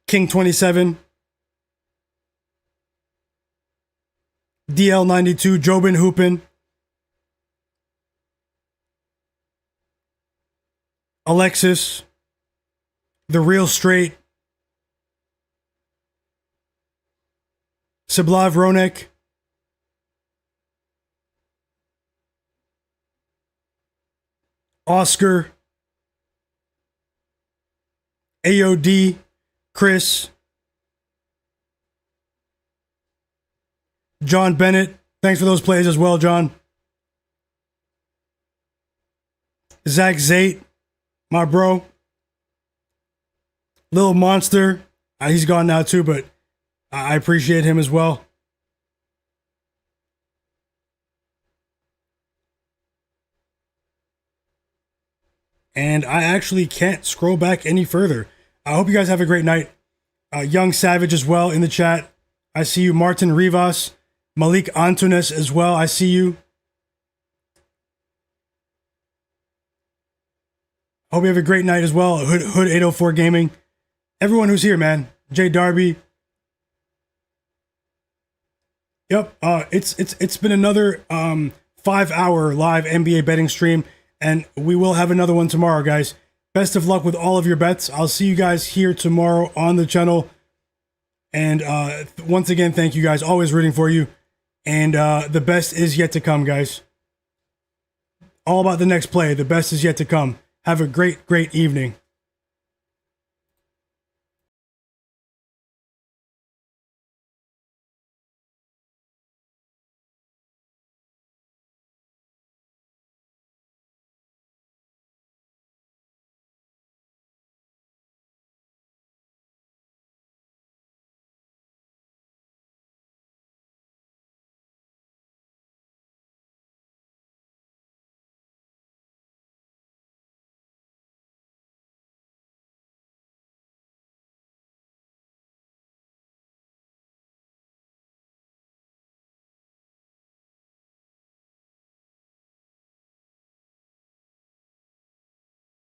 King 27. DL 92. Jobin Hoopin. Alexis. The Real Straight. Sablav Ronek. Oscar. AOD. Chris. John Bennett. Thanks for those plays as well, John. Zach Zate. My bro. Little Monster. He's gone now too, but I appreciate him as well. And I actually can't scroll back any further. I hope you guys have a great night. Young Savage as well in the chat. I see you. Martin Rivas. Malik Antunes as well. I see you. Hope you have a great night as well. Hood 804 Gaming. Everyone who's here, man. Jay Darby. Yep. It's been another 5-hour live NBA betting stream, and we will have another one tomorrow, guys. Best of luck with all of your bets. I'll see you guys here tomorrow on the channel. And once again, thank you guys. Always rooting for you. And the best is yet to come, guys. All about the next play. The best is yet to come. Have a great, great evening.